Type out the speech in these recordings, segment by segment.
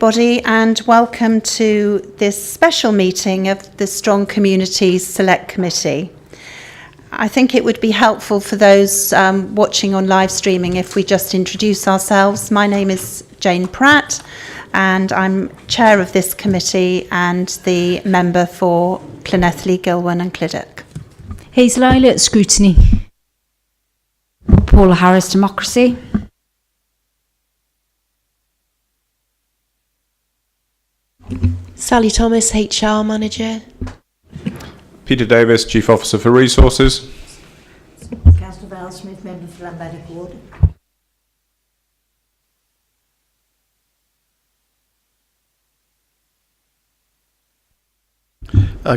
Everybody, and welcome to this special meeting of the Strong Communities Select Committee. I think it would be helpful for those watching on live streaming if we just introduce ourselves. My name is Jane Pratt and I'm chair of this committee and the member for Llanelli, Gilwan and Clydach. Hazel Eilert, Scrutiny. Paula Harris, Democracy. Sally Thomas, HR Manager. Peter Davis, Chief Officer for Resources. Councillor Val Smith, Member for Llanbadach Ward.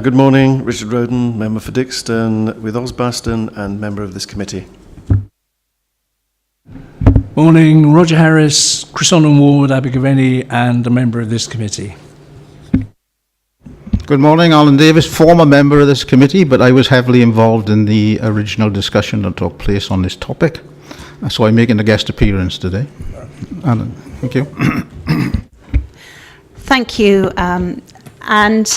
Good morning, Richard Roden, Member for Dixton with Osbaston and member of this committee. Morning, Roger Harris, Crescendon Ward, Abergavenny and a member of this committee. Good morning, Alan Davis, former member of this committee, but I was heavily involved in the original discussion that took place on this topic. So I'm making a guest appearance today. Alan, thank you. Thank you. And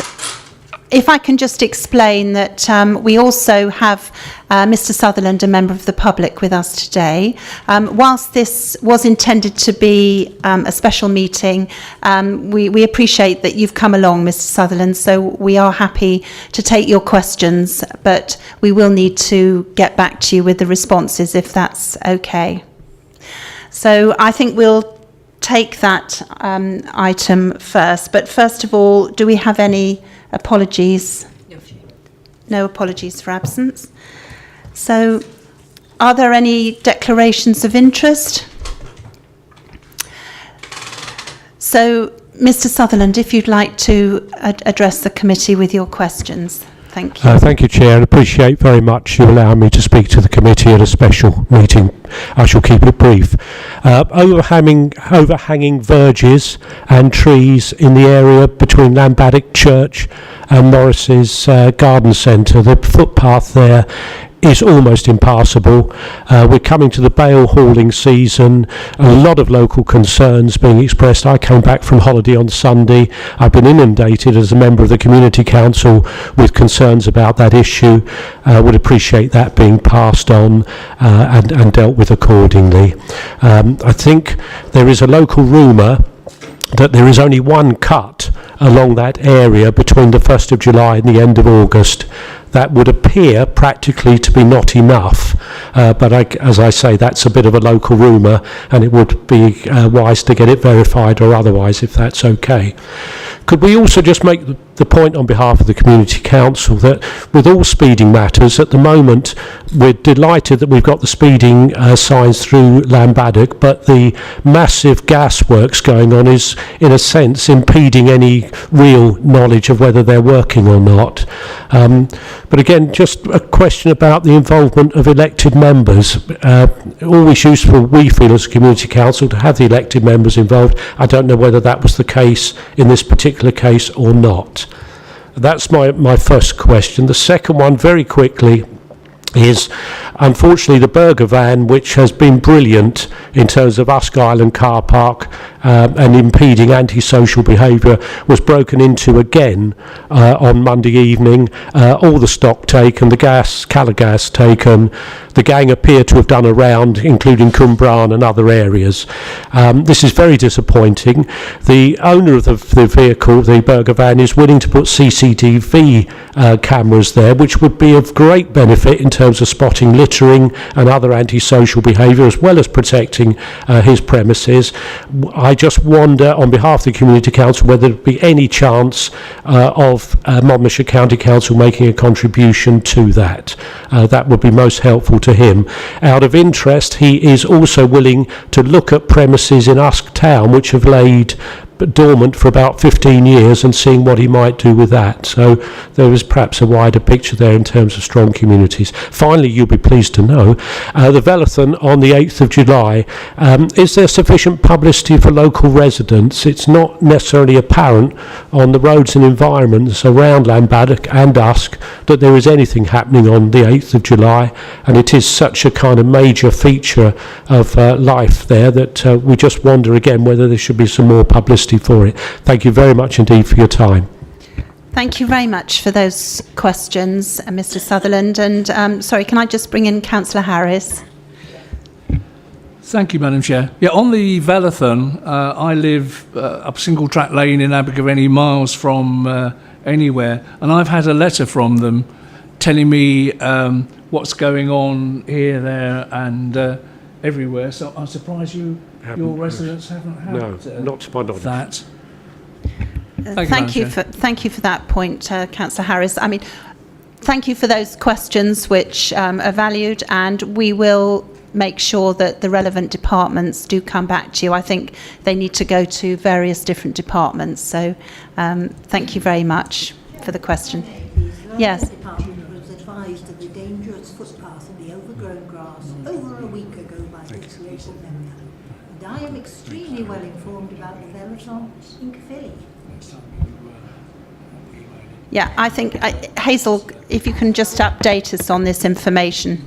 if I can just explain that we also have Mr. Sutherland, a member of the public, with us today. Whilst this was intended to be a special meeting, we appreciate that you've come along, Mr. Sutherland, so we are happy to take your questions, but we will need to get back to you with the responses if that's okay. So I think we'll take that item first, but first of all, do we have any apologies? No apologies for absence. So, are there any declarations of interest? So, Mr. Sutherland, if you'd like to address the committee with your questions. Thank you. Thank you, Chair. I appreciate very much you allowing me to speak to the committee at a special meeting. I shall keep it brief. Overhanging verges and trees in the area between Llanbadach Church and Morris's Garden Centre. The footpath there is almost impassable. We're coming to the bale hauling season. A lot of local concerns being expressed. I came back from holiday on Sunday. I've been inundated as a member of the Community Council with concerns about that issue. Would appreciate that being passed on and dealt with accordingly. I think there is a local rumour that there is only one cut along that area between the 1st of July and the end of August. That would appear practically to be not enough, but as I say, that's a bit of a local rumour and it would be wise to get it verified or otherwise if that's okay. Could we also just make the point on behalf of the Community Council that with all speeding matters at the moment we're delighted that we've got the speeding signs through Llanbadach, but the massive gas works going on is in a sense impeding any real knowledge of whether they're working or not. But again, just a question about the involvement of elected members. Always useful, we feel as a Community Council, to have the elected members involved. I don't know whether that was the case in this particular case or not. That's my first question. The second one, very quickly, is unfortunately the burger van, which has been brilliant in terms of Usk Island car park and impeding antisocial behaviour, was broken into again on Monday evening. All the stock taken, the colour gas taken. The gang appear to have done a round, including Cwmbran and other areas. This is very disappointing. The owner of the vehicle, the burger van, is willing to put CCTV cameras there, which would be of great benefit in terms of spotting littering and other antisocial behaviour, as well as protecting his premises. I just wonder, on behalf of the Community Council, whether there would be any chance of Monmouthshire County Council making a contribution to that. That would be most helpful to him. Out of interest, he is also willing to look at premises in Usk Town which have laid dormant for about 15 years and seeing what he might do with that. So there is perhaps a wider picture there in terms of strong communities. Finally, you'll be pleased to know, the Velathon on the 8th of July, is there sufficient publicity for local residents? It's not necessarily apparent on the roads and environments around Llanbadach and Usk that there is anything happening on the 8th of July, and it is such a kind of major feature of life there that we just wonder again whether there should be some more publicity publicity for it. Thank you very much indeed for your time. Thank you very much for those questions, Mr Sutherland. And sorry, can I just bring in Councillor Harris? Thank you, Madam Chair. Yeah, on the Velathon, I live up Single Track Lane in Abergavenny, miles from anywhere, and I've had a letter from them telling me what's going on here, there, and everywhere. So I'm surprised your residents haven't had not to my knowledge. that. Thank you for that point, Councillor Harris. I mean, thank you for those questions, which are valued, and we will make sure that the relevant departments do come back to you. I think they need to go to various different departments. So, thank you very much for the question. Yes. The department was advised of the dangerous footpath and the overgrown grass over a week ago by its local member. And I am extremely well informed about the Velathon in Caerphilly. Yeah, I think, Hazel, if you can just update us on this information.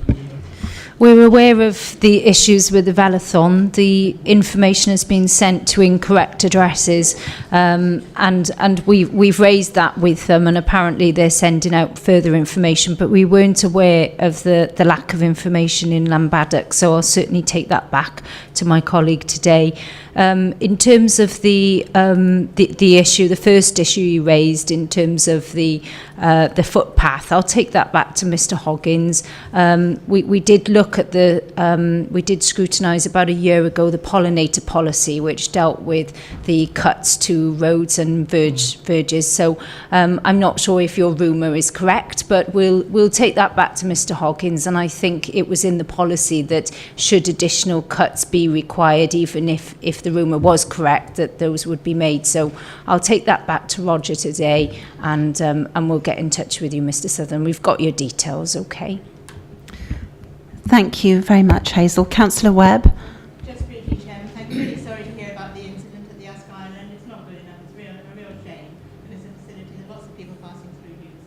We're aware of the issues with the Velathon. The information has been sent to incorrect addresses, and we've raised that with them, and apparently they're sending out further information, but we weren't aware of the lack of information in Llanbadach, so I'll certainly take that back to my colleague today. In terms of the issue, the first issue you raised in terms of the footpath, I'll take that back to Mr Hoggins. We did look at we did scrutinise about a year ago the pollinator policy, which dealt with the cuts to roads and verges. So I'm not sure if your rumour is correct, but we'll take that back to Mr Hoggins. And I think it was in the policy that should additional cuts be required, even if the rumour was correct, that those would be made. So I'll take that back to Roger today, and we'll get in touch with you, Mr Sutherland. We've got your details, okay? Thank you very much, Hazel. Councillor Webb. Just briefly, Chairman, I'm really sorry to hear about the incident at the Usk Island. It's not good enough. It's a real shame. And it's a facility that lots of people passing through use.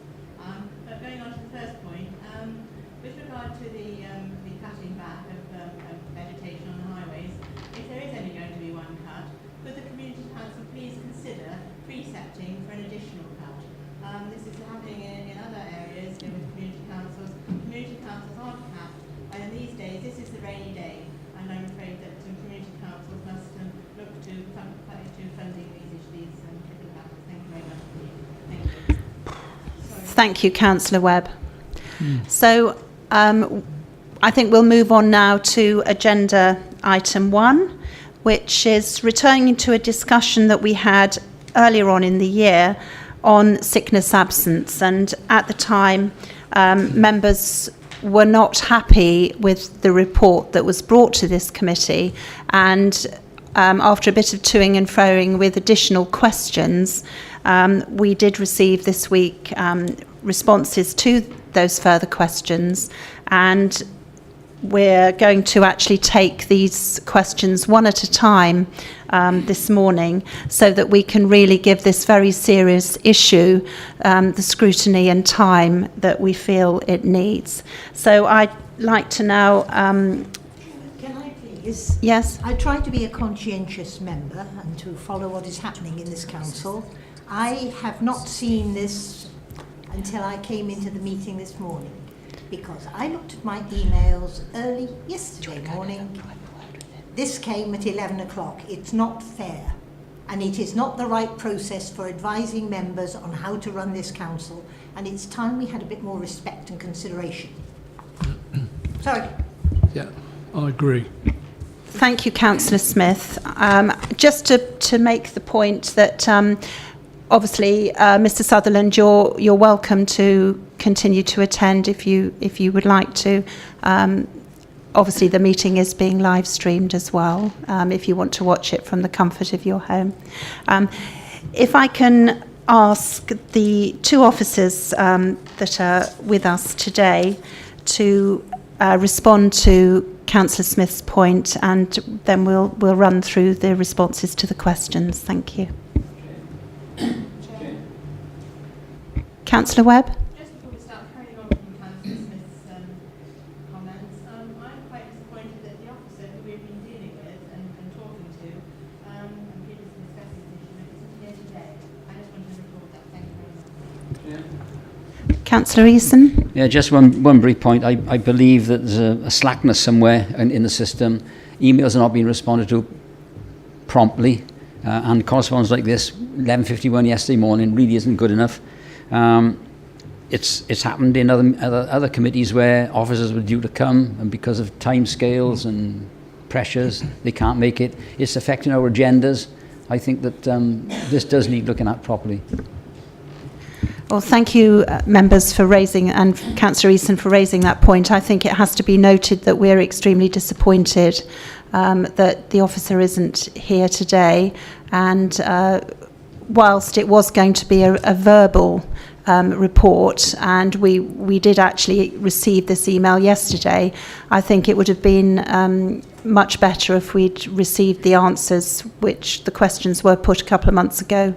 But going on to the first point, with regard to the cutting back of vegetation on the highways, if there is only going to be one cut, could the Community Council please consider precepting for an additional cut? This is happening in other areas with community councils. Community councils aren't capped. And these days, this is the rainy day, and I'm afraid that community councils must look to funding these different matters. Thank you very much. Thank you. Sorry. Thank you, Councillor Webb. So I think we'll move on now to agenda item 1, which is returning to a discussion that we had earlier on in the year on sickness absence. And at the time, members were not happy with the report that was brought to this committee, and after a bit of toing and froing with additional questions, we did receive this week responses to those further questions, and we're going to actually take these questions one at a time this morning, so that we can really give this very serious issue the scrutiny and time that we feel it needs. So I'd like to now... Can I please? Yes? I try to be a conscientious member and to follow what is happening in this council. I have not seen this until I came into the meeting this morning, because I looked at my emails early yesterday morning. This came at 11 o'clock. It's not fair, and it is not the right process for advising members on how to run this council, and it's time we had a bit more respect and consideration. Sorry. Yeah, I agree. Thank you, Councillor Smith. Just to make the point that obviously, Mr Sutherland, you're welcome to continue to attend if you would like to. Obviously, the meeting is being live streamed as well, if you want to watch it from the comfort of your home. If I can ask the two officers that are with us today to respond to Councillor Smith's point, and then we'll run through the responses to the questions. Thank you. Councillor Webb? Just before we start carrying on from Councillor Smith's comments, I'm quite disappointed that the officer who we've been dealing with and talking to, and previously discussed this issue, Councillor Eason? Yeah, just one brief point. I believe that there's a slackness somewhere in the system. Emails are not being responded to promptly, and correspondence like this, 11:51 yesterday morning, really isn't good enough. It's happened in other committees where officers were due to come, and because of time scales and pressures, they can't make it. It's affecting our agendas. I think that this does need looking at properly. Well, thank you, members, for raising, and Councillor Eason for raising that point. I think it has to be noted that we're extremely disappointed that the officer isn't here today. And whilst it was going to be a verbal report, and we did actually receive this email yesterday, I think it would have been much better if we'd received the answers, which the questions were put a couple of months ago,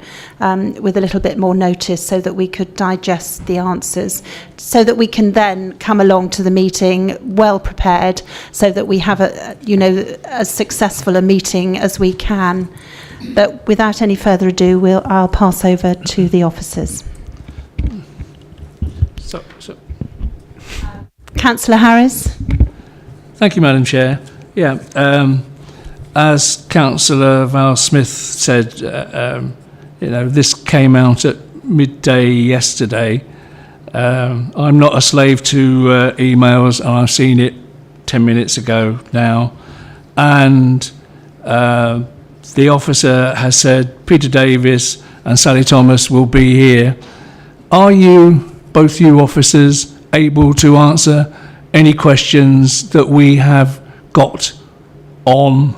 with a little bit more notice, so that we could digest the answers, so that we can then come along to the meeting well prepared, so that we have as successful a meeting as we can. But without any further ado, I'll pass over to the officers. Councillor Harris. Thank you, Madam Chair. Yeah, as Councillor Val Smith said, this came out at midday yesterday. I'm not a slave to emails, and I've seen it 10 minutes ago now. And the officer has said Peter Davis and Sally Thomas will be here. Are you, both you officers, able to answer any questions that we have got on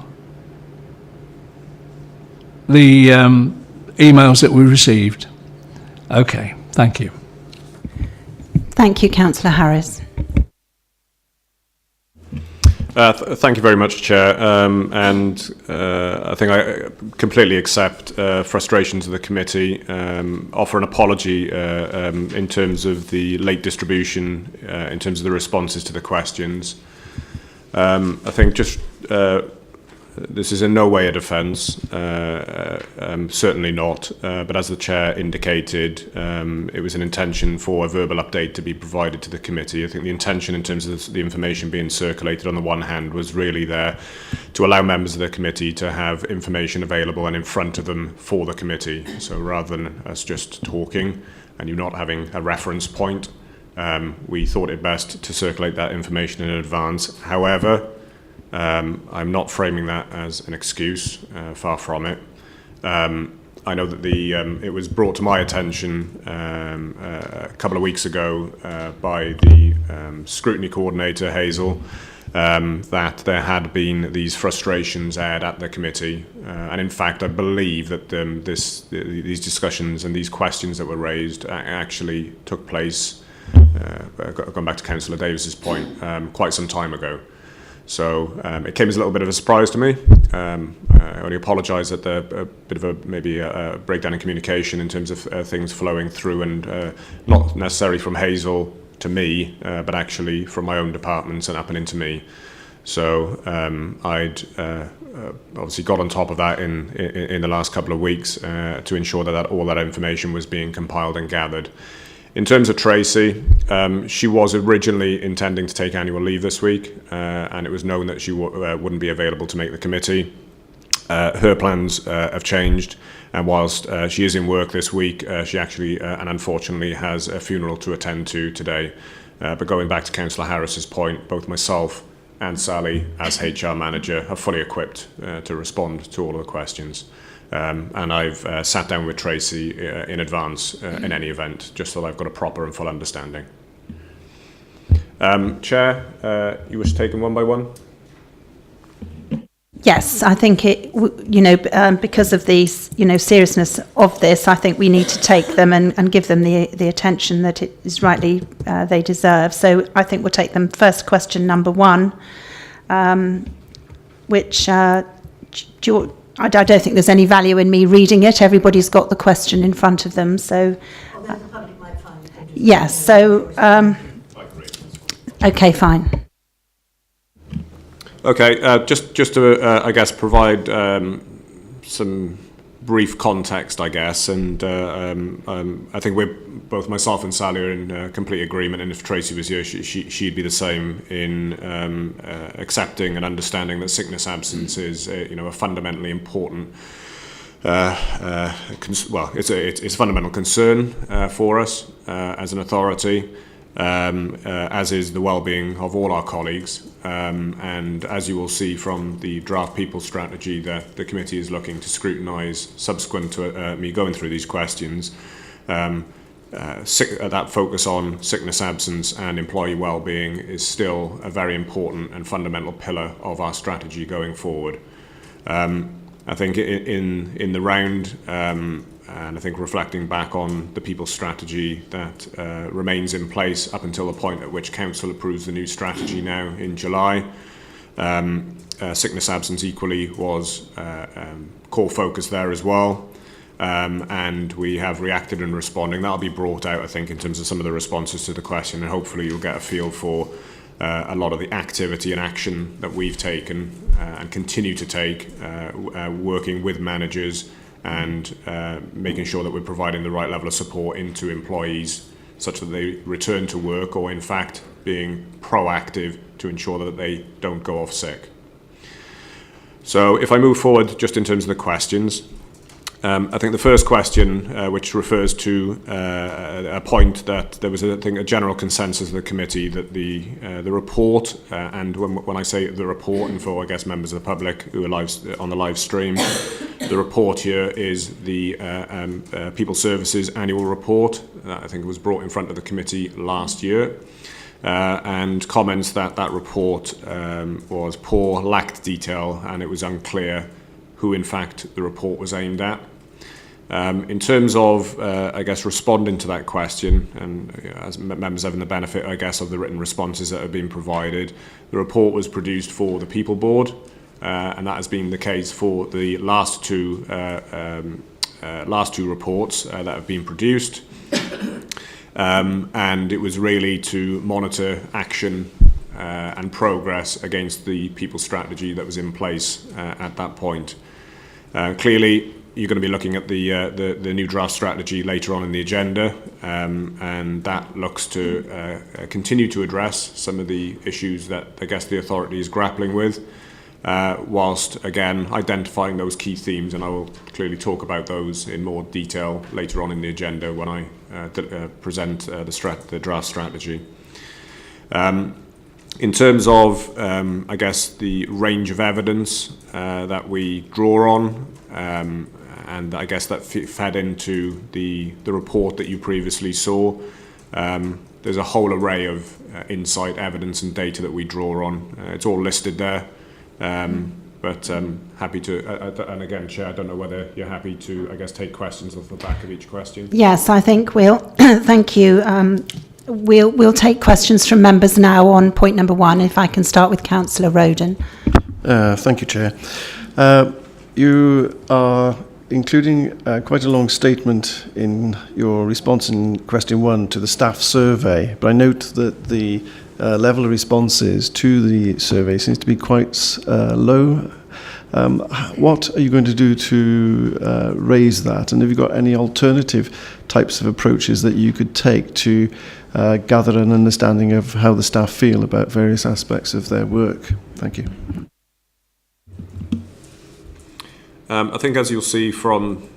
the emails that we received? Okay, thank you. Thank you, Councillor Harris. Thank you very much, Chair. I think I completely accept frustrations of the committee, offer an apology in terms of the late distribution, in terms of the responses to the questions. I think just this is in no way a defence, certainly not, but as the Chair indicated, it was an intention for a verbal update to be provided to the committee. I think the intention in terms of the information being circulated on the one hand was really there to allow members of the committee to have information available and in front of them for the committee. So rather than us just talking and you not having a reference point, we thought it best to circulate that information in advance. However, I'm not framing that as an excuse, far from it. I know that it was brought to my attention a couple of weeks ago by the scrutiny coordinator, Hazel, that there had been these frustrations aired at the committee. And in fact, I believe that these discussions and these questions that were raised actually took place, going back to Councillor Davis's point, quite some time ago. So it came as a little bit of a surprise to me. I only apologise at a bit of maybe a breakdown in communication in terms of things flowing through, and not necessarily from Hazel to me, but actually from my own departments and up and into me. So I'd obviously got on top of that in the last couple of weeks to ensure that all that information was being compiled and gathered. In terms of Tracy, she was originally intending to take annual leave this week, and it was known that she wouldn't be available to make the committee. Her plans have changed, and whilst she is in work this week, she actually, and unfortunately, has a funeral to attend to today. But going back to Councillor Harris's point, both myself and Sally, as HR manager, are fully equipped to respond to all of the questions. And I've sat down with Tracy in advance in any event, just so that I've got a proper and full understanding. Chair, you wish to take them one by one? Yes, I think because of the seriousness of this, I think we need to take them and give them the attention that it is rightly they deserve. So I think we'll take them. First question, number one, which I don't think there's any value in me reading it. Everybody's got the question in front of them. So, the public might find it interesting. yes. So, okay, fine. Okay, just to I guess provide some brief context, I guess, and I think both myself and Sally are in complete agreement, and if Tracy was here, she'd be the same in accepting and understanding that sickness absence is a fundamentally important it's a fundamental concern for us as an authority, as is the well-being of all our colleagues. And as you will see from the draft people strategy that the committee is looking to scrutinise subsequent to me going through these questions, that focus on sickness absence and employee well-being is still a very important and fundamental pillar of our strategy going forward. I think in the round, and I think reflecting back on the people strategy that remains in place up until the point at which Council approves the new strategy now in July, sickness absence equally was core focus there as well. And we have reacted and responding. That'll be brought out, I think, in terms of some of the responses to the question, and hopefully you'll get a feel for a lot of the activity and action that we've taken and continue to take, working with managers and making sure that we're providing the right level of support into employees such that they return to work, or in fact being proactive to ensure that they don't go off sick. So if I move forward just in terms of the questions, I think the first question, which refers to a point that there was, I think, a general consensus of the committee that the report, and when I say the report, and for, I guess, members of the public who are on the live stream, the report here is the People Services Annual Report. I think it was brought in front of the committee last year, and comments that report was poor, lacked detail, and it was unclear who in fact the report was aimed at. In terms of, I guess, responding to that question, and as members having the benefit, I guess, of the written responses that have been provided, the report was produced for the People Board, and that has been the case for the last two reports that have been produced. And it was really to monitor action and progress against the people strategy that was in place at that point. Clearly, you're going to be looking at the new draft strategy later on in the agenda, and that looks to continue to address some of the issues that I guess the authority is grappling with, whilst again identifying those key themes, and I will clearly talk about those in more detail later on in the agenda when I present the draft strategy. In terms of, I guess, the range of evidence that we draw on, and I guess that fed into the report that you previously saw, there's a whole array of insight, evidence and data that we draw on. It's all listed there, but happy to, and again, Chair, I don't know whether you're happy to, I guess, take questions off the back of each question. Yes, I think we'll, thank you. We'll take questions from members now on point number 1, if I can start with Councillor Roden. Thank you, Chair. You are including quite a long statement in your response in question 1 to the staff survey, but I note that the level of responses to the survey seems to be quite low. What are you going to do to raise that? And have you got any alternative types of approaches that you could take to gather an understanding of how the staff feel about various aspects of their work? Thank you. I think, as you'll see from,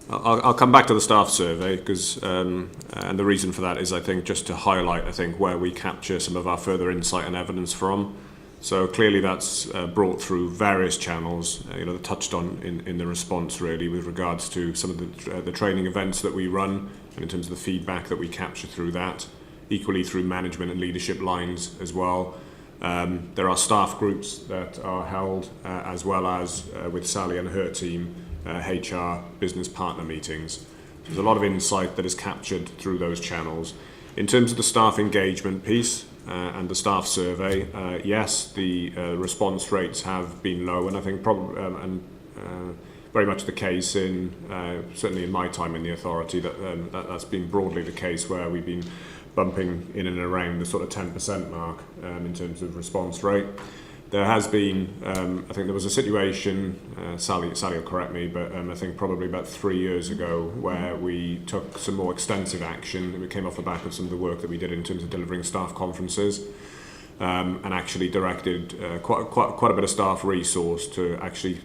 I'll come back to the staff survey, because, and the reason for that is, I think, just to highlight, I think, where we capture some of our further insight and evidence from. So clearly that's brought through various channels, touched on in the response, really, with regards to some of the training events that we run, and in terms of the feedback that we capture through that, equally through management and leadership lines as well. There are staff groups that are held, as well as with Sally and her team, HR business partner meetings. There's a lot of insight that is captured through those channels. In terms of the staff engagement piece and the staff survey, yes, the response rates have been low, and I think very much the case in certainly in my time in the authority that's been broadly the case, where we've been bumping in and around the sort of 10% mark in terms of response rate. there has been, I think there was a situation, Sally will correct me, but I think probably about 3 years ago where we took some more extensive action. We came off the back of some of the work that we did in terms of delivering staff conferences, and actually directed quite a bit of staff resource to actually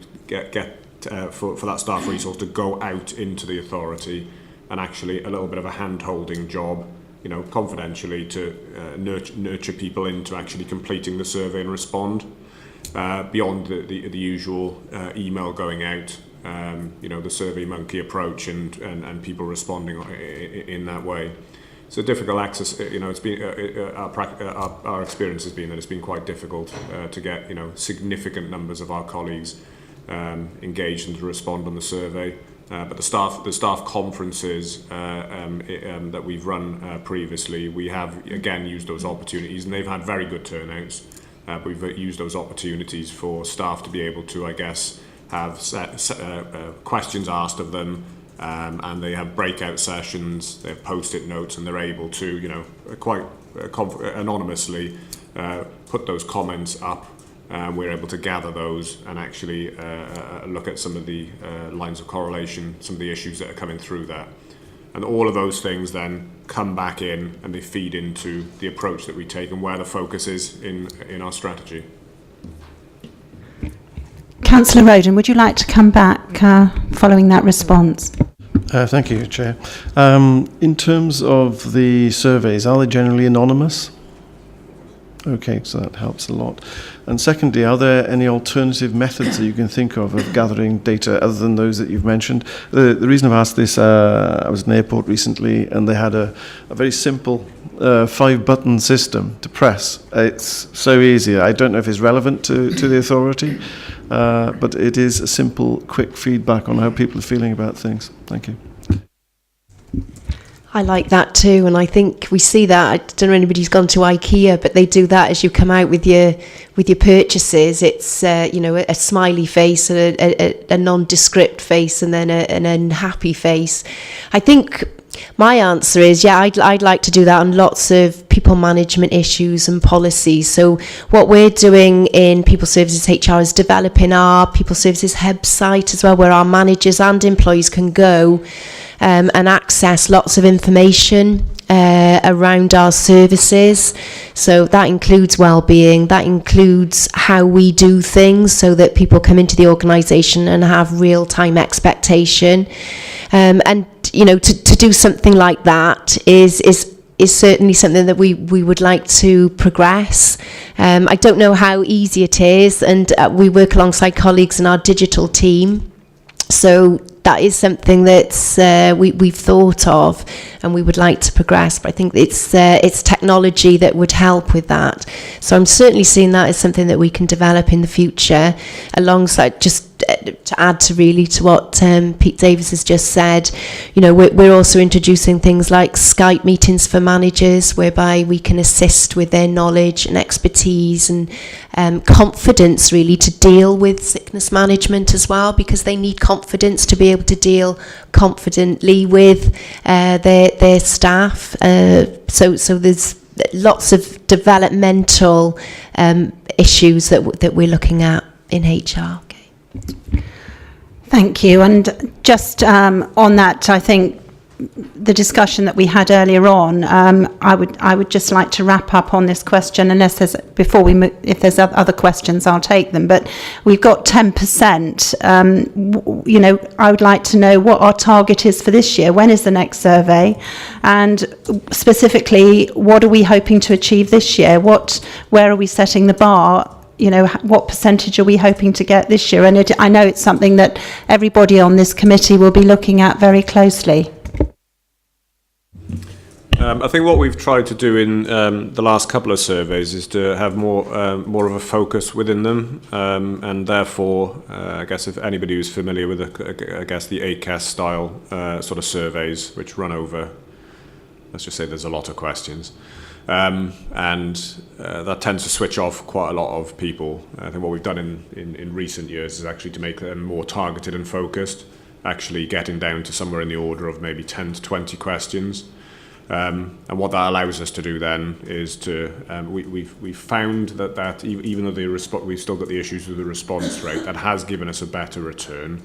for that staff resource to go out into the authority and actually a little bit of a hand-holding job, confidentially to nurture people into actually completing the survey and respond beyond the usual email going out, the Survey Monkey approach and people responding in that way. So difficult access, it's been our experience has been that it's been quite difficult to get significant numbers of our colleagues engaged and to respond on the survey. But the staff conferences that we've run previously, we have again used those opportunities, and they've had very good turnouts. But we've used those opportunities for staff to be able to, I guess, have questions asked of them, and they have breakout sessions. They have post-it notes, and they're able to, quite anonymously put those comments up. We're able to gather those and actually look at some of the lines of correlation, some of the issues that are coming through that. And all of those things then come back in and they feed into the approach that we take and where the focus is in our strategy. Councillor Roden, would you like to come back following that response? Thank you, Chair. In terms of the surveys, are they generally anonymous? Okay, so that helps a lot. And secondly, are there any alternative methods that you can think of gathering data other than those that you've mentioned? The reason I've asked this, I was in an airport recently and they had a very simple 5-button system to press. It's so easy. I don't know if it's relevant to the authority, but it is a simple, quick feedback on how people are feeling about things. Thank you. I like that too, and I think we see that. I don't know if anybody's gone to IKEA, but they do that as you come out with your purchases. It's a smiley face, a nondescript face, and then an unhappy face. I think my answer is I'd like to do that on lots of people management issues and policies. So what we're doing in People Services HR is developing our People Services Hub site as well, where our managers and employees can go and access lots of information around our services. So that includes wellbeing, that includes how we do things so that people come into the organisation and have real-time expectation. And to do something like that is certainly something that we would like to progress. I don't know how easy it is, and we work alongside colleagues in our digital team. So that is something that we've thought of and we would like to progress, but I think it's technology that would help with that. So I'm certainly seeing that as something that we can develop in the future, alongside just to add to what Pete Davis has just said. We're also introducing things like Skype meetings for managers, whereby we can assist with their knowledge and expertise and confidence, really, to deal with sickness management as well, because they need confidence to be able to deal confidently with their staff. So there's lots of developmental issues that we're looking at in HR. Thank you. And just on that, I think the discussion that we had earlier on, I would just like to wrap up on this question, unless there's, before we move, if there's other questions, I'll take them. But we've got 10%. I would like to know what our target is for this year. When is the next survey? And specifically, what are we hoping to achieve this year? Where are we setting the bar? What percentage are we hoping to get this year? And I know it's something that everybody on this committee will be looking at very closely. I think what we've tried to do in the last couple of surveys is to have more of a focus within them, and therefore, I guess if anybody who's familiar with, the ACAS style sort of surveys, which run over, let's just say there's a lot of questions. And that tends to switch off quite a lot of people. I think what we've done in recent years is actually to make them more targeted and focused, actually getting down to somewhere in the order of maybe 10 to 20 questions. And what that allows us to do then is to, we've found that even though we've still got the issues with the response rate, that has given us a better return.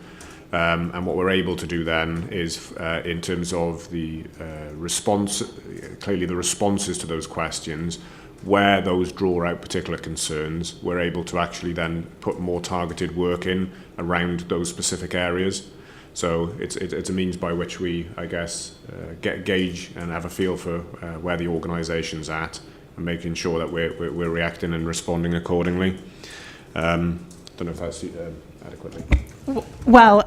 And what we're able to do then is, in terms of the response, clearly the responses to those questions, where those draw out particular concerns, we're able to actually then put more targeted work in around those specific areas. So it's a means by which we, I guess, gauge and have a feel for where the organisation's at, and making sure that we're reacting and responding accordingly. Don't know if that's adequately. Well,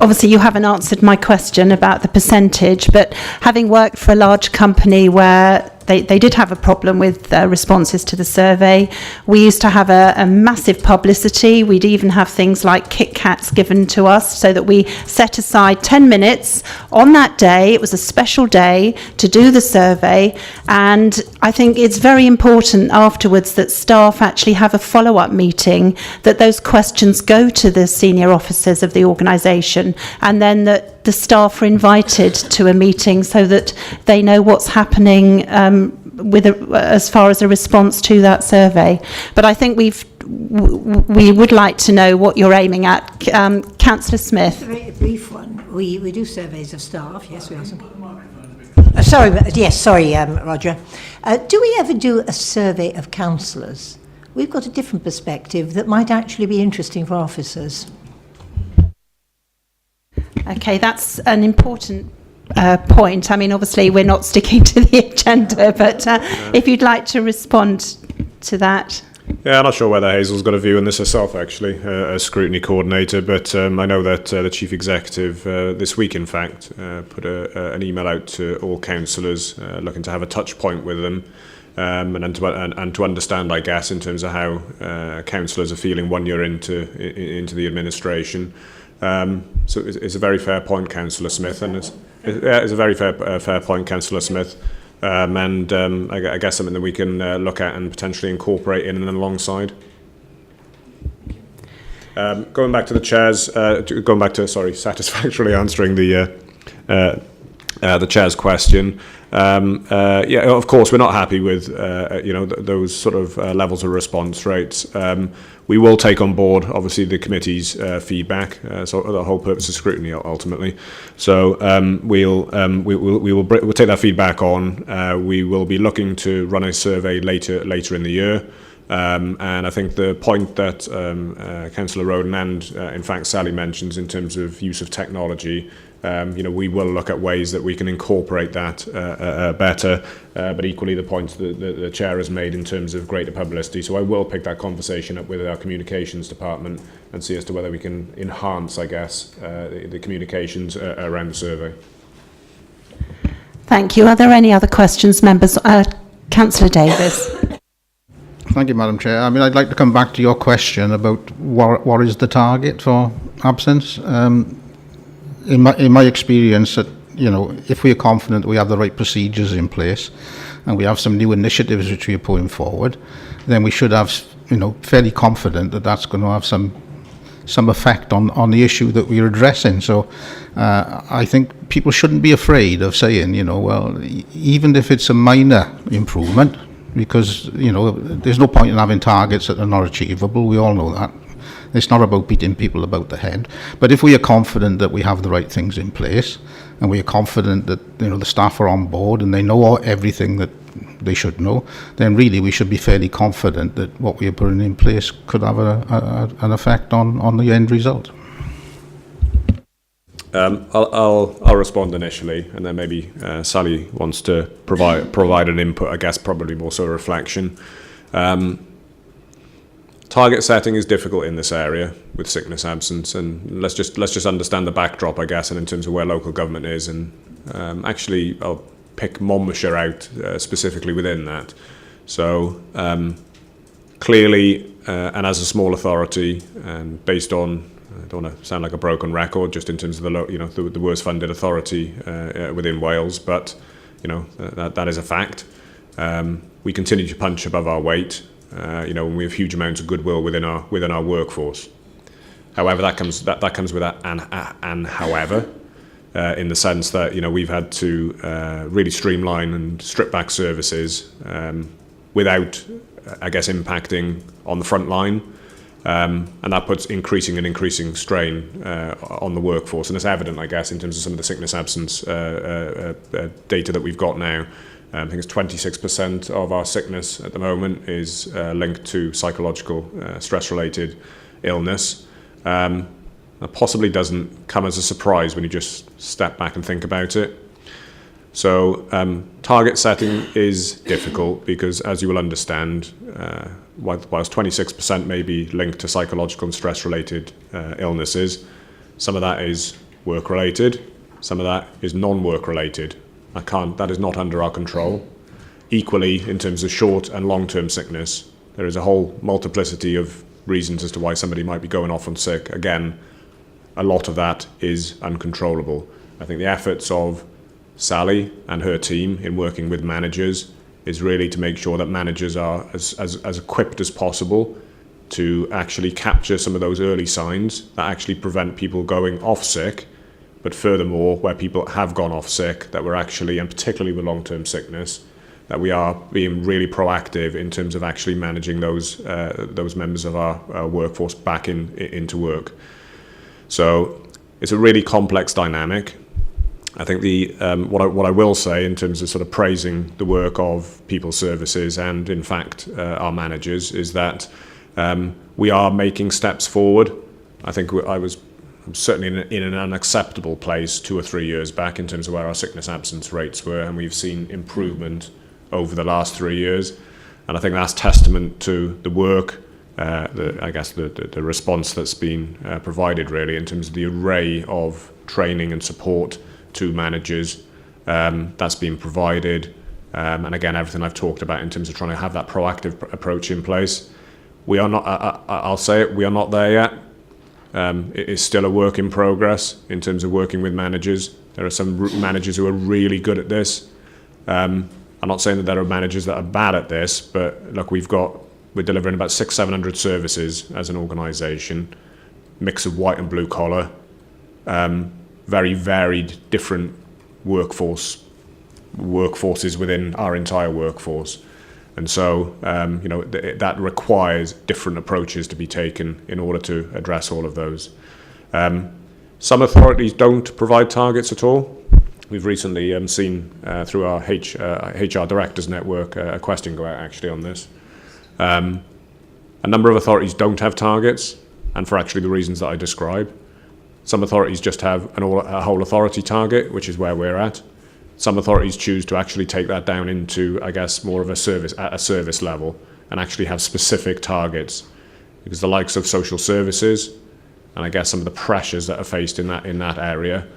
obviously you haven't answered my question about the percentage, but having worked for a large company where they did have a problem with responses to the survey, we used to have a massive publicity. We'd even have things like Kit Kats given to us so that we set aside 10 minutes on that day. It was a special day to do the survey, and I think it's very important afterwards that staff actually have a follow-up meeting, that those questions go to the senior officers of the organisation, and then that the staff are invited to a meeting so that they know what's happening as far as a response to that survey. But I think we would like to know what you're aiming at. Councillor Smith. A very brief one. We do surveys of staff. Yes, we have some. Sorry, Roger. Do we ever do a survey of councillors? We've got a different perspective that might actually be interesting for officers. Okay, that's an important point. I mean, obviously, we're not sticking to the agenda, but if you'd like to respond to that. Yeah, I'm not sure whether Hazel's got a view on this herself, actually, as scrutiny coordinator, but I know that the Chief Executive this week, in fact, put an email out to all councillors looking to have a touch point with them and to understand, I guess, in terms of how councillors are feeling 1 year into the administration. So it's a very fair point, Councillor Smith, and it's a very fair point, Councillor Smith, and I guess something that we can look at and potentially incorporate in and alongside. Going back to the chairs, satisfactorily answering the chair's question. Yeah, of course, we're not happy with those sort of levels of response rates. We will take on board, obviously, the committee's feedback. So the whole purpose of scrutiny, ultimately. So we'll take that feedback on. We will be looking to run a survey later in the year. And I think the point that Councillor Roden and, in fact, Sally mentions in terms of use of technology, we will look at ways that we can incorporate that better, but equally the points that the Chair has made in terms of greater publicity. So I will pick that conversation up with our communications department and see as to whether we can enhance, I guess, the communications around the survey. Thank you. Are there any other questions, members? Councillor Davis. Thank you, Madam Chair. I mean, I'd like to come back to your question about what is the target for absence. In my experience, that if we are confident we have the right procedures in place, and we have some new initiatives which we are putting forward, then we should have, fairly confident that that's going to have some effect on the issue that we are addressing. So I think people shouldn't be afraid of saying, well, even if it's a minor improvement, because there's no point in having targets that are not achievable. We all know that. It's not about beating people about the head. But if we are confident that we have the right things in place, and we are confident that the staff are on board and they know everything that they should know, then really we should be fairly confident that what we are putting in place could have an effect on the end result. I'll respond initially, and then maybe Sally wants to provide an input. I guess probably more so a reflection. Target setting is difficult in this area with sickness absence, and let's just understand the backdrop, I guess, and in terms of where local government is, and actually I'll pick Monmouthshire out specifically within that. So clearly, and as a small authority, and based on, I don't want to sound like a broken record, just in terms of the worst funded authority within Wales, but that is a fact. We continue to punch above our weight. And we have huge amounts of goodwill within our workforce. However, that comes with an however. in the sense that, you know, we've had to really streamline and strip back services without, I guess, impacting on the front line. And that puts increasing strain on the workforce. And it's evident, I guess, in terms of some of the sickness absence data that we've got now. I think it's 26% of our sickness at the moment is linked to psychological stress-related illness. That possibly doesn't come as a surprise when you just step back and think about it. So target setting is difficult because, as you will understand, whilst 26% may be linked to psychological and stress-related illnesses, some of that is work-related, some of that is non-work-related. That is not under our control. Equally, in terms of short and long-term sickness, there is a whole multiplicity of reasons as to why somebody might be going off on sick. Again, a lot of that is uncontrollable. I think the efforts of Sally and her team in working with managers is really to make sure that managers are as equipped as possible to actually capture some of those early signs that actually prevent people going off sick. But furthermore, where people have gone off sick, that we're actually, and particularly with long-term sickness, that we are being really proactive in terms of actually managing those members of our workforce back into work. So it's a really complex dynamic. I think what I will say in terms of sort of praising the work of People Services and, in fact, our managers is that we are making steps forward. I think I'm certainly in an unacceptable place 2 or 3 years back in terms of where our sickness absence rates were, and we've seen improvement over the last 3 years. And I think that's testament to the work, the response that's been provided really in terms of the array of training and support to managers that's been provided. And again, everything I've talked about in terms of trying to have that proactive approach in place. We are not, I'll say it, we are not there yet. It is still a work in progress in terms of working with managers. There are some managers who are really good at this. I'm not saying that there are managers that are bad at this, but look, we're delivering about 600-700 services as an organisation, mix of white and blue collar, very varied, different workforces within our entire workforce. And so, that requires different approaches to be taken in order to address all of those. Some authorities don't provide targets at all. We've recently seen through our HR Directors Network a question go out actually on this. A number of authorities don't have targets, and for actually the reasons that I described. Some authorities just have a whole authority target, which is where we're at. Some authorities choose to actually take that down into, I guess, more of a service level and actually have specific targets. Because the likes of social services, and I guess some of the pressures that are faced in that area,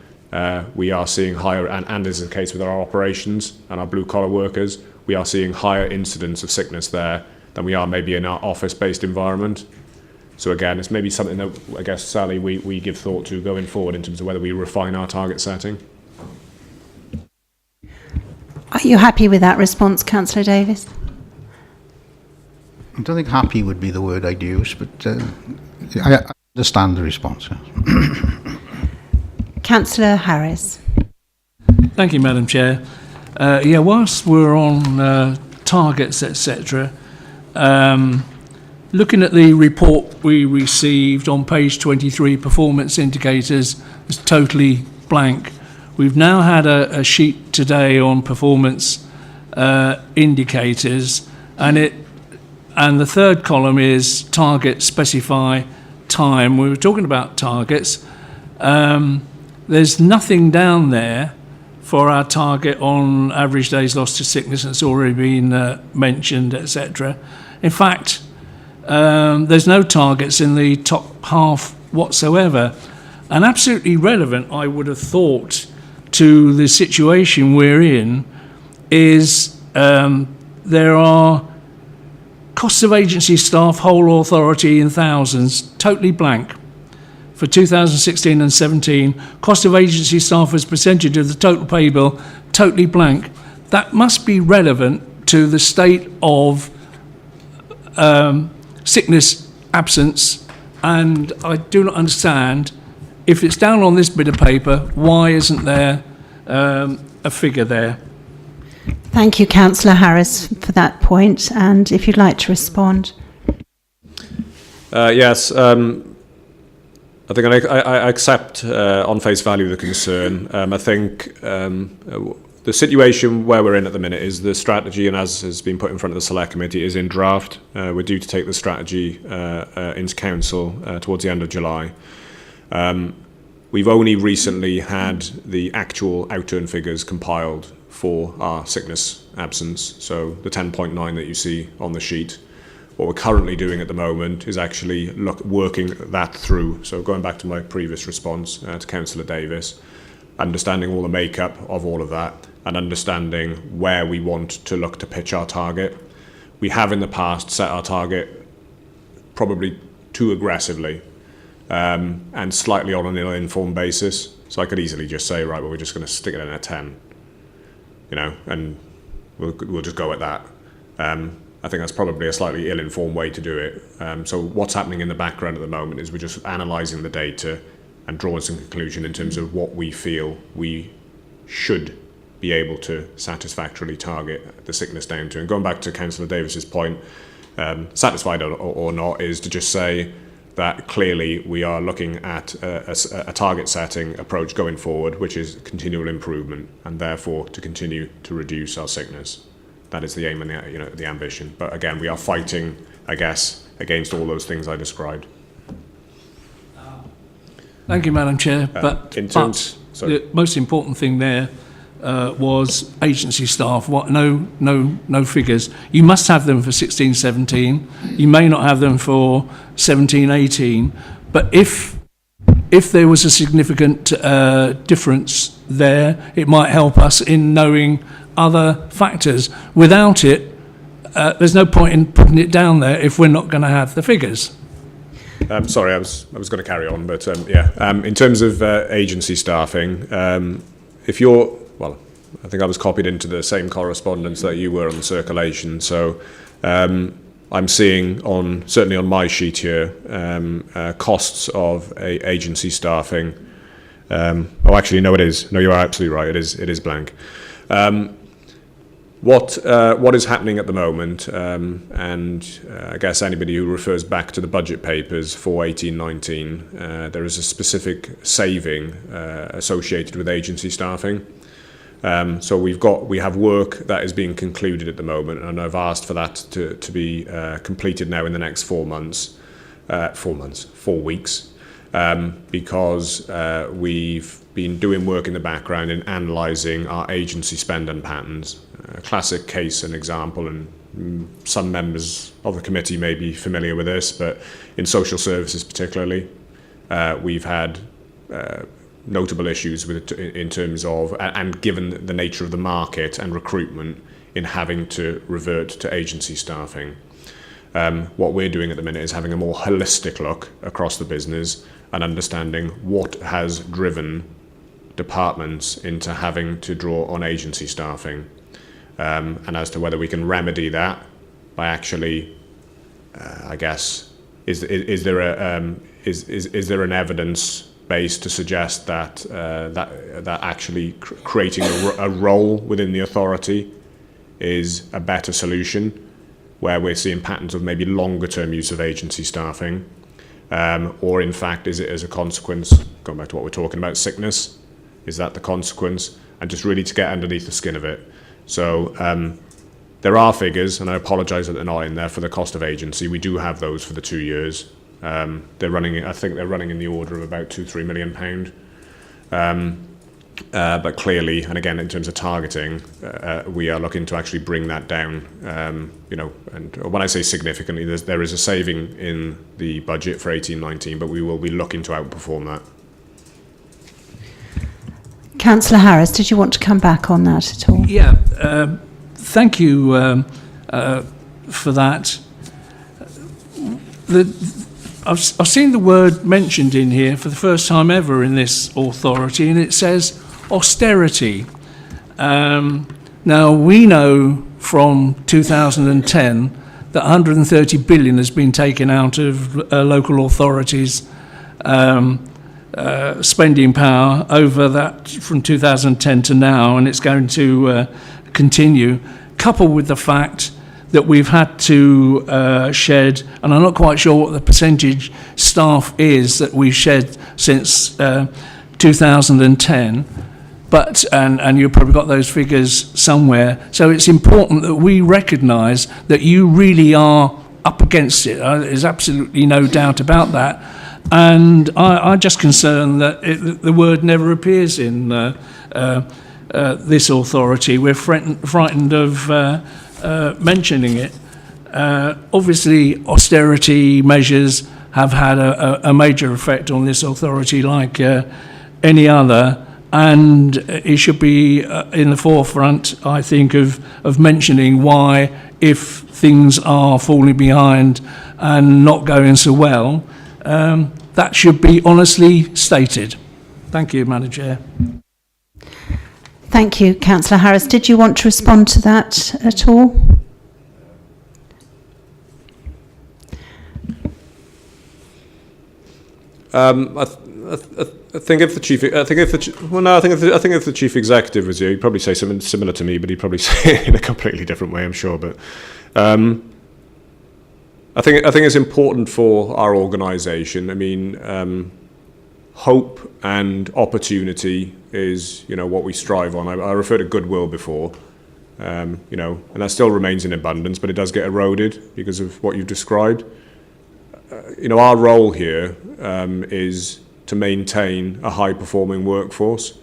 we are seeing higher, and this is the case with our operations and our blue-collar workers, we are seeing higher incidence of sickness there than we are maybe in our office-based environment. So again, it's maybe something that, I guess, Sally, we give thought to going forward in terms of whether we refine our target setting. Are you happy with that response, Councillor Davis? I don't think happy would be the word I'd use, but I understand the response. Councillor Harris. Thank you, Madam Chair. Whilst we're on targets, etc., looking at the report we received on page 23, performance indicators, is totally blank. We've now had a sheet today on performance indicators, and the third column is target, specify, time. We were talking about targets. There's nothing down there for our target on average days lost to sickness that's already been mentioned, etc. In fact, there's no targets in the top half whatsoever. And absolutely relevant, I would have thought, to the situation we're in is there are costs of agency staff, whole authority in thousands, totally blank. For 2016 and 17, cost of agency staff as percentage of the total pay bill, totally blank. That must be relevant to the state of sickness absence, and I do not understand if it's down on this bit of paper, why isn't there a figure there? Thank you, Councillor Harris, for that point. And if you'd like to respond. Yes, I think I accept on face value the concern. I think the situation where we're in at the minute is the strategy, and as has been put in front of the Select Committee, is in draft. We're due to take the strategy into Council towards the end of July. We've only recently had the actual outturn figures compiled for our sickness absence, so the 10.9 that you see on the sheet. What we're currently doing at the moment is actually working that through. So going back to my previous response to Councillor Davis, understanding all the makeup of all of that and understanding where we want to look to pitch our target. We have in the past set our target probably too aggressively and slightly on an ill-informed basis. So I could easily just say, right, well, we're just going to stick it in at 10, you know, and we'll just go at that. I think that's probably a slightly ill-informed way to do it. So what's happening in the background at the moment is we're just analysing the data and drawing some conclusion in terms of what we feel we should be able to satisfactorily target the sickness down to. And going back to Councillor Davis's point, satisfied or not, is to just say that clearly we are looking at a target setting approach going forward, which is continual improvement, and therefore to continue to reduce our sickness. That is the aim and the ambition. But again, we are fighting, I guess, against all those things I described. Thank you, Madam Chair. But the most important thing there was agency staff. No figures. You must have them for 16-17. You may not have them for 17-18. But if there was a significant difference there, it might help us in knowing other factors. Without it, there's no point in putting it down there if we're not going to have the figures. Sorry, I was going to carry on, but in terms of agency staffing, I think I was copied into the same correspondence that you were on the circulation. So I'm seeing certainly on my sheet here costs of agency staffing. Actually, no, it is. No, you are absolutely right. It is blank. What is happening at the moment, and I guess anybody who refers back to the budget papers for 18-19, there is a specific saving associated with agency staffing. So we have work that is being concluded at the moment, and I've asked for that to be completed now in the next 4 weeks, because we've been doing work in the background in analysing our agency spend and patterns. A classic case and example, and some members of the committee may be familiar with this, but in social services particularly, we've had notable issues with it in terms of, and given the nature of the market and recruitment, in having to revert to agency staffing. What we're doing at the minute is having a more holistic look across the business and understanding what has driven departments into having to draw on agency staffing, and as to whether we can remedy that by actually, I guess, is there an evidence base to suggest that actually creating a role within the authority is a better solution, where we're seeing patterns of maybe longer term use of agency staffing, or in fact is it as a consequence, going back to what we're talking about, sickness, is that the consequence, and just really to get underneath the skin of it. So there are figures, and I apologise that they're not in there, for the cost of agency. We do have those for the 2 years. They're running, I think they're running in the order of about £2-3 million. But clearly, and again, in terms of targeting, we are looking to actually bring that down. And when I say significantly, there is a saving in the budget for 18-19, but we will be looking to outperform that. Councillor Harris, did you want to come back on that at all? Yeah, thank you for that. I've seen the word mentioned in here for the first time ever in this authority, and it says austerity. Now, we know from 2010 that 130 billion has been taken out of local authorities spending power over that from 2010 to now, and it's going to continue, coupled with the fact that we've had to shed, and I'm not quite sure what the percentage staff is that we've shed since 2010, but and you've probably got those figures somewhere. So it's important that we recognise that you really are up against it. There's absolutely no doubt about that. And I'm just concerned that the word never appears in this authority. We're frightened of mentioning it. Obviously, austerity measures have had a major effect on this authority, like any other, and it should be in the forefront, I think, of mentioning why, if things are falling behind and not going so well, that should be honestly stated. Thank you, Madam Chair. Thank you, Councillor Harris. Did you want to respond to that at all? I think if the chief executive was here, he'd probably say something similar to me, but he'd probably say it in a completely different way, I'm sure. But I think it's important for our organisation. I mean, hope and opportunity is, what we strive on. I referred to goodwill before, and that still remains in abundance, but it does get eroded because of what you've described. Our role here is to maintain a high-performing workforce.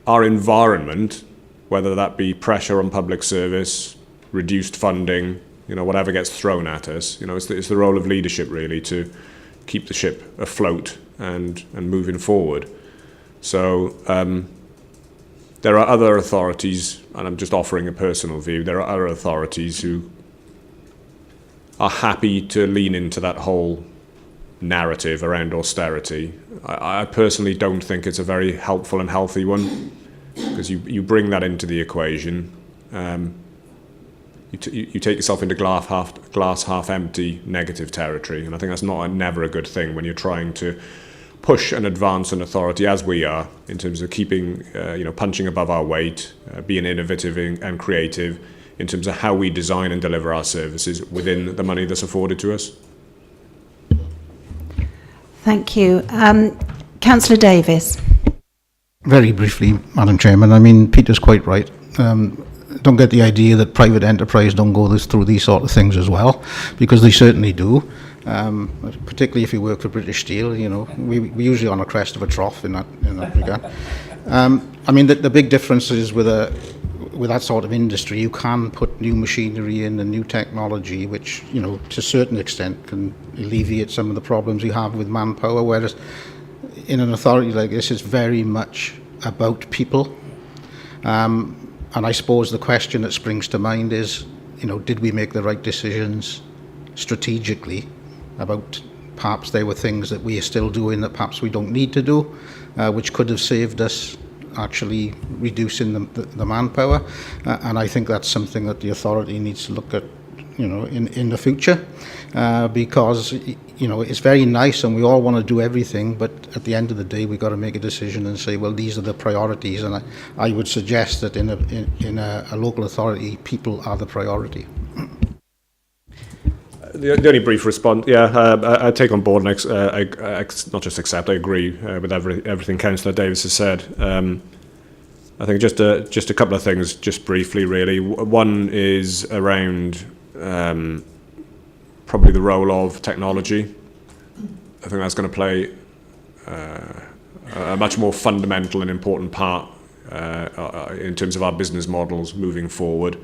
Our environment, whether that be pressure on public service, reduced funding, whatever gets thrown at us, it's the role of leadership really to keep the ship afloat and moving forward. So there are other authorities, and I'm just offering a personal view, there are other authorities who are happy to lean into that whole narrative around austerity. I personally don't think it's a very helpful and healthy one, because you bring that into the equation. You take yourself into glass half empty negative territory, and I think that's never a good thing when you're trying to push and advance an authority, as we are, in terms of keeping, punching above our weight, being innovative and creative in terms of how we design and deliver our services within the money that's afforded to us. Thank you. Councillor Davis. Very briefly, Madam Chairman, I mean, Peter's quite right. Don't get the idea that private enterprise don't go through these sort of things as well, because they certainly do. Particularly if you work for British Steel, we're usually on a crest of a trough in that regard. I mean, the big difference is with that sort of industry, you can put new machinery in and new technology, which, to a certain extent can alleviate some of the problems you have with manpower, whereas in an authority like this, it's very much about people. And I suppose the question that springs to mind is, did we make the right decisions strategically about perhaps there were things that we are still doing that perhaps we don't need to do, which could have saved us actually reducing the manpower. And I think that's something that the authority needs to look at, in the future, because, it's very nice and we all want to do everything, but at the end of the day, we've got to make a decision and say, well, these are the priorities. And I would suggest that in a local authority, people are the priority. The only brief response, I take on board and not just accept, I agree with everything Councillor Davis has said. I think just a couple of things, just briefly, really. One is around probably the role of technology. I think that's going to play a much more fundamental and important part in terms of our business models moving forward.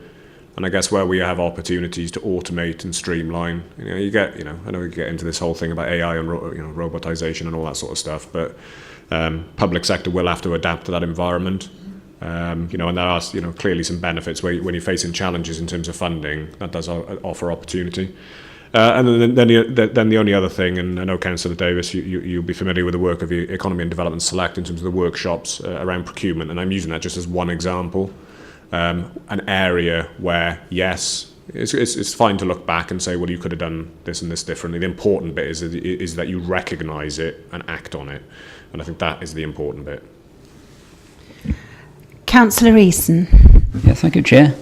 And I guess where we have opportunities to automate and streamline, I know we get into this whole thing about AI and robotization and all that sort of stuff, but public sector will have to adapt to that environment. And there are clearly some benefits when you're facing challenges in terms of funding. That does offer opportunity. And then the only other thing, and I know Councillor Davis, you'll be familiar with the work of the Economy and Development Select in terms of the workshops around procurement, and I'm using that just as one example. An area where, yes, it's fine to look back and say, well, you could have done this and this differently. The important bit is that you recognise it and act on it, and I think that is the important bit. Councillor Eason. Yeah, thank you, Chair.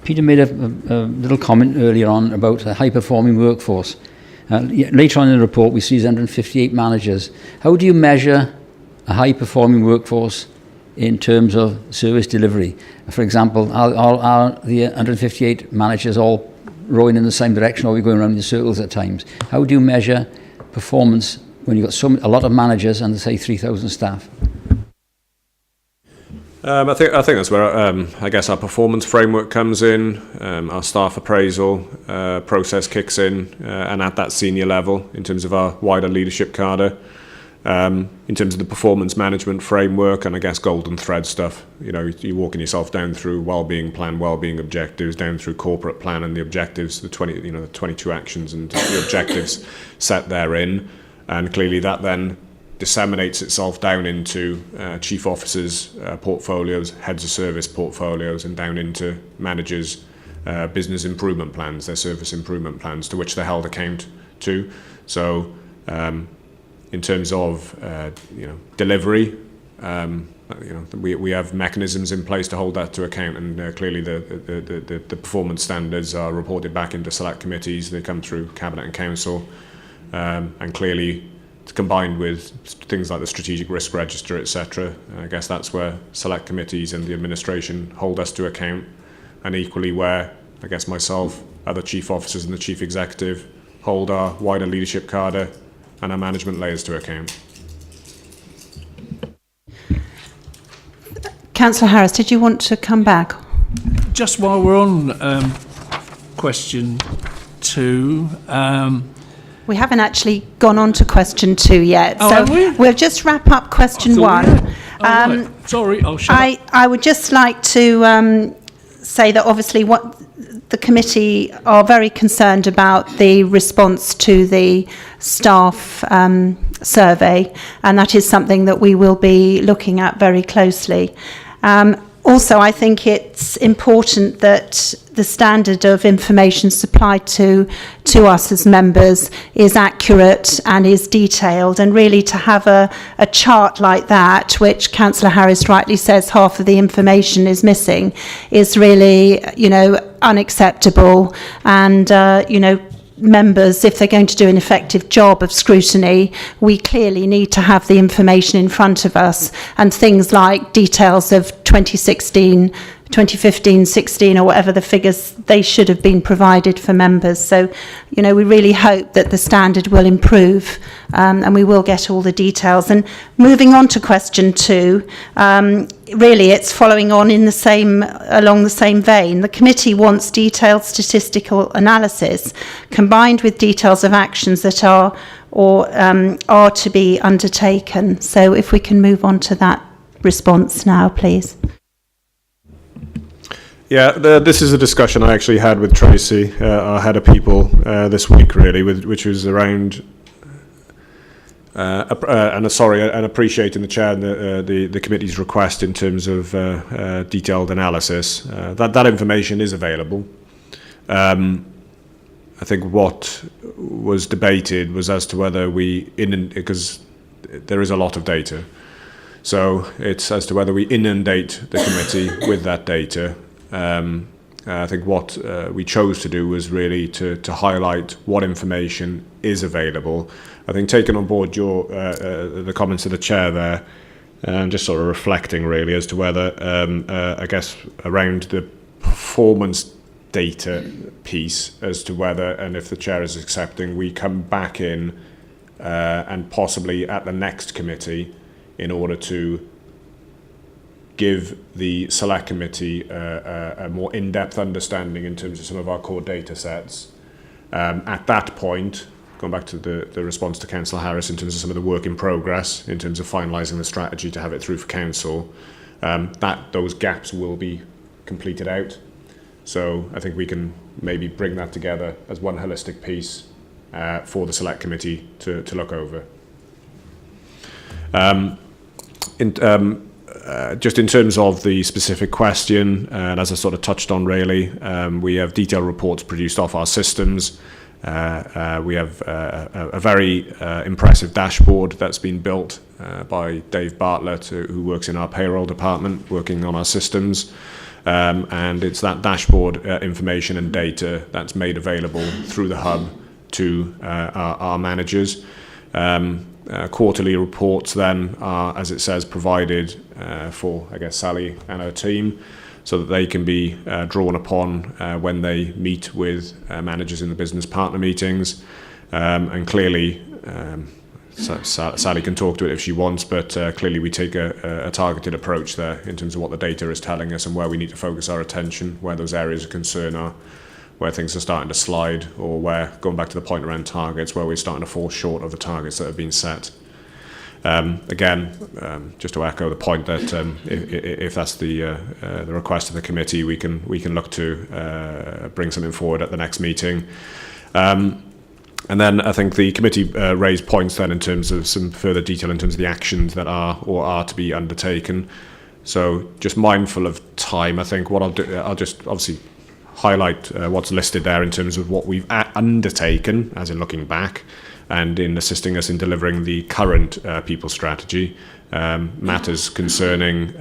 Peter made a little comment earlier on about a high-performing workforce. Later on in the report, we see 158 managers. How do you measure a high-performing workforce in terms of service delivery? For example, are the 158 managers all rowing in the same direction, or are we going around in circles at times? How do you measure performance when you've got a lot of managers and, say, 3,000 staff? I think that's where I guess our performance framework comes in, our staff appraisal process kicks in, and at that senior level in terms of our wider leadership cadre, in terms of the performance management framework and I guess golden thread stuff. You know, you're walking yourself down through well-being plan, well-being objectives, down through corporate plan and the objectives, the 22 actions and the objectives set therein, and clearly that then disseminates itself down into chief officers' portfolios, heads of service portfolios, and down into managers' business improvement plans, their service improvement plans, to which they're held account to. So, in terms of delivery, we have mechanisms in place to hold that to account, and clearly the performance standards are reported back into select committees. They come through Cabinet and Council, and clearly, combined with things like the strategic risk register, etc. I guess that's where select committees and the administration hold us to account, and equally where I guess myself, other chief officers and the chief executive hold our wider leadership cadre and our management layers to account. Councillor Harris, did you want to come back? Just while we're on question 2, We haven't actually gone on to question 2 yet, Oh, so have we? we'll just wrap up question 1. right. Sorry, I'll shut up. I would just like to say that obviously what the committee are very concerned about the response to the staff survey, and that is something that we will be looking at very closely. Also, I think it's important that the standard of information supplied to us as members is accurate and is detailed, and really to have a chart like that, which Councillor Harris rightly says half of the information is missing, is really, unacceptable. And, members, if they're going to do an effective job of scrutiny, we clearly need to have the information in front of us, and things like details of 2016, 2015, 16, or whatever the figures, they should have been provided for members. So, we really hope that the standard will improve, and we will get all the details. And moving on to question 2, really it's following on along the same vein. The committee wants detailed statistical analysis combined with details of actions that are to be undertaken. So if we can move on to that response now, please. Yeah, this is a discussion I actually had with Tracy, our head of people, this week, really, which was around, and appreciating the chair and the committee's request in terms of detailed analysis. That information is available. I think what was debated was as to whether because there is a lot of data, so it's as to whether we inundate the committee with that data. I think what we chose to do was really to highlight what information is available. I think taking on board the comments of the chair there, and just sort of reflecting really as to whether, I guess, around the performance data piece, as to whether, and if the chair is accepting, we come back in and possibly at the next committee in order to give the select committee a more in-depth understanding in terms of some of our core data sets. At that point, going back to the response to Councillor Harris in terms of some of the work in progress, in terms of finalising the strategy to have it through for Council, those gaps will be completed out. So I think we can maybe bring that together as one holistic piece for the select committee to look over. just in terms of the specific question, and as I sort of touched on really, we have detailed reports produced off our systems. We have a very impressive dashboard that's been built by Dave Bartlett, who works in our payroll department, working on our systems. And it's that dashboard information and data that's made available through the hub to our managers. Quarterly reports then are, as it says, provided for, I guess, Sally and her team, so that they can be drawn upon when they meet with managers in the business partner meetings. And clearly, Sally can talk to it if she wants, but clearly we take a targeted approach there in terms of what the data is telling us and where we need to focus our attention, where those areas of concern are, where things are starting to slide, or where, going back to the point around targets, where we're starting to fall short of the targets that have been set. Again, just to echo the point that if that's the request of the committee, we can look to bring something forward at the next meeting. And then I think the committee raised points then in terms of some further detail in terms of the actions that are to be undertaken. So just mindful of time, I think what I'll do, I'll just obviously highlight what's listed there in terms of what we've undertaken, as in looking back, and in assisting us in delivering the current people strategy. Matters concerning,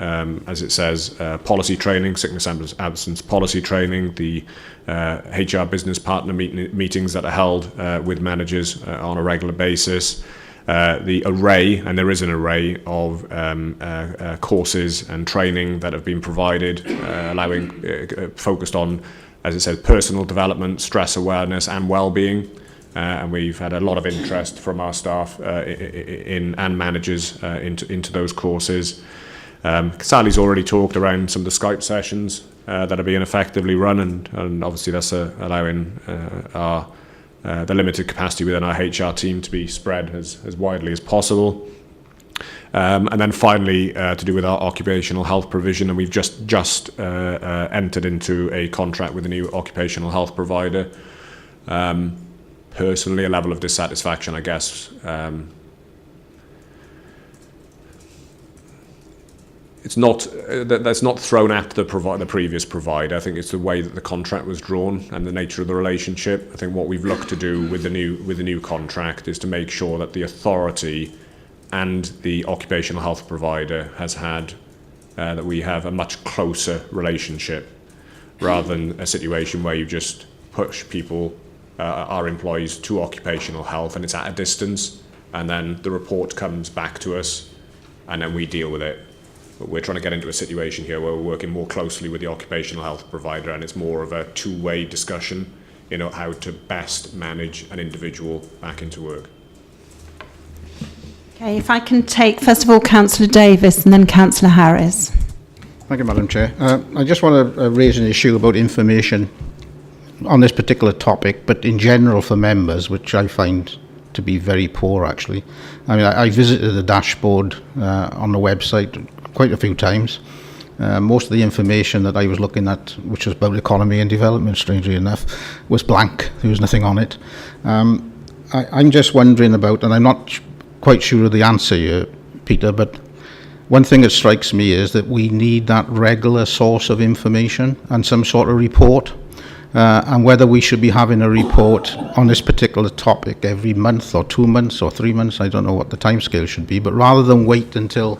as it says, policy training, sickness absence policy training, the HR business partner meetings that are held with managers on a regular basis, the array, and there is an array of courses and training that have been provided, focused on, as it says, personal development, stress awareness and well-being. And we've had a lot of interest from our staff and managers into those courses. Sally's already talked around some of the Skype sessions that are being effectively run, and obviously that's allowing the limited capacity within our HR team to be spread as widely as possible. And then finally, to do with our occupational health provision, and we've just entered into a contract with a new occupational health provider. Personally, a level of dissatisfaction, I guess. It's not that's not thrown at the previous provider. I think it's the way that the contract was drawn and the nature of the relationship. I think what we've looked to do with the new contract is to make sure that the authority and the occupational health provider has had that we have a much closer relationship, rather than a situation where you just push people. Our employees to occupational health and it's at a distance, and then the report comes back to us and then we deal with it. But we're trying to get into a situation here where we're working more closely with the occupational health provider, and it's more of a two-way discussion, how to best manage an individual back into work. Okay, if I can take first of all Councillor Davis and then Councillor Harris. Thank you, Madam Chair. I just want to raise an issue about information on this particular topic, but in general for members, which I find to be very poor, actually. I mean, I visited the dashboard on the website quite a few times. Most of the information that I was looking at, which was about economy and development, strangely enough, was blank. There was nothing on it. I'm just wondering about, and I'm not quite sure of the answer here, Peter, but one thing that strikes me is that we need that regular source of information and some sort of report. And whether we should be having a report on this particular topic every month or 2 months or 3 months, I don't know what the timescale should be, but rather than wait until,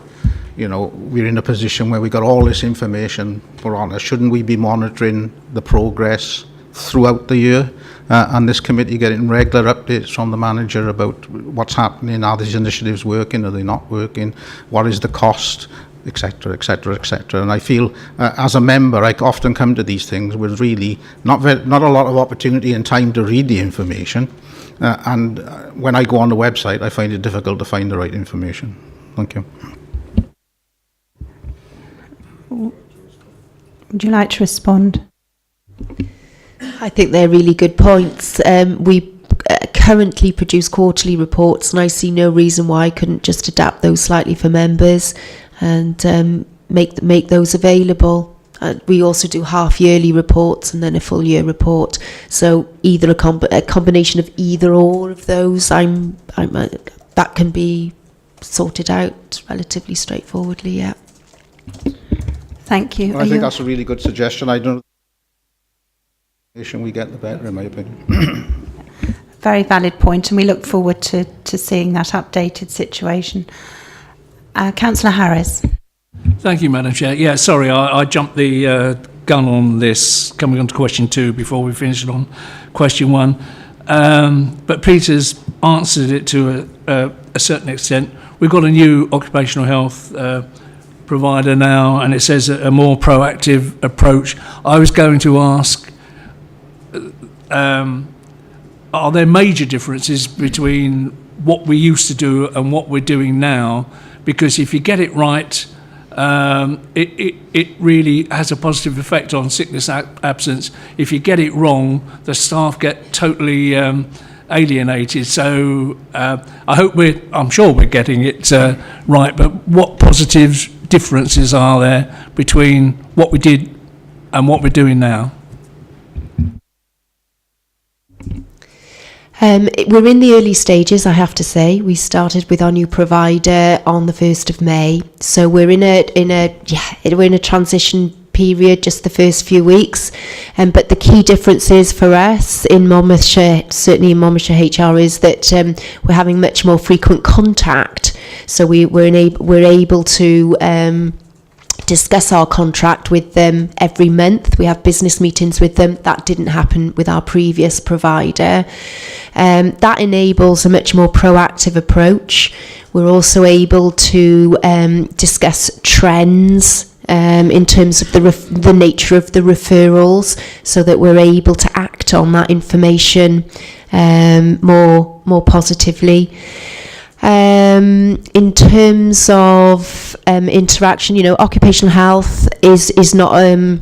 we're in a position where we got all this information put on us, shouldn't we be monitoring the progress throughout the year? And this committee getting regular updates from the manager about what's happening, are these initiatives working, are they not working, what is the cost, etc., etc., etc. And I feel, as a member, I often come to these things with really not a lot of opportunity and time to read the information. And when I go on the website, I find it difficult to find the right information. Thank you. Would you like to respond? I think they're really good points. We currently produce quarterly reports, and I see no reason why I couldn't just adapt those slightly for members and make those available. We also do half-yearly reports and then a full-year report. So either a combination of either or of those, that can be sorted out relatively straightforwardly. Yeah. Thank you. I think that's a really good suggestion. I don't know. The more we get, the better, in my opinion. Very valid point, and we look forward to seeing that updated situation. Councillor Harris. Thank you, Madam Chair. Yeah, sorry, I jumped the gun on this, coming on to question 2 before we finished on question 1. But Peter's answered it to a certain extent. We've got a new occupational health provider now, and it says a more proactive approach. I was going to ask, are there major differences between what we used to do and what we're doing now? Because if you get it right, it really has a positive effect on sickness absence. If you get it wrong, the staff get totally alienated. So I'm sure we're getting it right, but what positive differences are there between what we did and what we're doing now? We're in the early stages, I have to say. We started with our new provider on the 1st of May, so we're in a transition period, just the first few weeks. But the key differences for us in Monmouthshire, certainly in Monmouthshire HR, is that we're having much more frequent contact. So we're able to discuss our contract with them every month. We have business meetings with them. That didn't happen with our previous provider. That enables a much more proactive approach. We're also able to discuss trends in terms of the nature of the referrals, so that we're able to act on that information more positively. In terms of interaction, occupational health is not a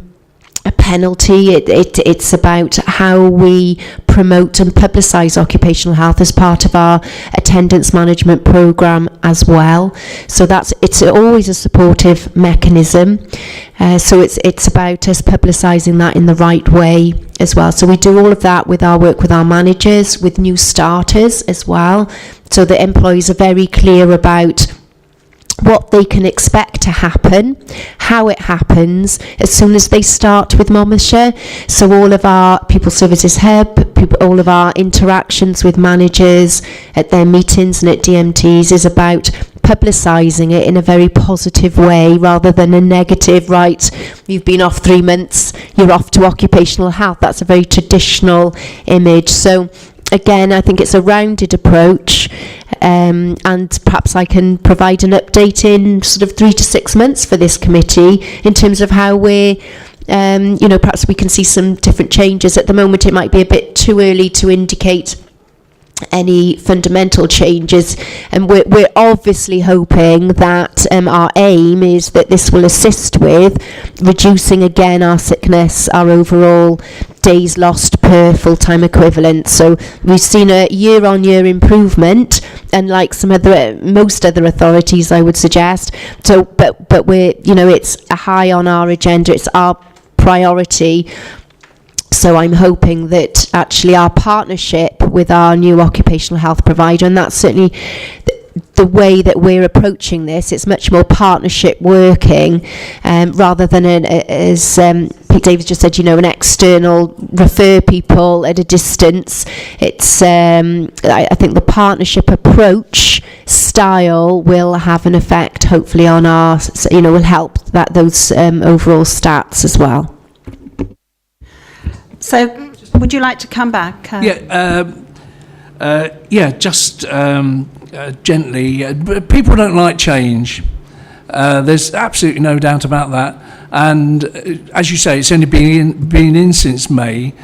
penalty. It's about how we promote and publicise occupational health as part of our attendance management programme as well. So it's always a supportive mechanism. So it's about us publicising that in the right way as well. So we do all of that with our work with our managers, with new starters as well, so that employees are very clear about what they can expect to happen, how it happens as soon as they start with Monmouthshire. So all of our People Services Hub, all of our interactions with managers at their meetings and at DMTs is about publicising it in a very positive way rather than a negative, right, you've been off 3 months, you're off to occupational health. That's a very traditional image. So again, I think it's a rounded approach, and perhaps I can provide an update in sort of 3 to 6 months for this committee in terms of how we're, perhaps we can see some different changes. At the moment, it might be a bit too early to indicate any fundamental changes, and we're obviously hoping that our aim is that this will assist with reducing again our sickness, our overall days lost per full-time equivalent. So we've seen a year-on-year improvement, unlike most other authorities, I would suggest. So but we're, it's high on our agenda, it's our priority. So I'm hoping that actually our partnership with our new occupational health provider, and that's certainly the way that we're approaching this, it's much more partnership working rather than as Pete Davis just said, an external refer people at a distance. It's I think the partnership approach style will have an effect hopefully on our, will help those overall stats as well. So, would you like to come back? Just gently. People don't like change. There's absolutely no doubt about that. And as you say, it's only been in since May.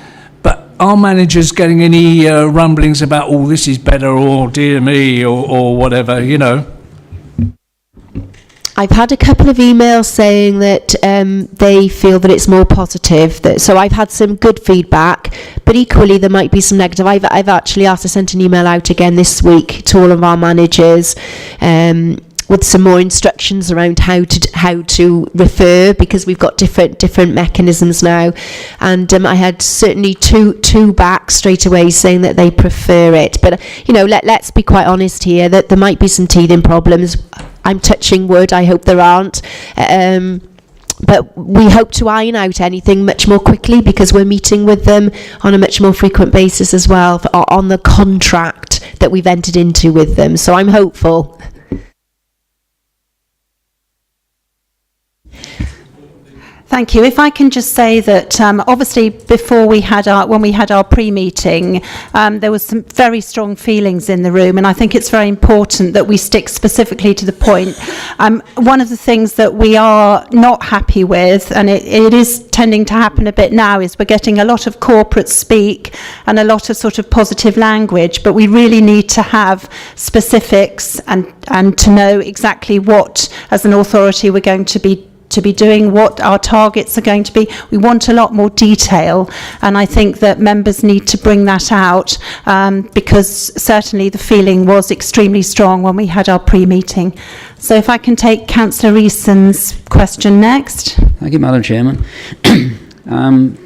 But are managers getting any rumblings about, oh, this is better, or dear me, or whatever, I've had a couple of emails saying that they feel that it's more positive. So I've had some good feedback, but equally there might be some negative. I've actually I sent an email out again this week to all of our managers with some more instructions around how to refer, because we've got different mechanisms now. And I had certainly two back straight away saying that they prefer it. But let's be quite honest here, that there might be some teething problems. I'm touching wood, I hope there aren't. but we hope to iron out anything much more quickly because we're meeting with them on a much more frequent basis as well on the contract that we've entered into with them. So I'm hopeful. Thank you. If I can just say that obviously before when we had our pre-meeting, there was some very strong feelings in the room, and I think it's very important that we stick specifically to the point. One of the things that we are not happy with, and it is tending to happen a bit now, is we're getting a lot of corporate speak and a lot of sort of positive language, but we really need to have specifics and to know exactly what, as an authority, we're going to be doing, what our targets are going to be. We want a lot more detail, and I think that members need to bring that out because certainly the feeling was extremely strong when we had our pre-meeting. So if I can take Councillor Reeson's question next. Thank you, Madam Chairman.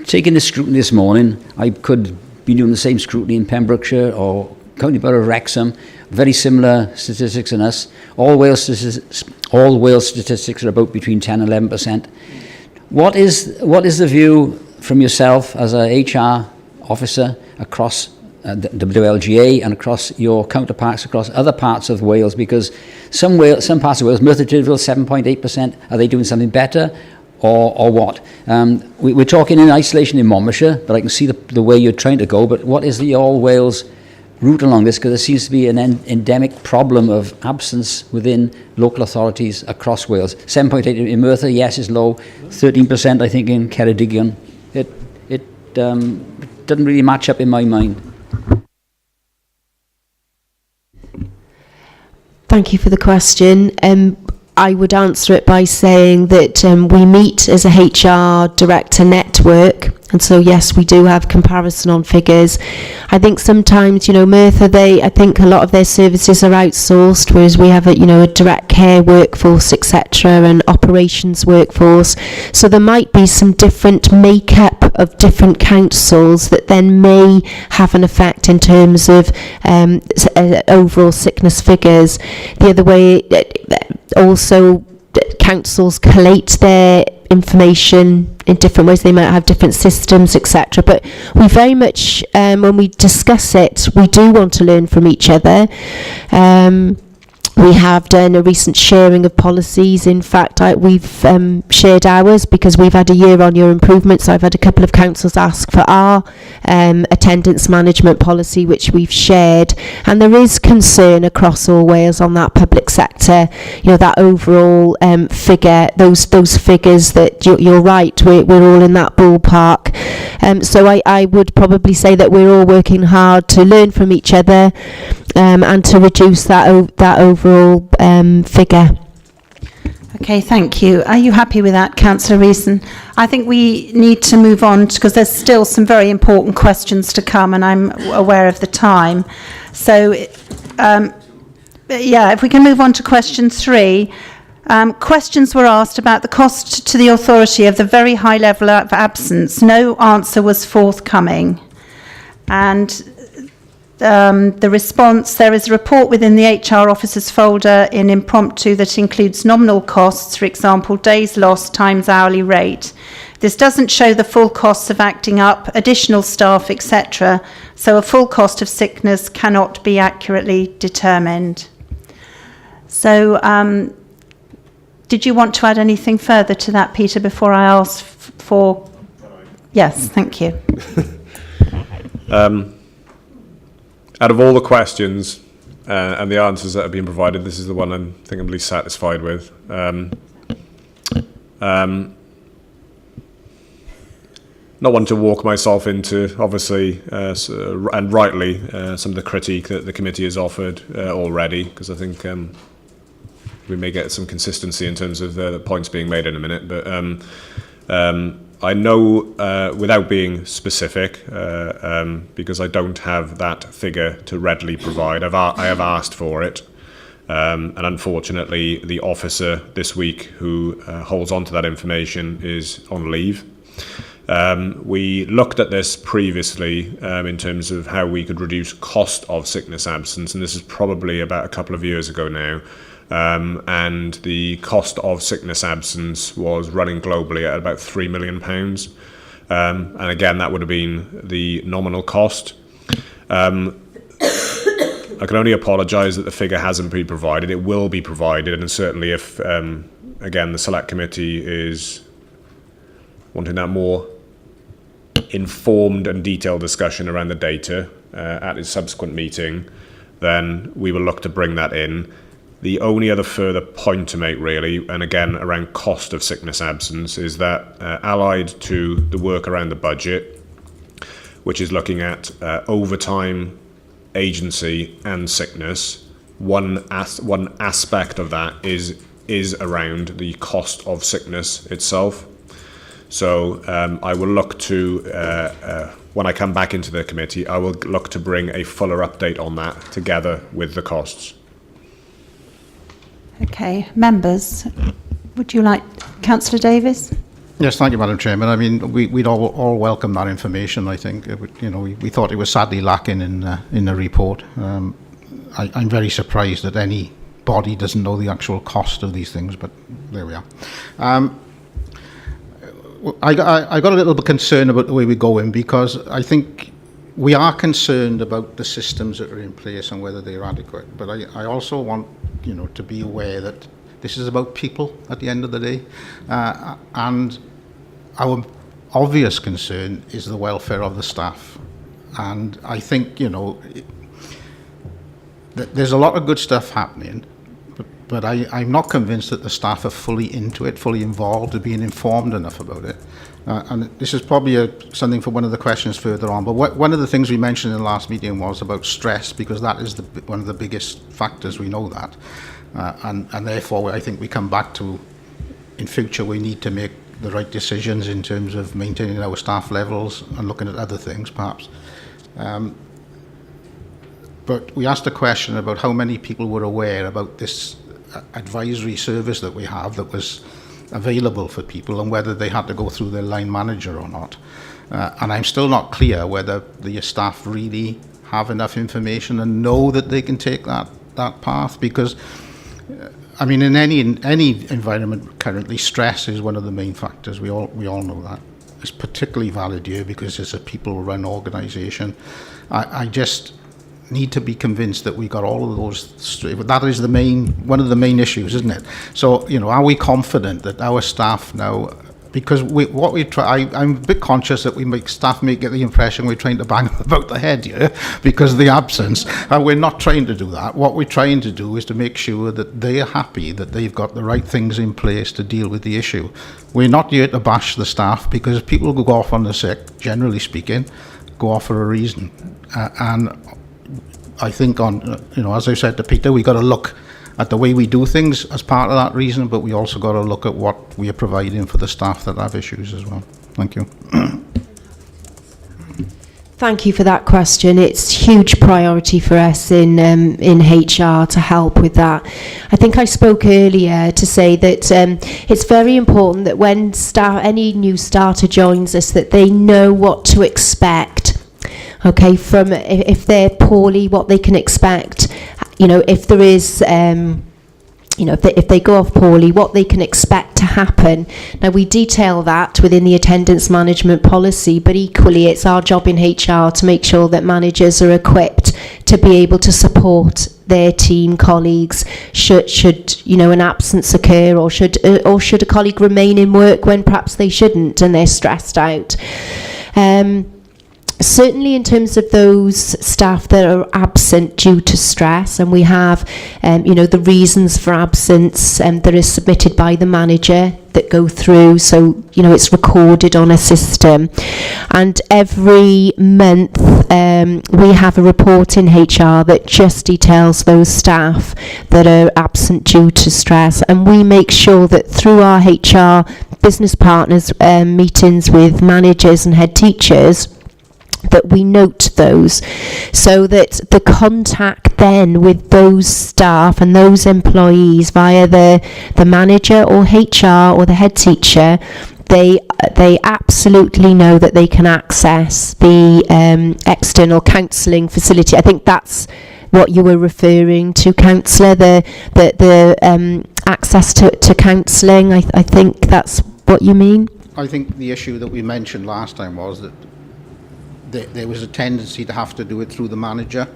Taking the scrutiny this morning, I could be doing the same scrutiny in Pembrokeshire or County Borough of Wrexham. Very similar statistics in us. All Wales statistics are about between 10 and 11%. What is the view from yourself as a HR officer across the WLGA and across your counterparts across other parts of Wales? Because some parts of Wales, Merthyr Tydfil 7.8%, are they doing something better? Or what? We're talking in isolation in Monmouthshire, but I can see the way you're trying to go. But what is the All Wales route along this? Because there seems to be an endemic problem of absence within local authorities across Wales. 7.8 in Merthyr, yes, is low. 13%, I think, in Ceredigion. It doesn't really match up in my mind. Thank you for the question. I would answer it by saying that we meet as a HR director network, and so yes, we do have comparison on figures. I think sometimes, Merthyr, I think a lot of their services are outsourced, whereas we have a direct care workforce, etc., and operations workforce. So there might be some different makeup of different councils that then may have an effect in terms of overall sickness figures. The other way, also councils collate their information in different ways. They might have different systems, etc. But we very much, when we discuss it, we do want to learn from each other. We have done a recent sharing of policies. In fact, we've shared ours because we've had a year-on-year improvement. So I've had a couple of councils ask for our attendance management policy, which we've shared. And there is concern across all Wales on that public sector, that overall figure, those figures that you're right, we're all in that ballpark. So I would probably say that we're all working hard to learn from each other and to reduce that overall figure. Okay, thank you. Are you happy with that, Councillor Reeson? I think we need to move on because there's still some very important questions to come, and I'm aware of the time. So, if we can move on to question 3. Questions were asked about the cost to the authority of the very high level of absence. No answer was forthcoming. And the response, there is a report within the HR officer's folder in impromptu that includes nominal costs, for example, days lost times hourly rate. This doesn't show the full costs of acting up, additional staff, etc. So a full cost of sickness cannot be accurately determined. So, did you want to add anything further to that, Peter, before I ask for... Yes, thank you. Out of all the questions and the answers that have been provided, this is the one I'm least satisfied with. Not want to walk myself into, obviously, and rightly, some of the critique that the committee has offered already, because I think we may get some consistency in terms of the points being made in a minute. But I know, without being specific, because I don't have that figure to readily provide, I have asked for it, and unfortunately the officer this week who holds on to that information is on leave. We looked at this previously in terms of how we could reduce cost of sickness absence, and this is probably about a couple of years ago now. and the cost of sickness absence was running globally at about £3 million. And again, that would have been the nominal cost. I can only apologise that the figure hasn't been provided. It will be provided, and certainly if, again, the Select Committee is wanting that more informed and detailed discussion around the data at its subsequent meeting, then we will look to bring that in. The only other further point to make, really, and again around cost of sickness absence, is that allied to the work around the budget, which is looking at overtime, agency and sickness, one aspect of that is around the cost of sickness itself. So I will look to, when I come back into the committee, I will look to bring a fuller update on that together with the costs. Okay, members, would you like, Councillor Davis? Yes, thank you, Madam Chairman. I mean, we'd all welcome that information. I think we thought it was sadly lacking in the report. I'm very surprised that any body doesn't know the actual cost of these things, but there we are. I got a little bit concerned about the way we're going, because I think we are concerned about the systems that are in place and whether they're adequate. But I also want to be aware that this is about people at the end of the day, and our obvious concern is the welfare of the staff. And I think there's a lot of good stuff happening, but I'm not convinced that the staff are fully into it, fully involved, or being informed enough about it. And this is probably something for one of the questions further on, but one of the things we mentioned in the last meeting was about stress, because that is one of the biggest factors, we know that. And therefore, I think we come back to, in future, we need to make the right decisions in terms of maintaining our staff levels and looking at other things, perhaps. But we asked a question about how many people were aware about this advisory service that we have that was available for people, and whether they had to go through their line manager or not. And I'm still not clear whether the staff really have enough information and know that they can take that path, because I mean, in any environment currently, stress is one of the main factors. We all know that. It's particularly valid here because it's a people-run organisation. I just need to be convinced that we got all of those straight. That is one of the main issues, isn't it? So, are we confident that our staff now? Because I'm a bit conscious that staff may get the impression we're trying to bang them about the head here because of the absence, and we're not trying to do that. What we're trying to do is to make sure that they're happy, that they've got the right things in place to deal with the issue. We're not here to bash the staff, because people who go off on the sick, generally speaking, go off for a reason. And I think as I said to Peter, we've got to look at the way we do things as part of that reason, but we also got to look at what we are providing for the staff that have issues as well. Thank you. Thank you for that question. It's huge priority for us in HR to help with that. I think I spoke earlier to say that it's very important that when any new starter joins us, that they know what to expect. Okay, from if they're poorly, what they can expect. If there is, if they go off poorly, what they can expect to happen. Now, we detail that within the attendance management policy, but equally it's our job in HR to make sure that managers are equipped to be able to support their team colleagues should an absence occur, or should a colleague remain in work when perhaps they shouldn't and they're stressed out. Certainly in terms of those staff that are absent due to stress, and we have the reasons for absence that are submitted by the manager that go through, so it's recorded on a system, and every month we have a report in HR that just details those staff that are absent due to stress, and we make sure that through our HR business partners meetings with managers and head teachers, that we note those, so that the contact then with those staff and those employees via the manager or HR or the head teacher, they absolutely know that they can access the external counselling facility. I think that's what you were referring to, Councillor, the access to counselling. I think that's what you mean. I think the issue that we mentioned last time was that there was a tendency to have to do it through the manager,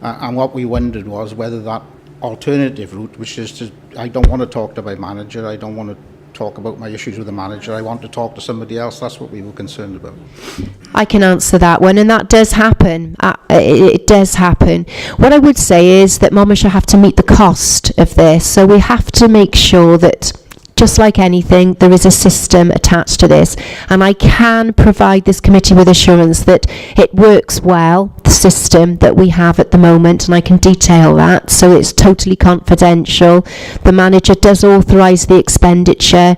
and what we wondered was whether that alternative route, which is to, I don't want to talk to my manager, I don't want to talk about my issues with the manager, I want to talk to somebody else. That's what we were concerned about. I can answer that one, and that does happen. It does happen. What I would say is that Monmouthshire have to meet the cost of this, so we have to make sure that, just like anything, there is a system attached to this, and I can provide this committee with assurance that it works well, the system that we have at the moment, and I can detail that, so it's totally confidential. The manager does authorise the expenditure,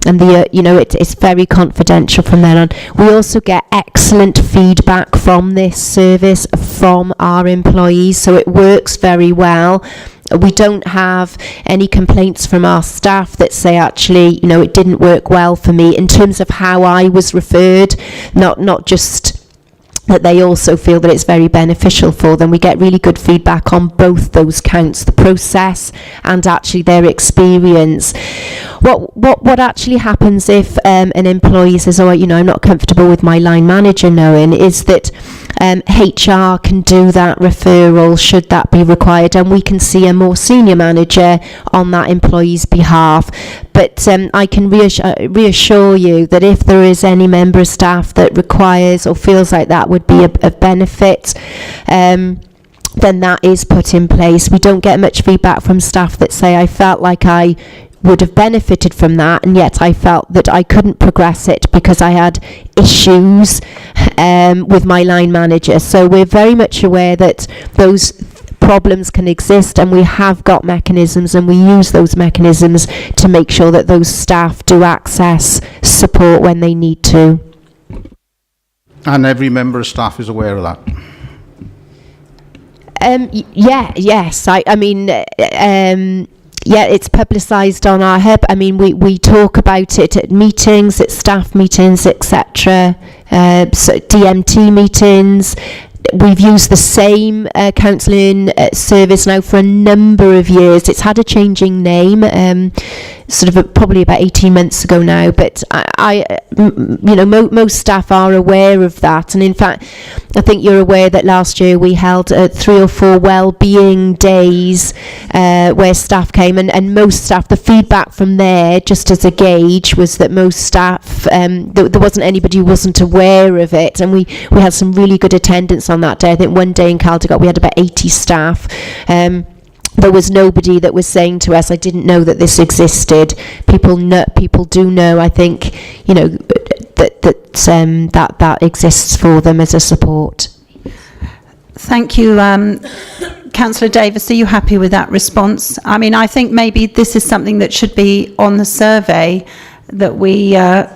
and it's very confidential from then on. We also get excellent feedback from this service from our employees, so it works very well. We don't have any complaints from our staff that say, actually, it didn't work well for me in terms of how I was referred, not just that they also feel that it's very beneficial for them. We get really good feedback on both those counts, the process and actually their experience. What actually happens if an employee says, I'm not comfortable with my line manager knowing, is that HR can do that referral should that be required, and we can see a more senior manager on that employee's behalf. But I can reassure you that if there is any member of staff that requires or feels like that would be a benefit, then that is put in place. We don't get much feedback from staff that say, I felt like I would have benefited from that, and yet I felt that I couldn't progress it because I had issues with my line manager. So we're very much aware that those problems can exist, and we have got mechanisms, and we use those mechanisms to make sure that those staff do access support when they need to. And every member of staff is aware of that? Yes. Yeah, it's publicised on our hub. We talk about it at meetings, at staff meetings, etc. So DMT meetings. We've used the same counselling service now for a number of years. It's had a changing name, probably about 18 months ago now, but most staff are aware of that. And in fact, I think you're aware that last year we held 3 or 4 wellbeing days where staff came, and most staff, the feedback from there, just as a gauge, was that most staff, there wasn't anybody who wasn't aware of it, and we had some really good attendance on that day. I think one day in Caldicot we had about 80 staff. There was nobody that was saying to us, I didn't know that this existed. People do know, I think, that exists for them as a support. Thank you, Councillor Davis. Are you happy with that response? I think maybe this is something that should be on the survey that we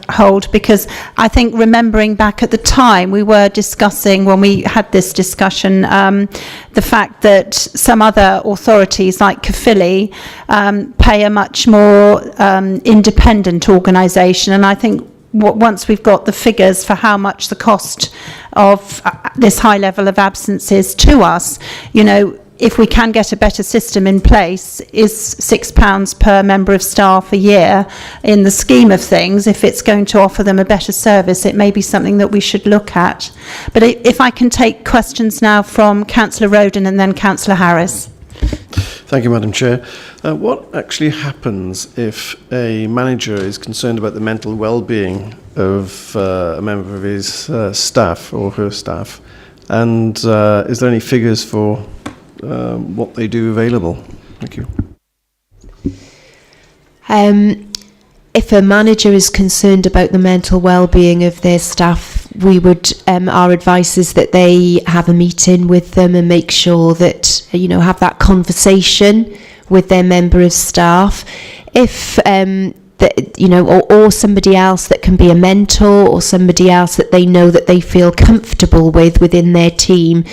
hold, because I think, remembering back at the time, we were discussing, when we had this discussion, the fact that some other authorities like Caerphilly pay a much more independent organisation, and I think once we've got the figures for how much the cost of this high level of absence is to us, if we can get a better system in place, is £6 per member of staff a year, in the scheme of things, if it's going to offer them a better service, it may be something that we should look at. But if I can take questions now from Councillor Roden and then Councillor Harris. Thank you, Madam Chair. What actually happens if a manager is concerned about the mental well-being of a member of his staff or her staff? And is there any figures for what they do available? Thank you. If a manager is concerned about the mental well-being of their staff, we would, our advice is that they have a meeting with them and make sure that, have that conversation with their member of staff. If or somebody else that can be a mentor, or somebody else that they know that they feel comfortable with within their team.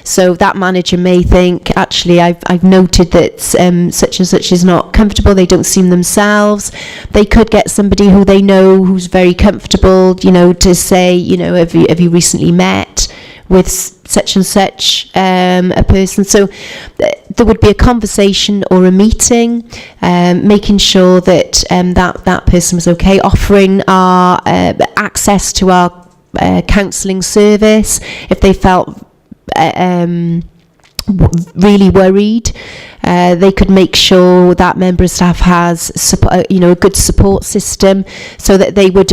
So that manager may think, actually, I've noted that such and such is not comfortable, they don't seem themselves. They could get somebody who they know who's very comfortable, to say, have you recently met with such and such a person. So there would be a conversation or a meeting, making sure that that person was okay, offering our access to our counselling service if they felt really worried. They could make sure that member of staff has support, a good support system, so that they would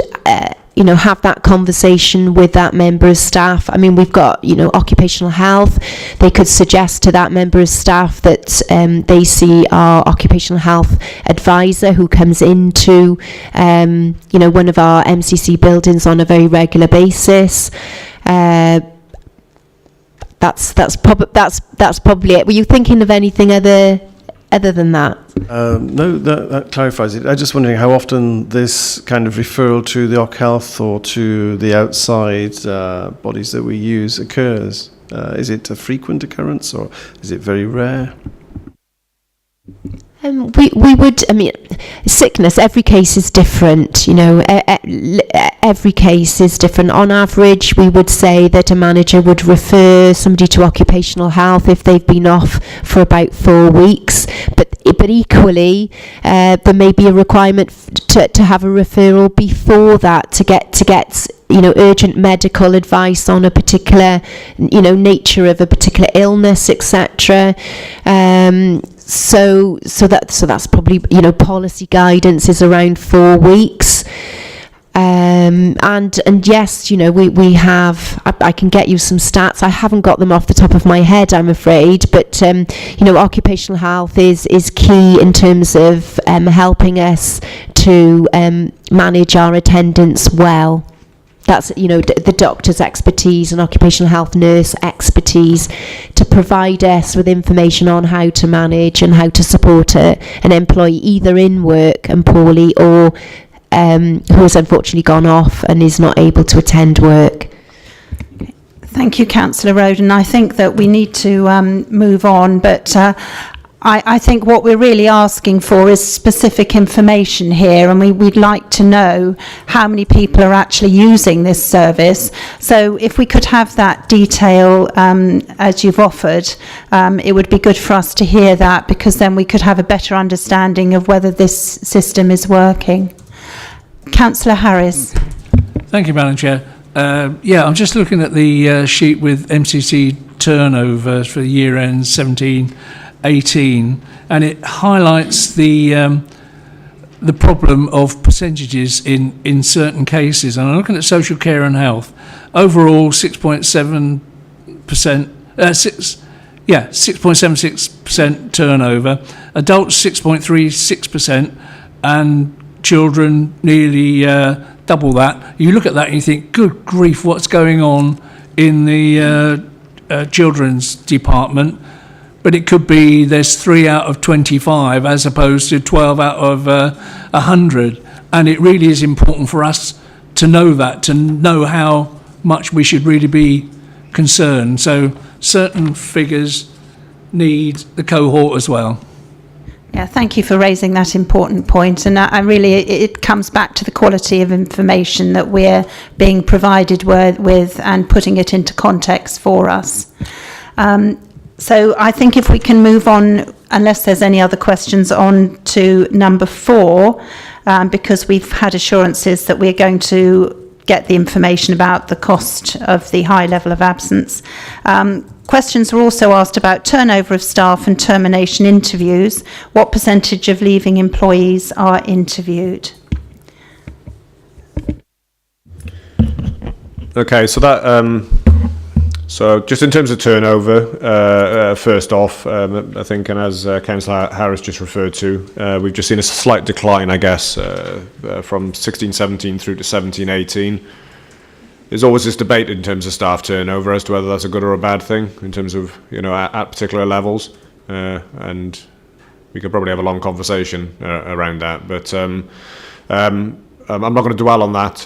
have that conversation with that member of staff. I mean, we've got occupational health. They could suggest to that member of staff that they see our occupational health advisor, who comes into one of our MCC buildings on a very regular basis. That's probably it. Were you thinking of anything other than that? No, that clarifies it. I'm just wondering how often this kind of referral to the Oc Health or to the outside bodies that we use occurs. Is it a frequent occurrence, or is it very rare? We would, sickness, every case is different, every case is different. On average, we would say that a manager would refer somebody to occupational health if they've been off for about 4 weeks, but equally, there may be a requirement to have a referral before that to get urgent medical advice on a particular, nature of a particular illness, etc. So that's probably, policy guidance is around 4 weeks. And yes, we have, I can get you some stats. I haven't got them off the top of my head, I'm afraid, but occupational health is key in terms of helping us to manage our attendance well. That's, the doctor's expertise and occupational health nurse expertise to provide us with information on how to manage and how to support an employee either in work and poorly, or who has unfortunately gone off and is not able to attend work. Thank you, Councillor Roden. I think that we need to move on, but I think what we're really asking for is specific information here, and we'd like to know how many people are actually using this service. So if we could have that detail as you've offered, it would be good for us to hear that, because then we could have a better understanding of whether this system is working. Councillor Harris. Thank you, Madam Chair. I'm just looking at the sheet with MCC turnover for the year end 17-18, and it highlights the problem of percentages in certain cases. And I'm looking at social care and health. Overall, 6.76% turnover. Adults 6.36%, and children nearly double that. You look at that and you think, good grief, what's going on in the children's department? But it could be there's 3 out of 25 as opposed to 12 out of 100. And it really is important for us to know that, to know how much we should really be concerned. So certain figures need the cohort as well. Yeah, thank you for raising that important point. And it comes back to the quality of information that we're being provided with and putting it into context for us. So I think if we can move on, unless there's any other questions, on to number 4, because we've had assurances that we're going to get the information about the cost of the high level of absence. Questions were also asked about turnover of staff and termination interviews. What percentage of leaving employees are interviewed? Okay, so that so just in terms of turnover, first off, I think, and as Councillor Harris just referred to, we've just seen a slight decline, I guess, from 16-17 through to 17-18. There's always this debate in terms of staff turnover as to whether that's a good or a bad thing in terms of, at particular levels, and we could probably have a long conversation around that. But I'm not going to dwell on that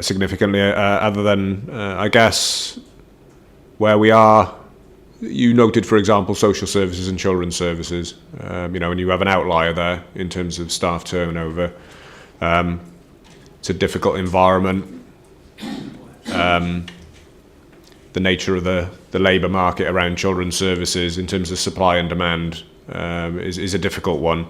significantly, other than I guess where we are. You noted, for example, social services and children's services. And you have an outlier there in terms of staff turnover. It's a difficult environment. the nature of the labour market around children's services in terms of supply and demand is a difficult one.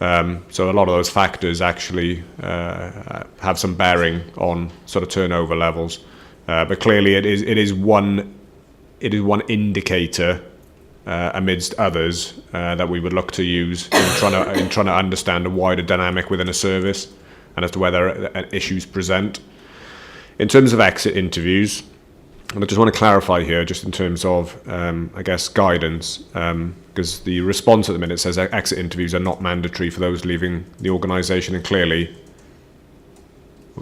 So a lot of those factors actually have some bearing on sort of turnover levels. But clearly it is one indicator amidst others that we would look to use in trying to understand a wider dynamic within a service and as to whether issues present. In terms of exit interviews, and I just want to clarify here, just in terms of, I guess, guidance, because the response at the minute says that exit interviews are not mandatory for those leaving the organisation, and clearly, I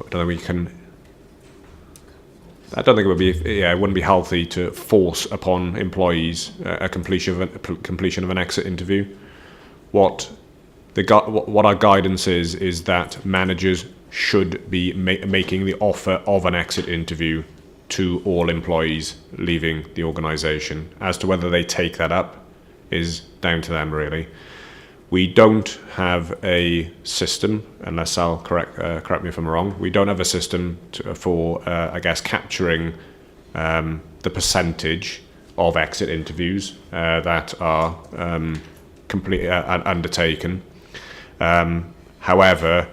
don't think it would be, it wouldn't be healthy to force upon employees a completion of an exit interview. What our guidance is that managers should be making the offer of an exit interview to all employees leaving the organisation. As to whether they take that up is down to them, really. We don't have a system, unless Sal correct me if I'm wrong, we don't have a system for I guess, capturing the percentage of exit interviews that are completely undertaken. However,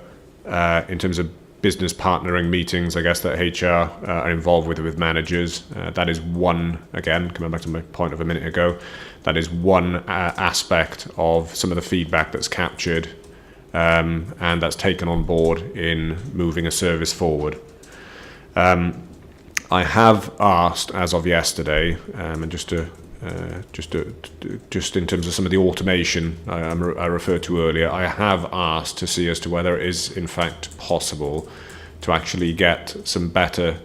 in terms of business partnering meetings, I guess, that HR are involved with managers, that is one, again, coming back to my point of a minute ago, that is one aspect of some of the feedback that's captured and that's taken on board in moving a service forward. I have asked, as of yesterday, and just in terms of some of the automation I referred to earlier, I have asked to see as to whether it is in fact possible to actually get some better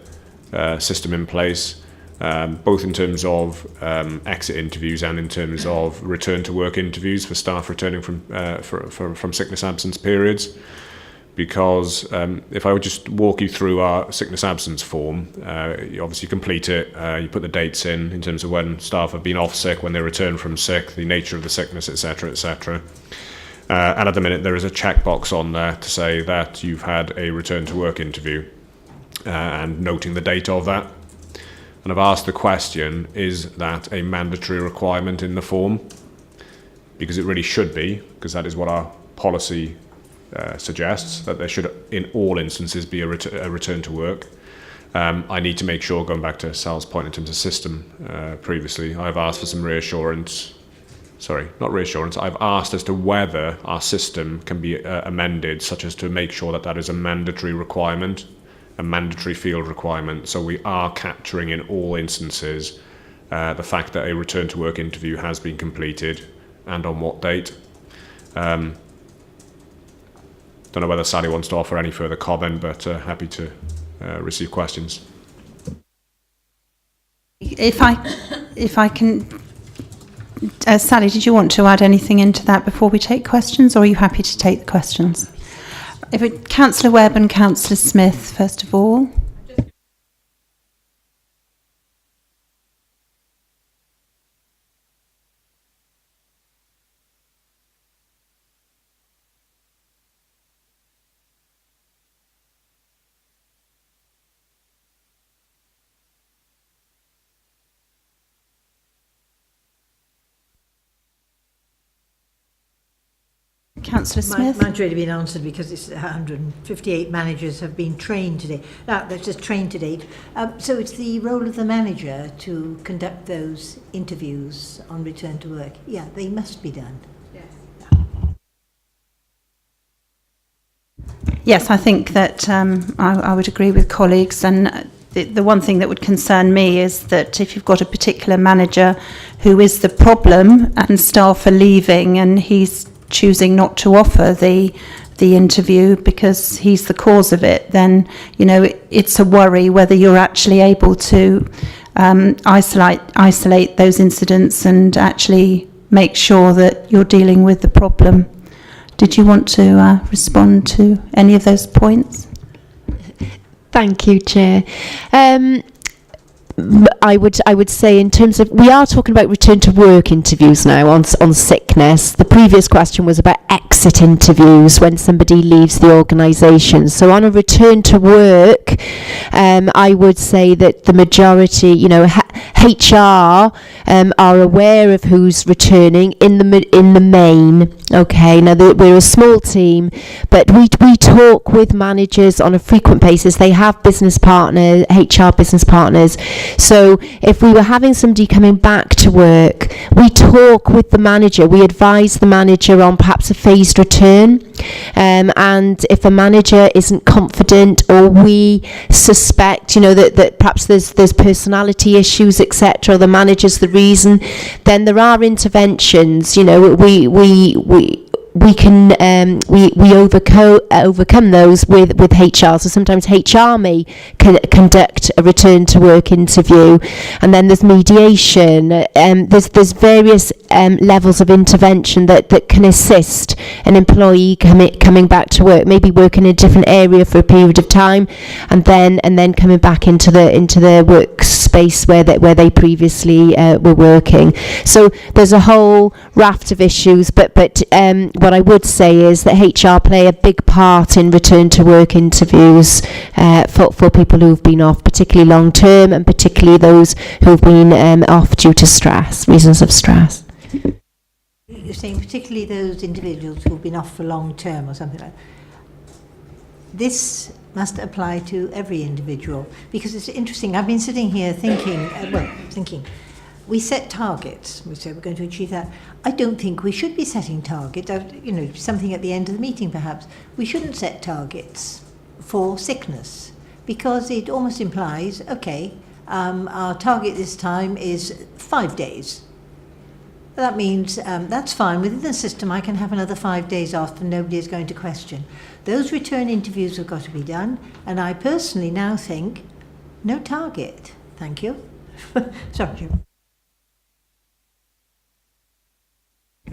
system in place, both in terms of exit interviews and in terms of return to work interviews for staff returning from sickness absence periods. Because if I would just walk you through our sickness absence form, you obviously complete it, you put the dates in terms of when staff have been off sick, when they return from sick, the nature of the sickness, etc., etc. And at the minute there is a checkbox on there to say that you've had a return to work interview and noting the date of that. And I've asked the question, is that a mandatory requirement in the form? Because it really should be, because that is what our policy suggests, that there should in all instances be a return to work. I need to make sure, going back to Sal's point in terms of system previously, I've asked for some reassurance, I've asked as to whether our system can be amended such as to make sure that that is a mandatory requirement, a mandatory field requirement, so we are capturing in all instances the fact that a return to work interview has been completed and on what date. Don't know whether Sally wants to offer any further comment, but happy to receive questions. If I can, Sally, did you want to add anything into that before we take questions, or are you happy to take the questions? Councillor Webb and Councillor Smith, first of all. Councillor Smith. Mine's already been answered because it's 158 managers have been trained today. They're just trained to date. So it's the role of the manager to conduct those interviews on return to work. Yeah, they must be done. Yes, I think that I would agree with colleagues, and the one thing that would concern me is that if you've got a particular manager who is the problem and staff are leaving and he's choosing not to offer the interview because he's the cause of it, then it's a worry whether you're actually able to isolate those incidents and actually make sure that you're dealing with the problem. Did you want to respond to any of those points? Thank you, Chair. I would say in terms of, we are talking about return to work interviews now on sickness. The previous question was about exit interviews when somebody leaves the organisation. So on a return to work, I would say that the majority, HR are aware of who's returning in the main. Okay, now we're a small team, but we talk with managers on a frequent basis. They have business partners, HR business partners. So if we were having somebody coming back to work, we talk with the manager. We advise the manager on perhaps a phased return. And if a manager isn't confident, or we suspect, that perhaps there's personality issues, etc., the manager's the reason, then there are interventions. We can overcome those with HR. So sometimes HR may conduct a return to work interview, and then there's mediation. There's various levels of intervention that can assist an employee coming back to work, maybe working in a different area for a period of time, and then coming back into the workspace where they previously were working. So there's a whole raft of issues, but what I would say is that HR play a big part in return to work interviews for people who've been off, particularly long term, and particularly those who've been off due to reasons of stress. You're saying particularly those individuals who've been off for long term or something like that. This must apply to every individual, because it's interesting. I've been sitting here thinking, we set targets. We say we're going to achieve that. I don't think we should be setting targets. Something at the end of the meeting perhaps. We shouldn't set targets for sickness, because it almost implies, okay, our target this time is 5 days. That means that's fine. Within the system, I can have another 5 days off and nobody is going to question. Those return interviews have got to be done. And I personally now think, no target. Thank you. Sorry, Jim.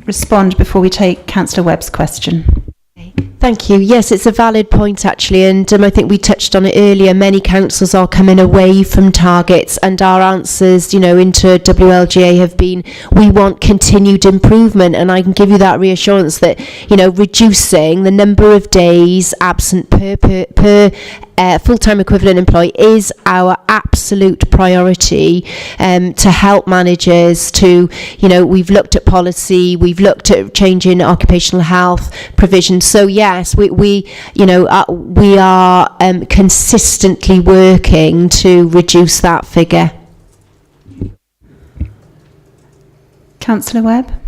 Respond before we take Councillor Webb's question. Thank you. Yes, it's a valid point actually, and I think we touched on it earlier. Many councils are coming away from targets, and our answers, into WLGA have been, we want continued improvement, and I can give you that reassurance that, reducing the number of days absent per full-time equivalent employee is our absolute priority, to help managers to, we've looked at policy, we've looked at changing occupational health provisions. So yes, we are consistently working to reduce that figure. Councillor Webb?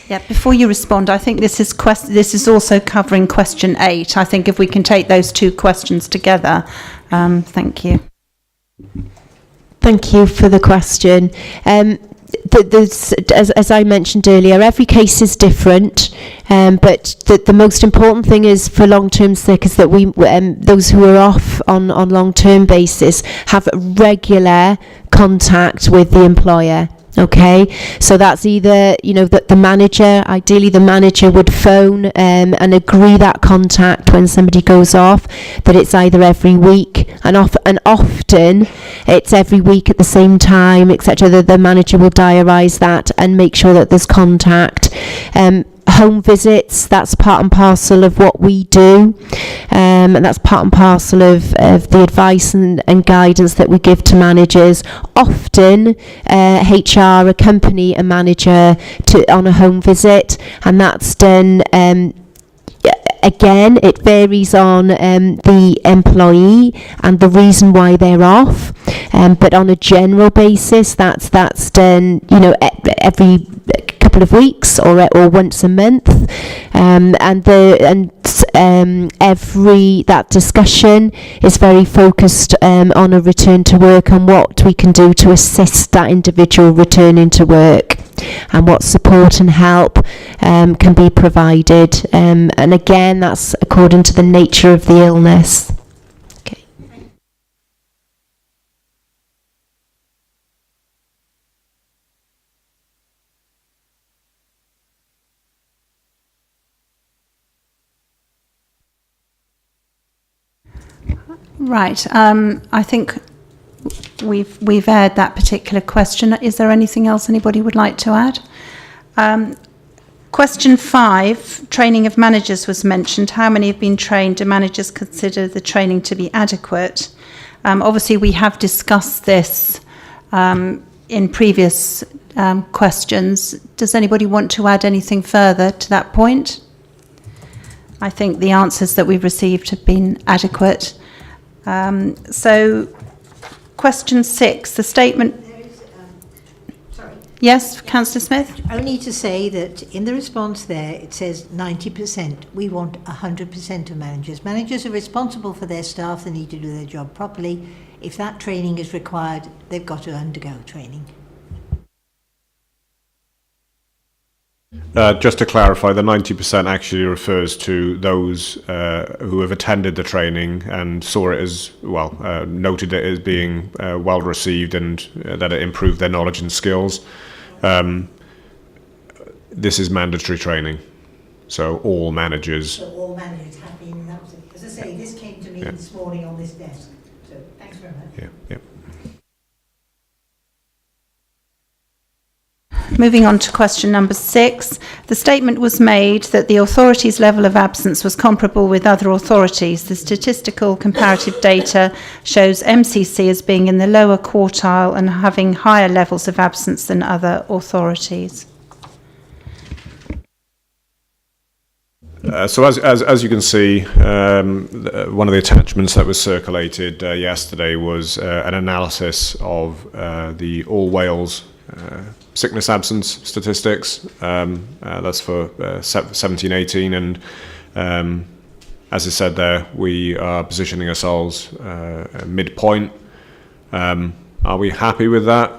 Yeah, before you respond, I think this is also covering question 8. I think if we can take those two questions together. Thank you. Thank you for the question. As I mentioned earlier, every case is different, but the most important thing is for long-term sick is that we those who are off on long-term basis have regular contact with the employer. Okay, so that's either, that the manager, ideally the manager would phone and agree that contact when somebody goes off, that it's either every week and often it's every week at the same time, etc. The manager will diarise that and make sure that there's contact. Home visits, that's part and parcel of what we do, and that's part and parcel of the advice and guidance that we give to managers. Often HR accompany a manager on a home visit, and that's done again, it varies on the employee and the reason why they're off, but on a general basis that's done every couple of weeks or once a month, every that discussion is very focused on a return to work and what we can do to assist that individual returning to work, and what support and help can be provided, and again that's according to the nature of the illness. Okay. Right. I think we've aired that particular question. Is there anything else anybody would like to add? Question 5, training of managers was mentioned. How many have been trained? Do managers consider the training to be adequate? Obviously, we have discussed this in previous questions. Does anybody want to add anything further to that point? I think the answers that we've received have been adequate. So, question 6, the statement... Yes, Councillor Smith? Only to say that in the response there, it says 90%. We want 100% of managers. Managers are responsible for their staff. They need to do their job properly. If that training is required, they've got to undergo training. Just to clarify, the 90% actually refers to those who have attended the training and saw it as, well, noted it as being well received and that it improved their knowledge and skills. This is mandatory training, so all managers. So all managers have been, as I say, this came to me this morning on this desk. So thanks very much. Yeah. Moving on to question number 6. The statement was made that the authority's level of absence was comparable with other authorities. The statistical comparative data shows MCC as being in the lower quartile and having higher levels of absence than other authorities. So as you can see, one of the attachments that was circulated yesterday was an analysis of the All Wales sickness absence statistics. That's for 17-18, and as I said there, we are positioning ourselves midpoint. Are we happy with that?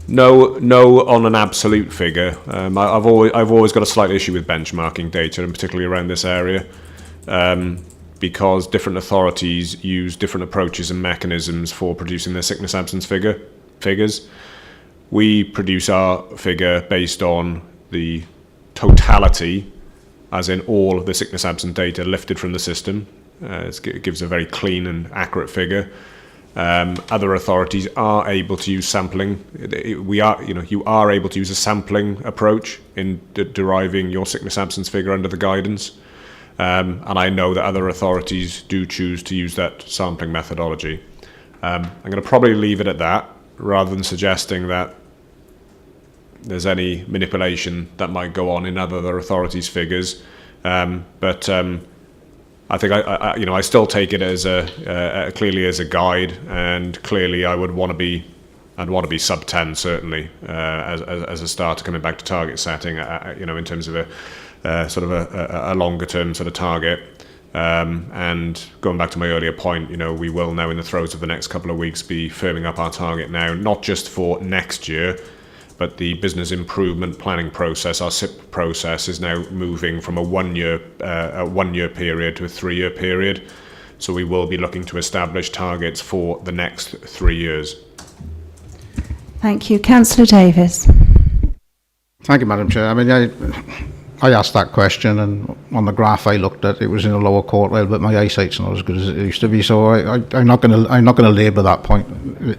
No, on an absolute figure. I've always got a slight issue with benchmarking data, and particularly around this area, because different authorities use different approaches and mechanisms for producing their sickness absence figures. We produce our figure based on the totality, as in all of the sickness absence data lifted from the system. It gives a very clean and accurate figure. Other authorities are able to use sampling. You are able to use a sampling approach in deriving your sickness absence figure under the guidance. And I know that other authorities do choose to use that sampling methodology. I'm going to probably leave it at that, rather than suggesting that there's any manipulation that might go on in other authorities' figures. But I think I still take it as clearly as a guide, and clearly I'd want to be sub 10 certainly as a start coming back to target setting. In terms of a longer term sort of target. And going back to my earlier point, we will now in the throes of the next couple of weeks be firming up our target now, not just for next year, but the business improvement planning process, our SIP process, is now moving from a one-year period to a 3-year period. So we will be looking to establish targets for the next 3 years. Thank you. Councillor Davis. Thank you, Madam Chair. I mean, I asked that question, and on the graph I looked at, it was in the lower quartile, but my eyesight's not as good as it used to be. So I'm not going to labour that point.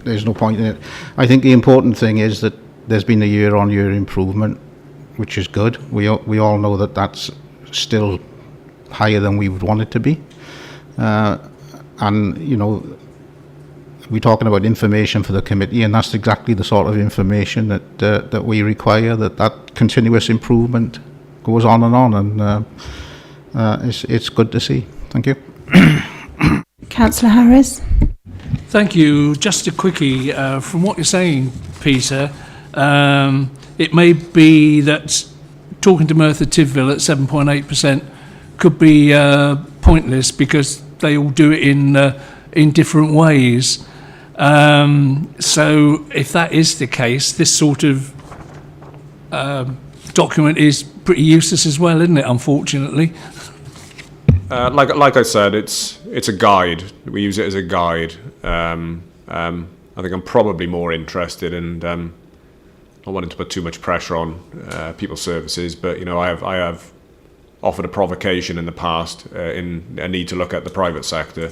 There's no point in it. I think the important thing is that there's been a year-on-year improvement, which is good. We all know that that's still higher than we would want it to be, and we're talking about information for the committee, and that's exactly the sort of information that we require. That continuous improvement goes on, and it's good to see. Thank you. Councillor Harris. Thank you. Just a quickie, from what you're saying, Peter, it may be that talking to Merthyr Tydfil at 7.8% could be pointless, because they all do it in different ways. So if that is the case, this sort of document is pretty useless as well, isn't it, unfortunately? Like I said, it's a guide. We use it as a guide. I think I'm probably more interested in not wanting to put too much pressure on people's services, but I have offered a provocation in the past in a need to look at the private sector.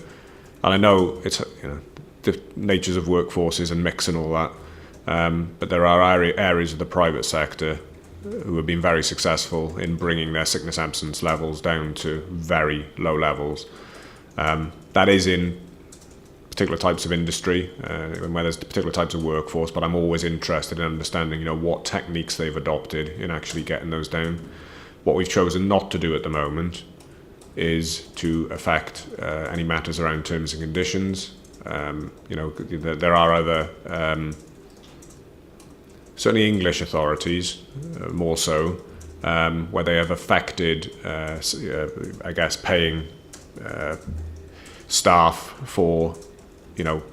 And I know it's, you know, the natures of workforces and mix and all that, but there are areas of the private sector who have been very successful in bringing their sickness absence levels down to very low levels. That is in particular types of industry, and where there's particular types of workforce, but I'm always interested in understanding, you know, what techniques they've adopted in actually getting those down. What we've chosen not to do at the moment is to affect any matters around terms and conditions. You know, there are other, certainly English authorities, more so, where they have affected, I guess, paying staff for, you know,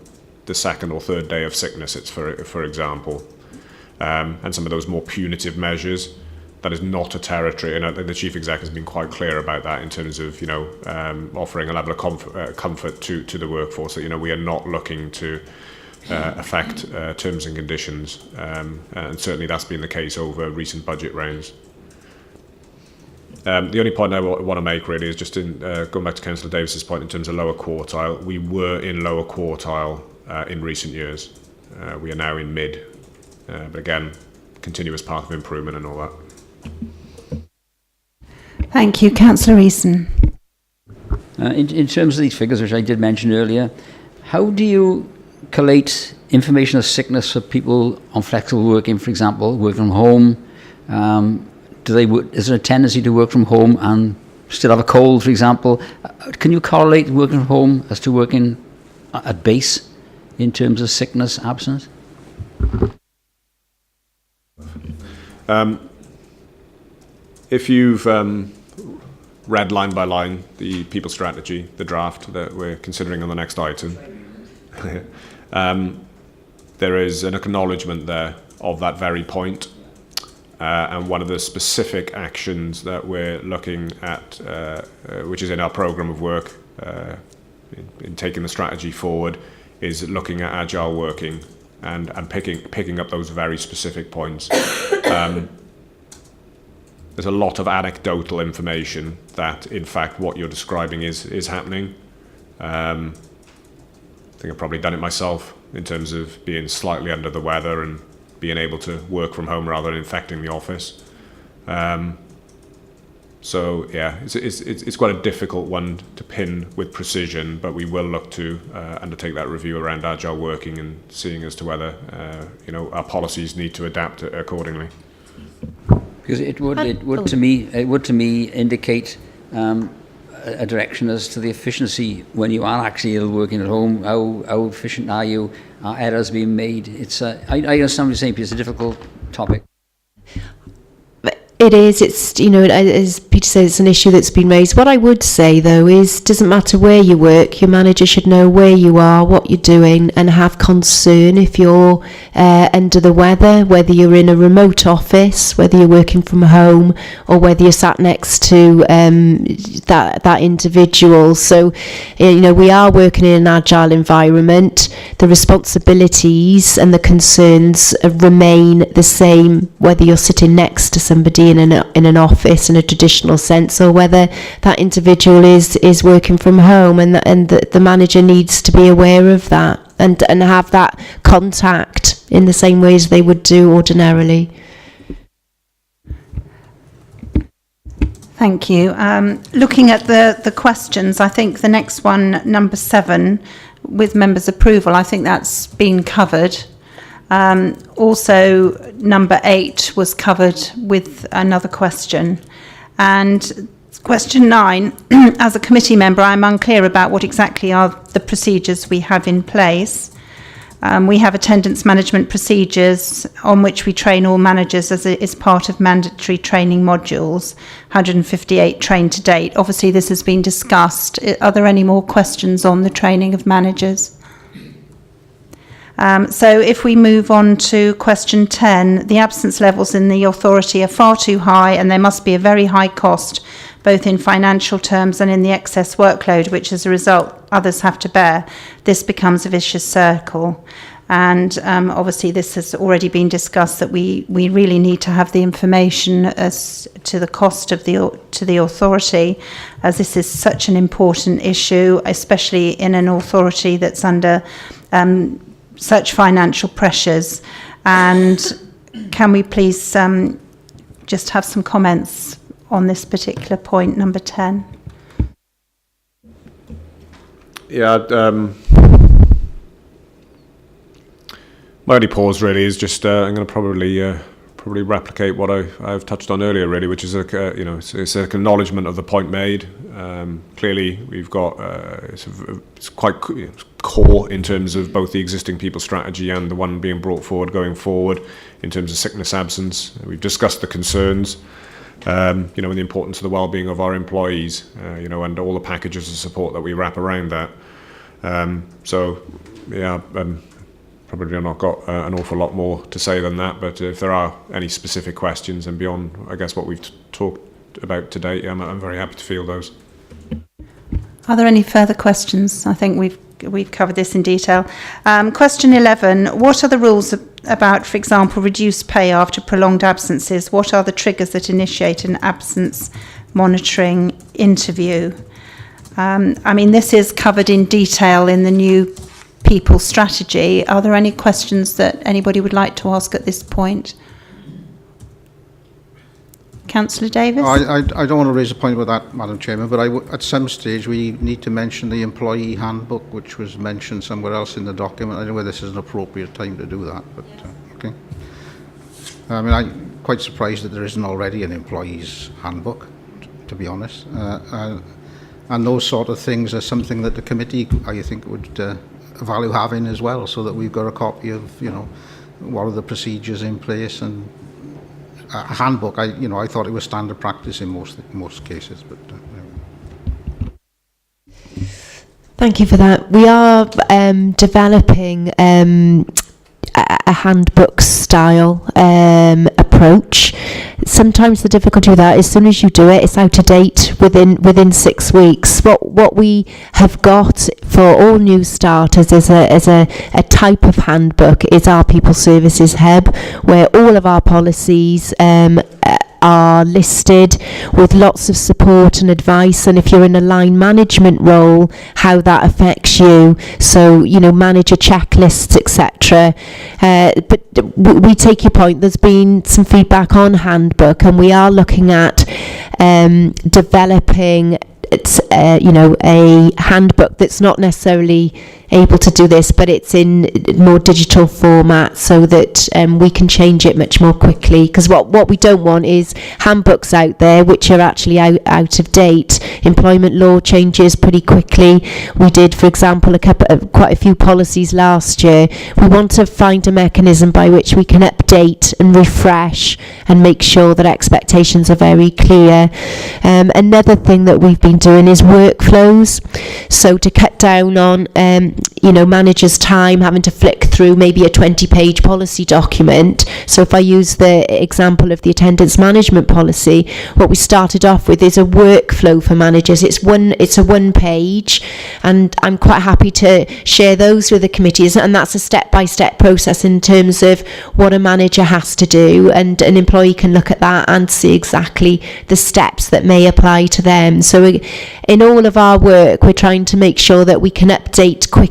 the second or third day of sickness, it's for example, and some of those more punitive measures. That is not a territory, and the Chief Exec has been quite clear about that in terms of, you know, offering a level of comfort to the workforce. That, you know, we are not looking to affect terms and conditions, and certainly that's been the case over recent budget rounds. The only point I want to make really is just in going back to Councillor Davis's point in terms of lower quartile. We were in lower quartile in recent years. We are now in mid, but again, continuous path of improvement and all that. Thank you. Councillor Eason. In terms of these figures, which I did mention earlier, how do you collate information of sickness for people on flexible working, for example, work from home? Is there a tendency to work from home and still have a cold, for example? Can you correlate working from home as to working at base in terms of sickness absence? If you've read line by line the people strategy, the draft that we're considering on the next item, there is an acknowledgement there of that very point. And one of the specific actions that we're looking at, which is in our programme of work, in taking the strategy forward, is looking at agile working and picking up those very specific points. There's a lot of anecdotal information that, in fact, what you're describing is happening. I think I've probably done it myself in terms of being slightly under the weather and being able to work from home rather than infecting the office. So yeah, it's quite a difficult one to pin with precision, but we will look to undertake that review around agile working and seeing as to whether you know, our policies need to adapt accordingly. Because it would to me indicate a direction as to the efficiency when you are actually working at home. How efficient are you? Are errors being made? It's I understand what you're saying, but it's a difficult topic. It is. It's, you know, as Peter says, it's an issue that's been raised. What I would say, though, is doesn't matter where you work, your manager should know where you are, what you're doing, and have concern if you're under the weather, whether you're in a remote office, whether you're working from home, or whether you're sat next to that individual. So, you know, we are working in an agile environment. The responsibilities and the concerns remain the same, whether you're sitting next to somebody in an office in a traditional sense, or whether that individual is working from home, and the manager needs to be aware of that and have that contact in the same way as they would do ordinarily. Thank you. Looking at the questions, I think the next one, number 7, with members' approval, I think that's been covered. Also, number 8 was covered with another question. And question 9, as a committee member, I'm unclear about what exactly are the procedures we have in place. We have attendance management procedures on which we train all managers as it is part of mandatory training modules, 158 trained to date. Obviously, this has been discussed. Are there any more questions on the training of managers? So if we move on to question 10, the absence levels in the authority are far too high, and there must be a very high cost, both in financial terms and in the excess workload, which as a result others have to bear. This becomes a vicious circle. And obviously this has already been discussed, that we really need to have the information as to the cost to the authority, as this is such an important issue, especially in an authority that's under such financial pressures. And can we please just have some comments on this particular point, number 10? Yeah, my only pause really is just I'm going to probably replicate what I've touched on earlier, really, which is it's an acknowledgement of the point made. Clearly, we've got it's quite core in terms of both the existing people strategy and the one being brought forward going forward in terms of sickness absence. We've discussed the concerns, and the importance of the well-being of our employees, and all the packages of support that we wrap around that. Probably I've not got an awful lot more to say than that, but if there are any specific questions and beyond, I guess, what we've talked about today, I'm very happy to field those. Are there any further questions? I think we've covered this in detail. Question 11, what are the rules about, for example, reduced pay after prolonged absences? What are the triggers that initiate an absence monitoring interview? This is covered in detail in the new people strategy. Are there any questions that anybody would like to ask at this point? Councillor Davis? I don't want to raise a point with that, Madam Chairman, but at some stage we need to mention the employee handbook, which was mentioned somewhere else in the document. I don't know whether this is an appropriate time to do that, but okay. I'm quite surprised that there isn't already an employee's handbook, to be honest. And those sort of things are something that the committee, I think, would value having as well, so that we've got a copy of, what are the procedures in place, and a handbook. I thought it was standard practice in most cases, but. Thank you for that. We are developing a handbook style approach. Sometimes the difficulty with that is, as soon as you do it, it's out of date within 6 weeks. What we have got for all new starters is a type of handbook, is our People Services Hub, where all of our policies are listed with lots of support and advice, and if you're in a line management role, how that affects you, so manager checklists, etc. But we take your point. There's been some feedback on handbook, and we are looking at developing a handbook that's not necessarily able to do this, but it's in more digital format, so that we can change it much more quickly. Because what we don't want is handbooks out there which are actually out of date. Employment law changes pretty quickly. We did, for example, quite a few policies last year. We want to find a mechanism by which we can update and refresh and make sure that expectations are very clear. Another thing that we've been doing is workflows, so to cut down on managers' time having to flick through maybe a 20-page policy document. So if I use the example of the attendance management policy, what we started off with is a workflow for managers. It's a one page, and I'm quite happy to share those with the committees, and that's a step-by-step process in terms of what a manager has to do, and an employee can look at that and see exactly the steps that may apply to them. So in all of our work, we're trying to make sure that we can update quickly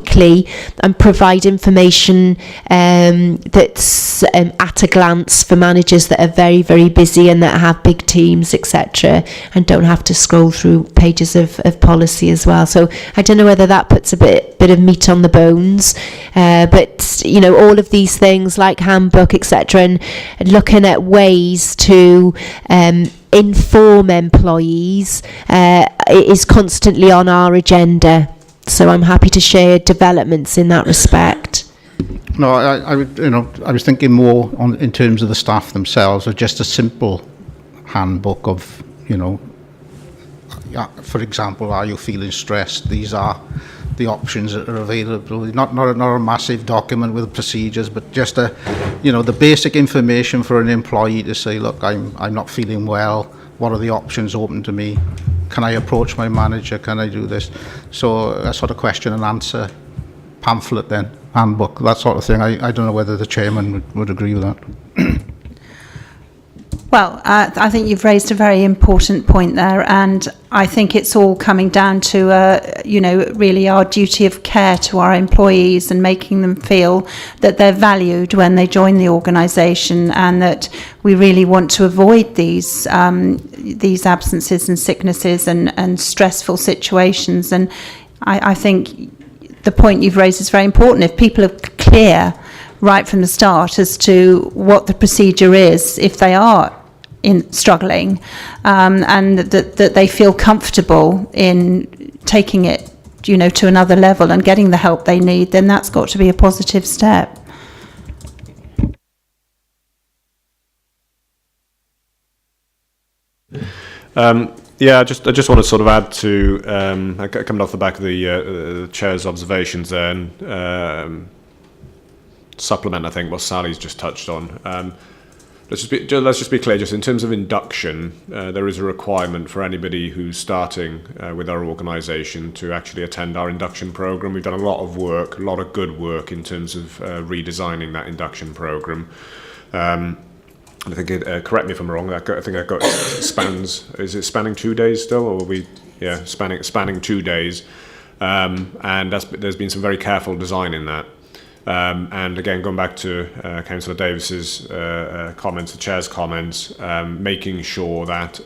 and provide information that's at a glance for managers that are very, very busy and that have big teams, etc., and don't have to scroll through pages of policy as well. So I don't know whether that puts a bit of meat on the bones, but all of these things like handbook, etc., and looking at ways to inform employees is constantly on our agenda. So I'm happy to share developments in that respect. No, I was thinking more in terms of the staff themselves, or just a simple handbook of, for example, are you feeling stressed? These are the options that are available. Not a massive document with procedures, but just the basic information for an employee to say, look, I'm not feeling well. What are the options open to me? Can I approach my manager? Can I do this? So a sort of question and answer pamphlet then. handbook, that sort of thing. I don't know whether the chairman would agree with that. Well, I think you've raised a very important point there, and I think it's all coming down to, really our duty of care to our employees and making them feel that they're valued when they join the organisation, and that we really want to avoid these absences and sicknesses and stressful situations. And I think the point you've raised is very important. If people are clear right from the start as to what the procedure is, if they are struggling, and that they feel comfortable in taking it, to another level and getting the help they need, then that's got to be a positive step. I just want to sort of add to, coming off the back of the chair's observations there, and supplement, I think, what Sally's just touched on. Let's just be clear, just in terms of induction, there is a requirement for anybody who's starting with our organisation to actually attend our induction programme. We've done a lot of work, a lot of good work in terms of redesigning that induction programme. I think, correct me if I'm wrong, I think that is it spanning 2 days still, or spanning 2 days, and there's been some very careful design in that. And again, going back to Councillor Davis's comments, the Chair's comments, making sure that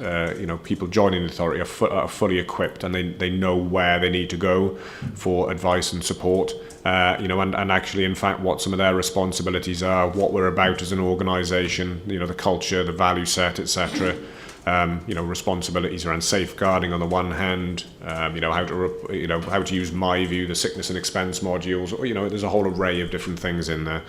people joining the authority are fully equipped, and they know where they need to go for advice and support. And actually, in fact, what some of their responsibilities are, what we're about as an organisation, the culture, the value set, etc. Responsibilities around safeguarding on the one hand, how to use MyView, the sickness and expense modules. There's a whole array of different things in there.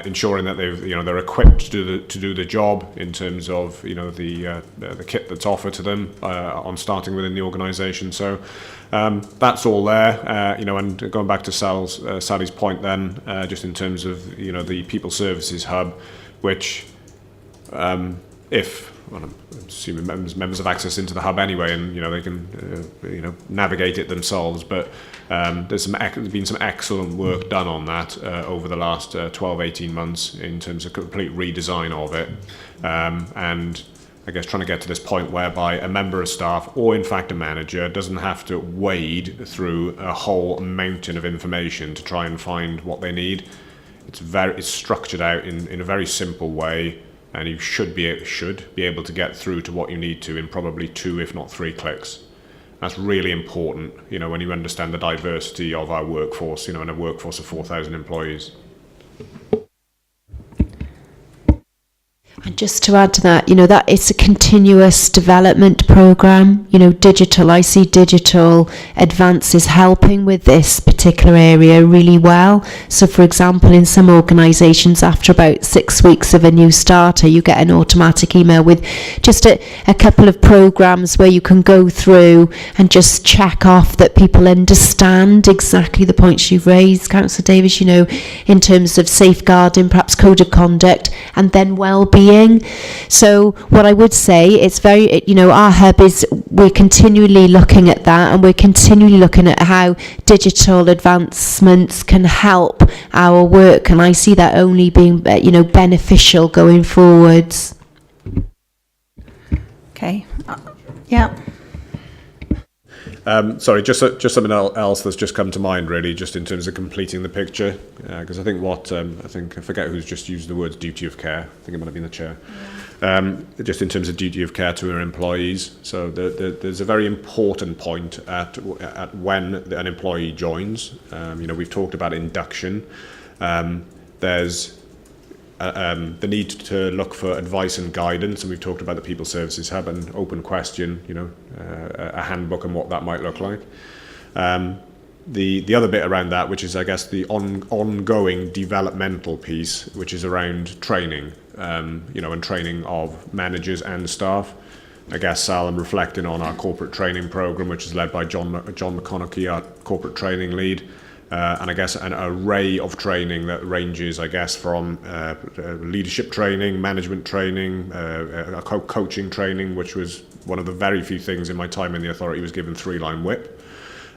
Ensuring that they're equipped to do the job in terms of the kit that's offered to them on starting within the organisation. So that's all there. And going back to Sally's point, then just in terms of the People Services Hub, which I'm assuming members have access into the hub anyway, and they can navigate it themselves. But there's been some excellent work done on that over the last 12-18 months in terms of complete redesign of it, and I guess trying to get to this point whereby a member of staff, or in fact a manager, doesn't have to wade through a whole mountain of information to try and find what they need. It's structured out in a very simple way, and you should be able to get through to what you need to in probably 2, if not 3 clicks. That's really important, when you understand the diversity of our workforce, in a workforce of 4,000 employees. And just to add to that, that it's a continuous development program. I see digital advances helping with this particular area really well. So, for example, in some organisations, after about 6 weeks of a new starter, you get an automatic email with just a couple of programs where you can go through and just check off that people understand exactly the points you've raised, Councillor Davis, in terms of safeguarding, perhaps code of conduct, and then well-being. So what I would say, it's very, our hub is, we're continually looking at that, and we're continually looking at how digital advancements can help our work, and I see that only being, beneficial going forwards. Okay. Yeah. Sorry, just something else that's just come to mind, really, just in terms of completing the picture, because I think I forget who's just used the words duty of care. I think it might have been the chair. Just in terms of duty of care to our employees. So there's a very important point at when an employee joins. We've talked about induction. There's the need to look for advice and guidance, and we've talked about the People Services Hub and open question, a handbook and what that might look like. The other bit around that, which is, I guess, the ongoing developmental piece, which is around training, and training of managers and staff. I guess, Sal, I'm reflecting on our corporate training program, which is led by John McConaughey, our corporate training lead. And I guess an array of training that ranges, I guess, from leadership training, management training, coaching training, which was one of the very few things in my time in the authority was given 3-line whip.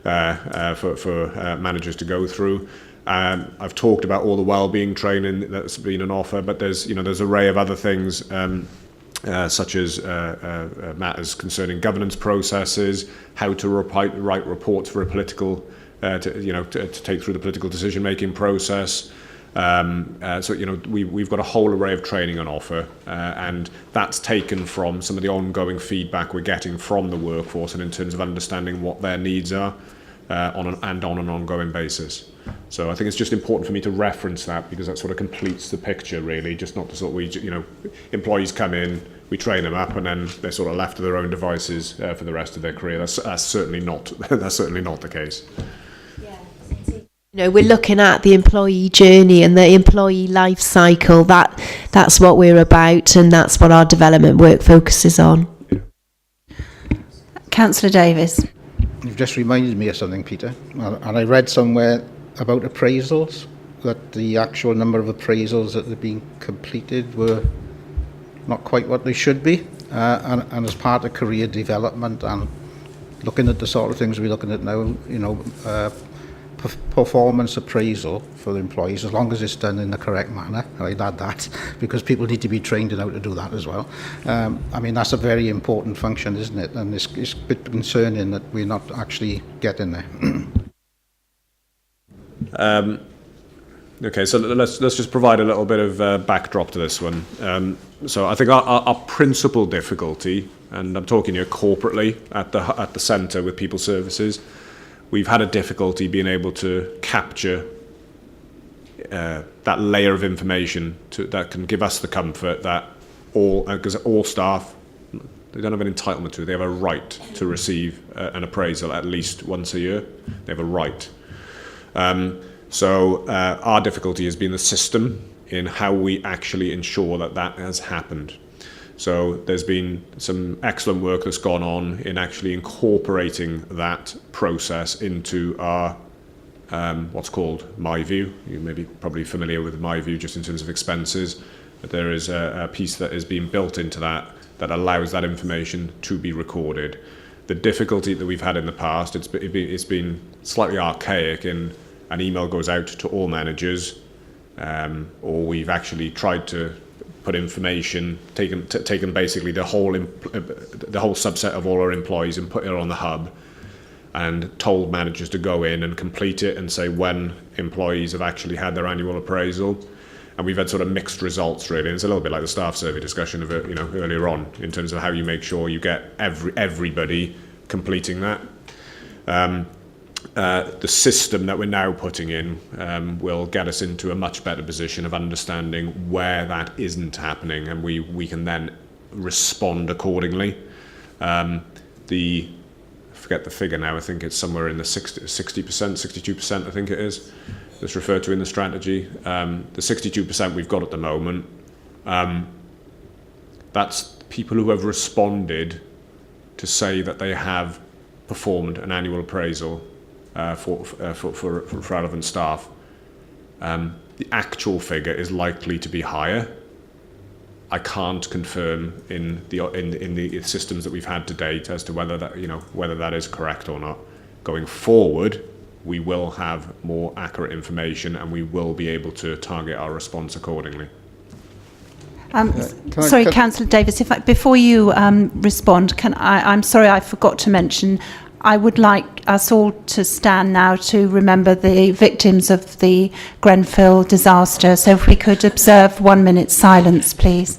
for managers to go through. I've talked about all the wellbeing training that's been an offer, but there's an array of other things, such as matters concerning governance processes, how to write reports for a political, to take through the political decision-making process. We've got a whole array of training on offer, and that's taken from some of the ongoing feedback we're getting from the workforce, and in terms of understanding what their needs are on an ongoing basis. So I think it's just important for me to reference that, because that sort of completes the picture, really. Just not the sort of employees come in, we train them up, and then they're sort of left to their own devices for the rest of their career. That's certainly not the case. We're looking at the employee journey and the employee life cycle. That's what we're about, and that's what our development work focuses on. Councillor Davis. You've just reminded me of something, Peter. And I read somewhere about appraisals, that the actual number of appraisals that have been completed were not quite what they should be. And as part of career development and looking at the sort of things we're looking at now, performance appraisal for the employees, as long as it's done in the correct manner. I'd add that, because people need to be trained in how to do that as well. That's a very important function, isn't it? And it's a bit concerning that we're not actually getting there. Okay, so let's just provide a little bit of backdrop to this one. So I think our principal difficulty, and I'm talking here corporately at the centre with People Services, we've had a difficulty being able to capture that layer of information that can give us the comfort that because all staff, they don't have an entitlement to, they have a right to receive an appraisal at least once a year. They have a right. So our difficulty has been the system in how we actually ensure that has happened. So there's been some excellent work that's gone on in actually incorporating that process into our what's called MyView. You may be probably familiar with MyView just in terms of expenses, but there is a piece that is being built into that allows that information to be recorded. The difficulty that we've had in the past, it's been slightly archaic in an email goes out to all managers, or we've actually tried to put information, taken basically the whole subset of all our employees and put it on the hub, and told managers to go in and complete it and say when employees have actually had their annual appraisal. And we've had sort of mixed results, really. And it's a little bit like the staff survey discussion of it, earlier on, in terms of how you make sure you get everybody completing that. The system that we're now putting in will get us into a much better position of understanding where that isn't happening, and we can then respond accordingly. I forget the figure now, I think it's somewhere in the 60%, 62%, I think it is, that's referred to in the strategy. The 62% we've got at the moment, that's people who have responded to say that they have performed an annual appraisal for relevant staff. The actual figure is likely to be higher. I can't confirm in the systems that we've had to date as to whether that is correct or not. Going forward, we will have more accurate information, and we will be able to target our response accordingly. Sorry, Councillor Davis, before you respond, I'm sorry I forgot to mention, I would like us all to stand now to remember the victims of the Grenfell disaster. So if we could observe 1 minute's silence, please.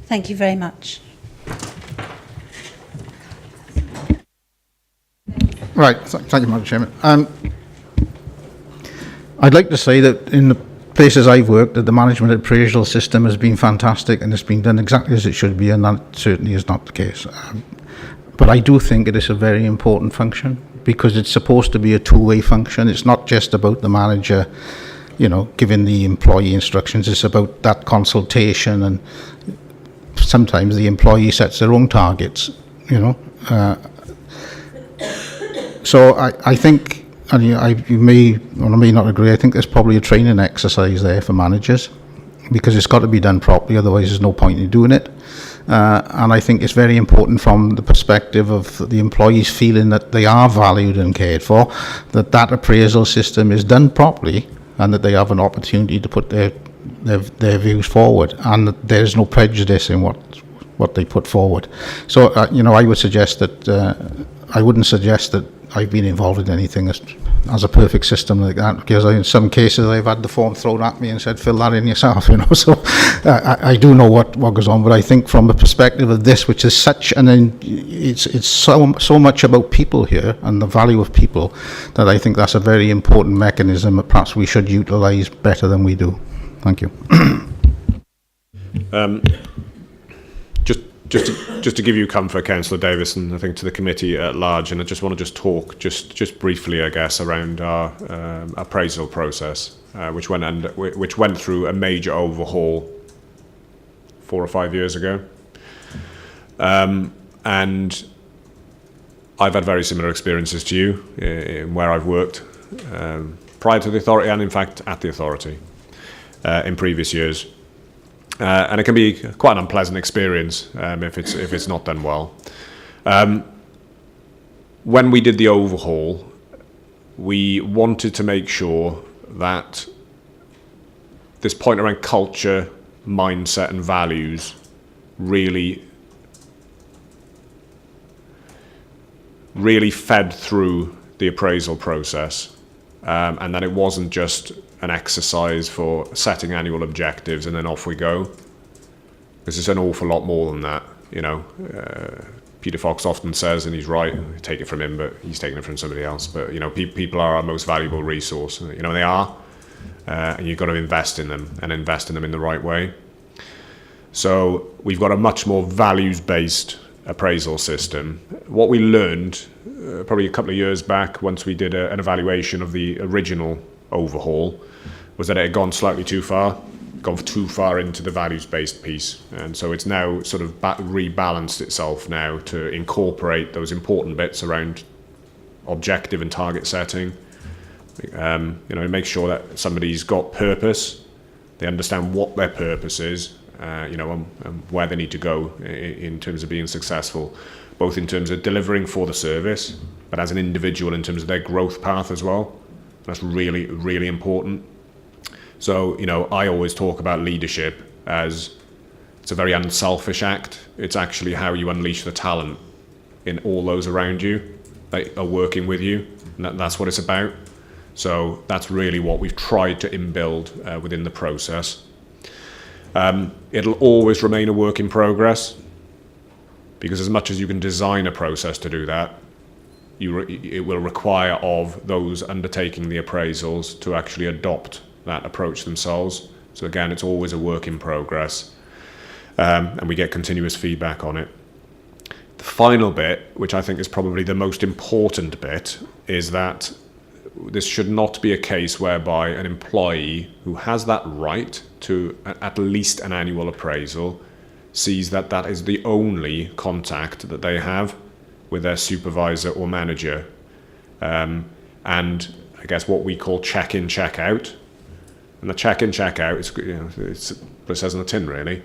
Thank you very much. Right, thank you, Madam Chairman. I'd like to say that in the places I've worked, that the management appraisal system has been fantastic and it's been done exactly as it should be, and that certainly is not the case. But I do think it is a very important function, because it's supposed to be a two-way function. It's not just about the manager, you know, giving the employee instructions. It's about that consultation, and sometimes the employee sets their own targets, you know. So I think, and you may or may not agree, I think there's probably a training exercise there for managers, because it's got to be done properly, otherwise there's no point in doing it. And I think it's very important from the perspective of the employees feeling that they are valued and cared for, that that appraisal system is done properly, and that they have an opportunity to put their views forward, and that there's no prejudice in what they put forward. So, you know, I would suggest that, I wouldn't suggest that I've been involved in anything as a perfect system like that, because in some cases I've had the form thrown at me and said, fill that in yourself, you know. So I do know what goes on, but I think from the perspective of this, which is such it's so much about people here and the value of people, that I think that's a very important mechanism that perhaps we should utilise better than we do. Thank you. Just to give you comfort, Councillor Davis, and I think to the committee at large, and I just want to talk just briefly, I guess, around our appraisal process, which went through a major overhaul 4 or 5 years ago, and I've had very similar experiences to you in where I've worked prior to the authority, and in fact at the authority in previous years. And it can be quite an unpleasant experience if it's not done well. When we did the overhaul, we wanted to make sure that this point around culture, mindset and values really fed through the appraisal process, and that it wasn't just an exercise for setting annual objectives and then off we go. Because it's an awful lot more than that, you know. Peter Fox often says, and he's right, take it from him, but he's taking it from somebody else. But, you know, people are our most valuable resource. You know, they are. And you've got to invest in them, and invest in them in the right way. So we've got a much more values-based appraisal system. What we learned probably a couple of years back, once we did an evaluation of the original overhaul, was that it had gone slightly too far into the values-based piece, and so it's now sort of rebalanced itself now to incorporate those important bits around objective and target setting. You know, make sure that somebody's got purpose, they understand what their purpose is, you know, and where they need to go in terms of being successful, both in terms of delivering for the service, but as an individual in terms of their growth path as well. That's really, really important. So, you know, I always talk about leadership as it's a very unselfish act. It's actually how you unleash the talent in all those around you that are working with you. And that's what it's about. So that's really what we've tried to inbuild within the process. It'll always remain a work in progress, because as much as you can design a process to do that, it will require of those undertaking the appraisals to actually adopt that approach themselves. So again, it's always a work in progress, and we get continuous feedback on it. The final bit, which I think is probably the most important bit, is that this should not be a case whereby an employee who has that right to at least an annual appraisal sees that that is the only contact that they have with their supervisor or manager, and I guess what we call check-in, check-out. And the check-in, check-out, it's what it says on the tin, really.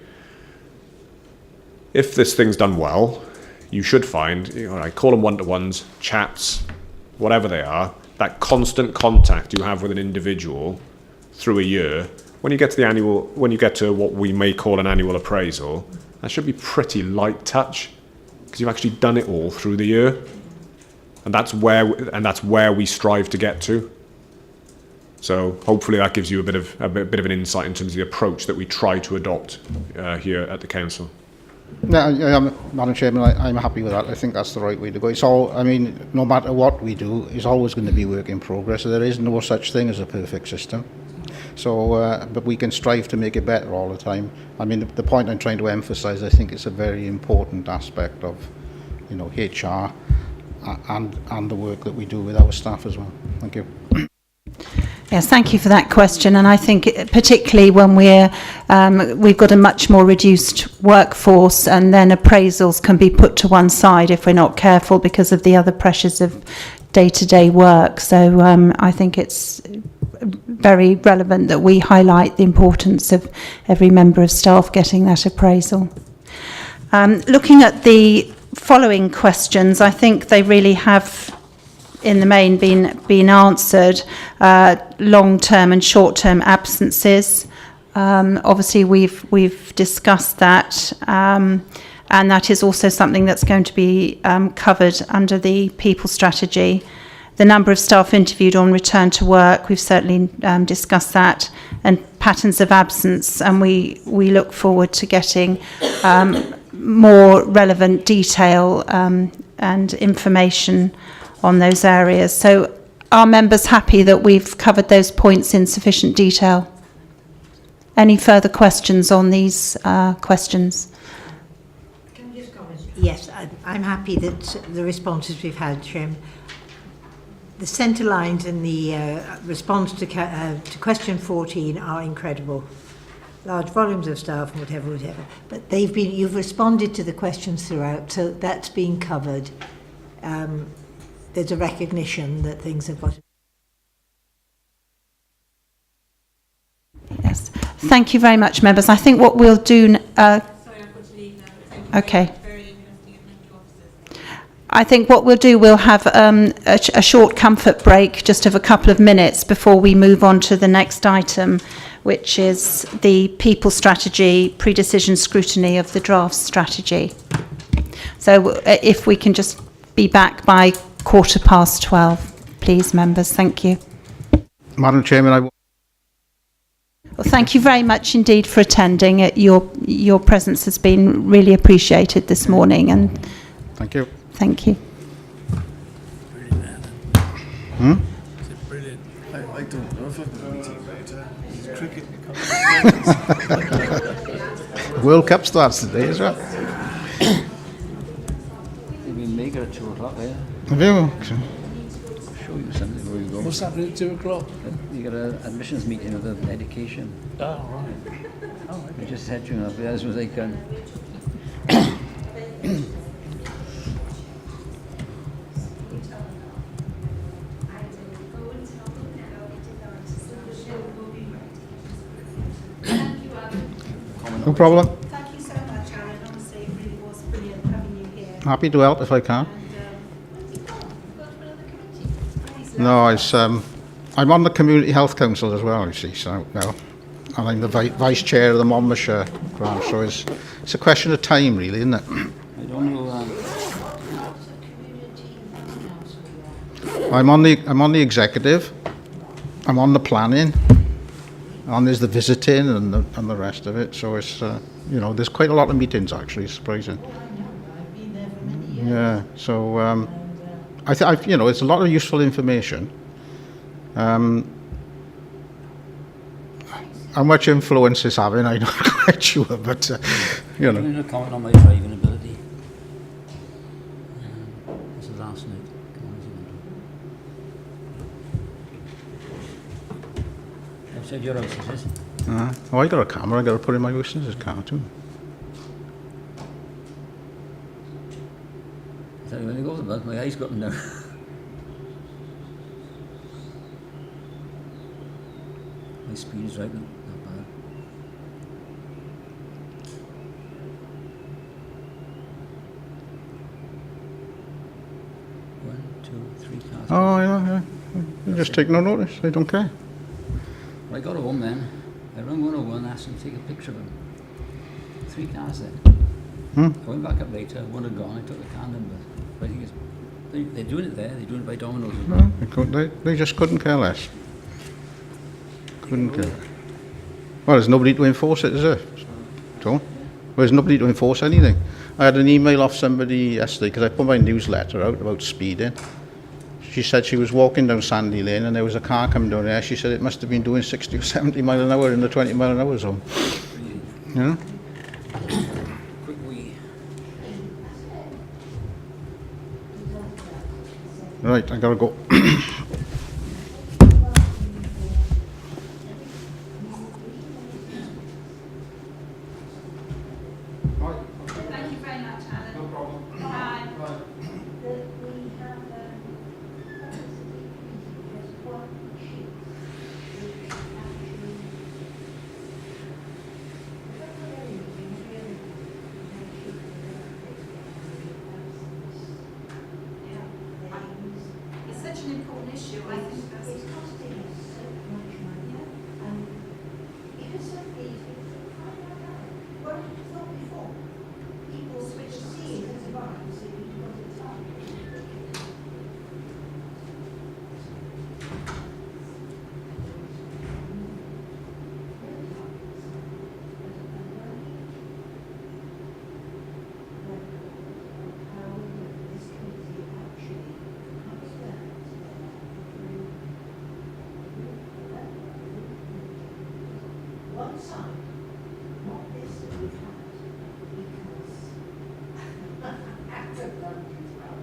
If this thing's done well, you should find, you know, I call them one-to-ones, chats, whatever they are, that constant contact you have with an individual through a year. When you get to what we may call an annual appraisal, that should be pretty light touch, because you've actually done it all through the year, and that's where we strive to get to. So hopefully that gives you a bit of an insight in terms of the approach that we try to adopt here at the council. Madam Chairman, I'm happy with that. I think that's the right way to go. It's all, I mean, no matter what we do, it's always going to be work in progress. There is no such thing as a perfect system. So, but we can strive to make it better all the time. I mean, the point I'm trying to emphasise, I think it's a very important aspect of, you know, HR and the work that we do with our staff as well. Thank you. Yes, thank you for that question. And I think particularly when we've got a much more reduced workforce, and then appraisals can be put to one side if we're not careful because of the other pressures of day-to-day work. So I think it's very relevant that we highlight the importance of every member of staff getting that appraisal. Looking at the following questions, I think they really have in the main been answered. Long-term and short-term absences. Obviously, we've discussed that, and that is also something that's going to be covered under the people strategy. The number of staff interviewed on return to work, we've certainly discussed that, and patterns of absence, and we look forward to getting more relevant detail and information on those areas. So are members happy that we've covered those points in sufficient detail? Any further questions on these questions? Can I just comment? Yes, I'm happy that the responses we've had, Chairman. The centre lines in the response to question 14 are incredible. Large volumes of staff and whatever. But you've responded to the questions throughout, so that's been covered. There's a recognition that things have got. Yes. Thank you very much, members. I think what we'll do. Sorry, I've got to leave now. Thank you. Okay. Very interesting and thank you, officers. I think what we'll do, we'll have a short comfort break, just of a couple of minutes before we move on to the next item, which is the people strategy, pre-decision scrutiny of the draft strategy. So if we can just be back by 12:15, please, members. Thank you. Madam Chairman, Well, thank you very much indeed for attending. Your presence has been really appreciated this morning, and thank you. thank you. Brilliant. I don't know if I've been cricket. World Cup starts today as well. We make it at 2 o'clock there. Have you? I'll show you something where you go. What's happening at 2 o'clock? You got an admissions meeting with the education. Oh, right. We just had you up there as soon as they can. No problem. Thank you so much, Alan. Honestly, it really was brilliant having you here. Happy to help if I can. No, I'm on the Community Health Council as well, you see, so no. And I'm the Vice Chair of the Monmouthshire branch, so it's a question of time, really, isn't it? I don't know. I'm on the executive, I'm on the planning, and there's the visiting and the rest of it, so it's, you know, there's quite a lot of meetings, actually, it's surprising. I've been there for many years. Yeah, so you know, it's a lot of useful information. How much influence it's having, I'm not quite sure, but you know. I'm going to comment on my driving ability. This is last night. Come on, outside your house, is it? Oh, I got a camera, I got to put in my witness's car too. Tell you when I go to the bus, my eyes got them now. My speed is right now, not bad. One, two, three cars. Oh, yeah. You just take no notice, they don't care. Well, I got home then. I rang 101, asked them to take a picture of them. 3 cars there. I went back up later, one had gone, I took the car number. But I think they're doing it there, they're doing it by Domino's as well. No, they just couldn't care less. Couldn't care. Well, there's nobody to enforce it, is there? So, There's nobody to enforce anything. I had an email off somebody yesterday because I put my newsletter out about speeding. She said she was walking down Sandy Lane and there was a car coming down there. She said it must have been doing 60 or 70 mile an hour in the 20 mile an hour zone. You know? Right, I gotta go. Thank you very much, Alan. No problem. Bye. It's such an important issue. I think that's It's costing us so much money. And because of these, what I thought before, people switch to see it as a violence because it's hard. One side, not this that we've had, because after lunch as well,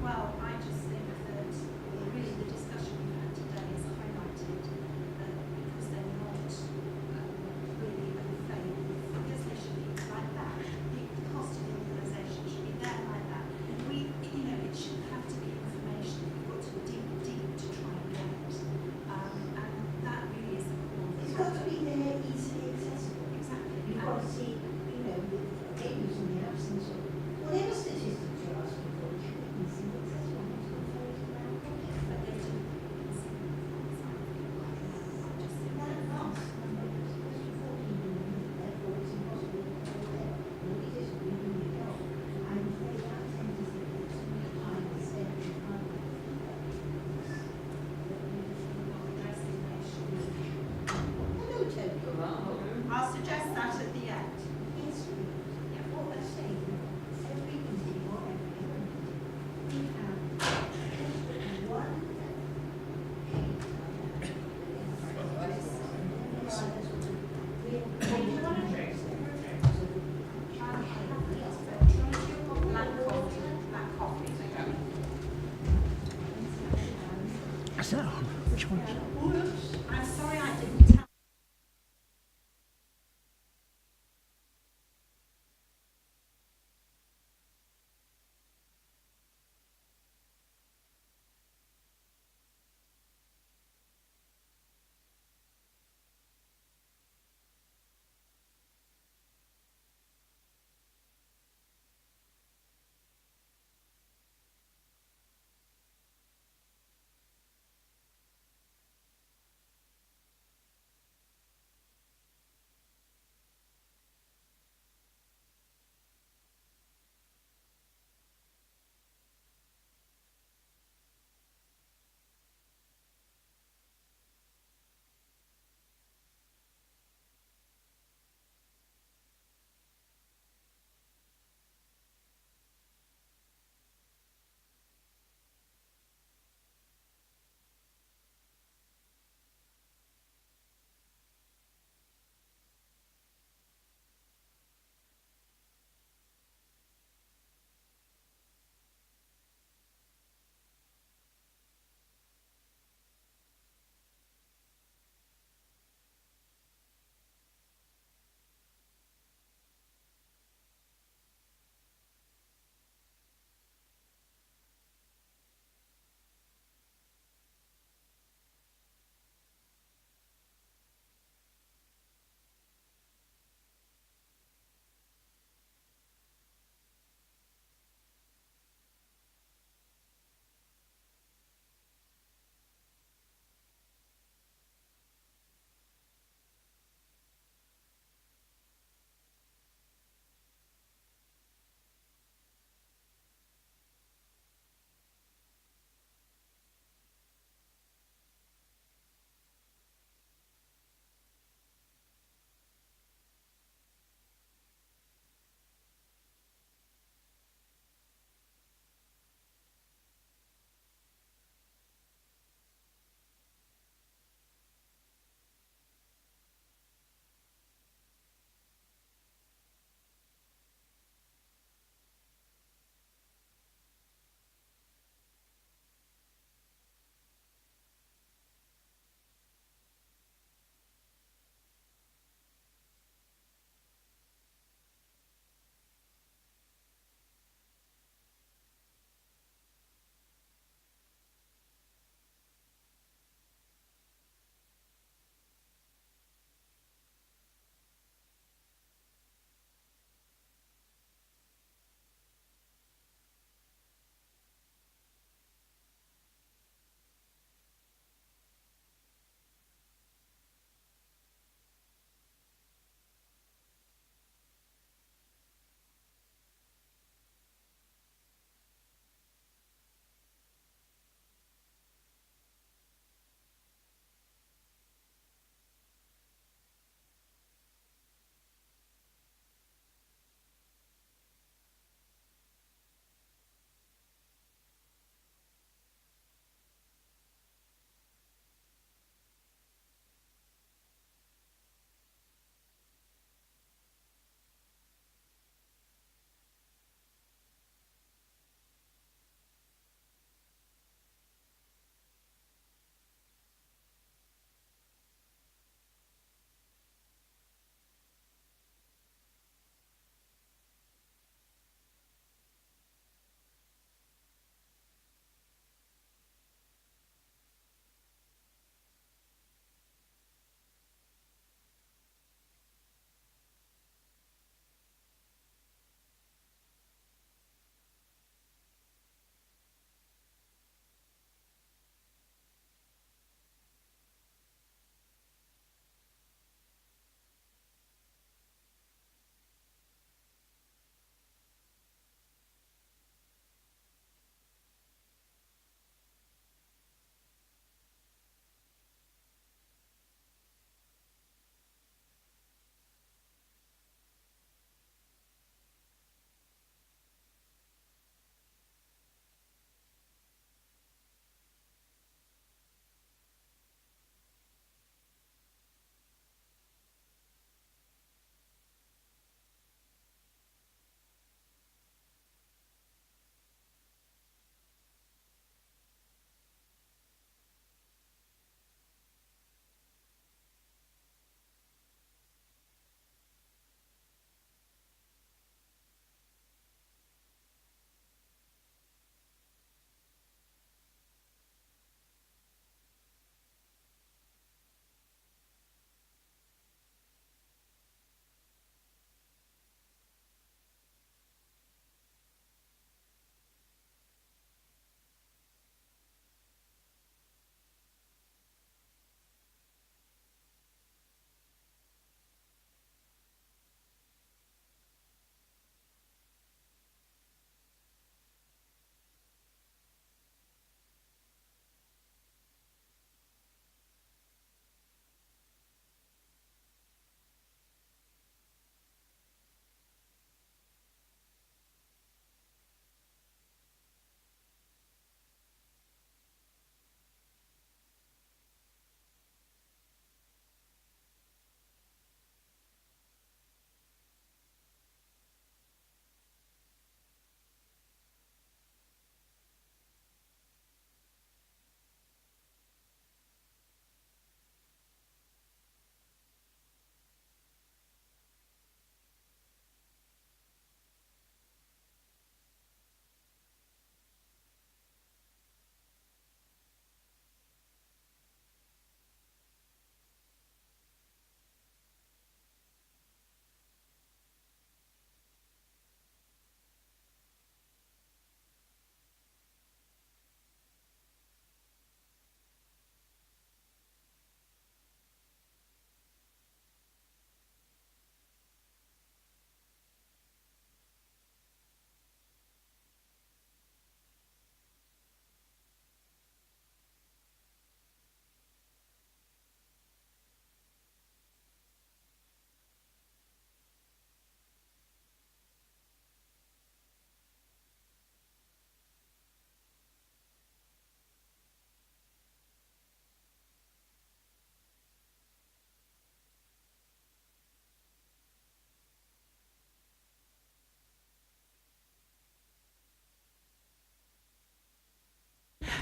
Well, I just think that really the discussion we've had today has highlighted that because they're not really okay because they should be like that. The cost of the organisation should be there like that. We, it shouldn't have to be information that we've got to dig deep to try and get. And that really is the core. it's got to be there easily accessible. Exactly. You've got to see, with babies in the absence of whatever statistics you're asking for, it should be easily accessible. It's not very around. But they do. That vast number of especially 14 million, therefore it's impossible to go there. Nobody disagrees with you, no. I'm afraid I tend to think that too much time is spent trying to Hello, Toby. I'll suggest that at the end. Yes, what they're saying, every meeting or every other meeting, we have just one I'm sorry I didn't tell.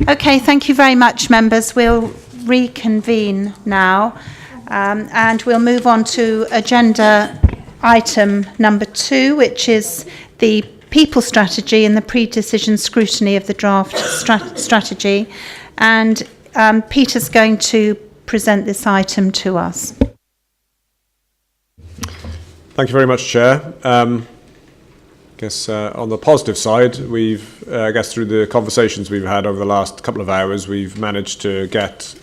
Okay, thank you very much, members. We'll reconvene now, and we'll move on to agenda item number 2, which is the people strategy and the pre-decision scrutiny of the draft strategy. And Peter's going to present this item to us. Thank you very much, Chair. I guess on the positive side, we've, I guess through the conversations we've had over the last couple of hours, we've managed to get,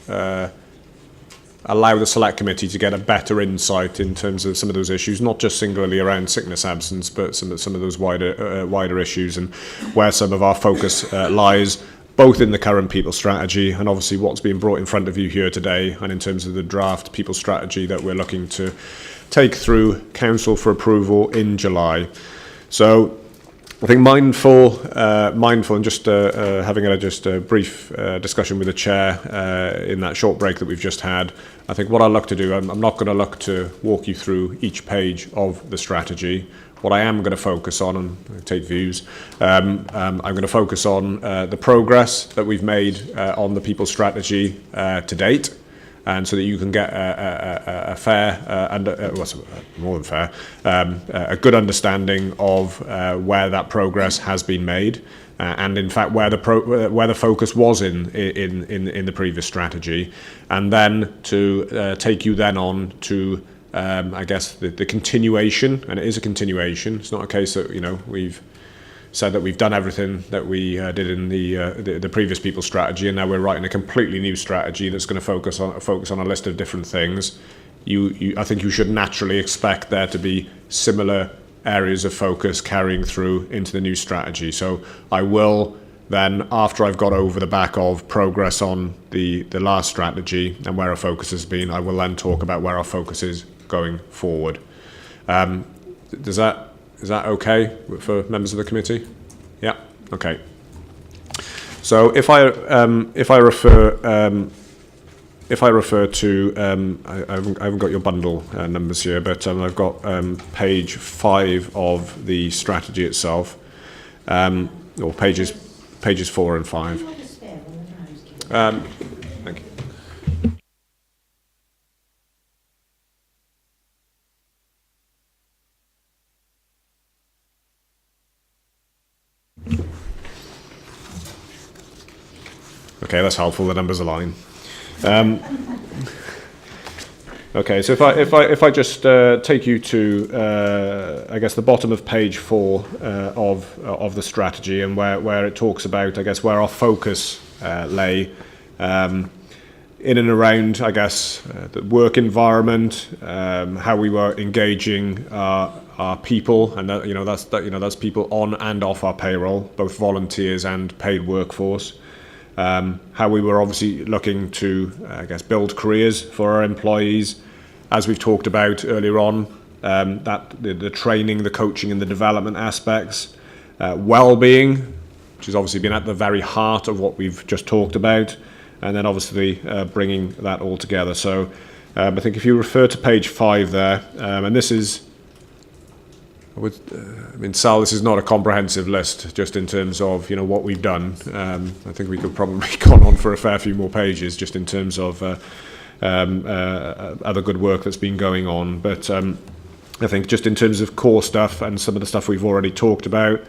allow the Select Committee to get a better insight in terms of some of those issues, not just singularly around sickness absence, but some of those wider issues and where some of our focus lies, both in the current people strategy and obviously what's being brought in front of you here today, and in terms of the draft people strategy that we're looking to take through Council for approval in July. So I think mindful and just having a brief discussion with the Chair in that short break that we've just had, I think what I'll look to do, I'm not going to look to walk you through each page of the strategy. What I am going to focus on, and take views, I'm going to focus on the progress that we've made on the people strategy to date, and so that you can get a fair, more than fair, a good understanding of where that progress has been made, and in fact where the focus was in the previous strategy, and then to take you then on to I guess the continuation, and it is a continuation. It's not a case that we've said that we've done everything that we did in the previous people strategy, and now we're writing a completely new strategy that's going to focus on a list of different things. I think you should naturally expect there to be similar areas of focus carrying through into the new strategy. So I will then, after I've got over the back of progress on the last strategy and where our focus has been, I will then talk about where our focus is going forward. Is that okay for members of the committee? Yeah. Okay. So if I refer to I haven't got your bundle numbers here, but I've got page 5 of the strategy itself, or pages 4 and 5. Thank you. Okay, that's helpful. The numbers align. Okay, so if I just take you to I guess the bottom of page 4 of the strategy, and where it talks about, I guess, where our focus lay in and around, I guess, the work environment, how we were engaging our people, and that's people on and off our payroll, both volunteers and paid workforce. How we were obviously looking to, I guess, build careers for our employees, as we've talked about earlier on, that the training, the coaching and the development aspects, well-being, which has obviously been at the very heart of what we've just talked about, and then obviously bringing that all together. So I think if you refer to page 5 there, and this is, Sal, this is not a comprehensive list, just in terms of what we've done. I think we could probably gone on for a fair few more pages, just in terms of other good work that's been going on. But I think just in terms of core stuff and some of the stuff we've already talked about,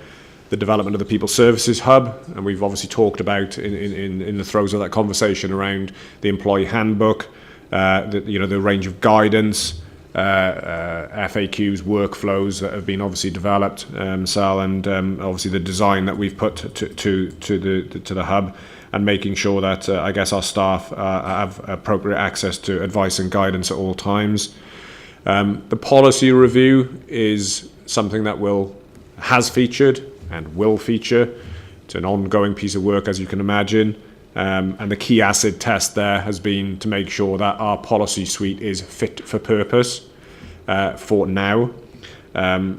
the development of the People Services Hub, and we've obviously talked about in the throes of that conversation around the employee handbook, the range of guidance, FAQs, workflows that have been obviously developed, Sal, and obviously the design that we've put to the hub, and making sure that I guess our staff have appropriate access to advice and guidance at all times. The policy review is something that has featured and will feature. It's an ongoing piece of work, as you can imagine. And the key acid test there has been to make sure that our policy suite is fit for purpose for now.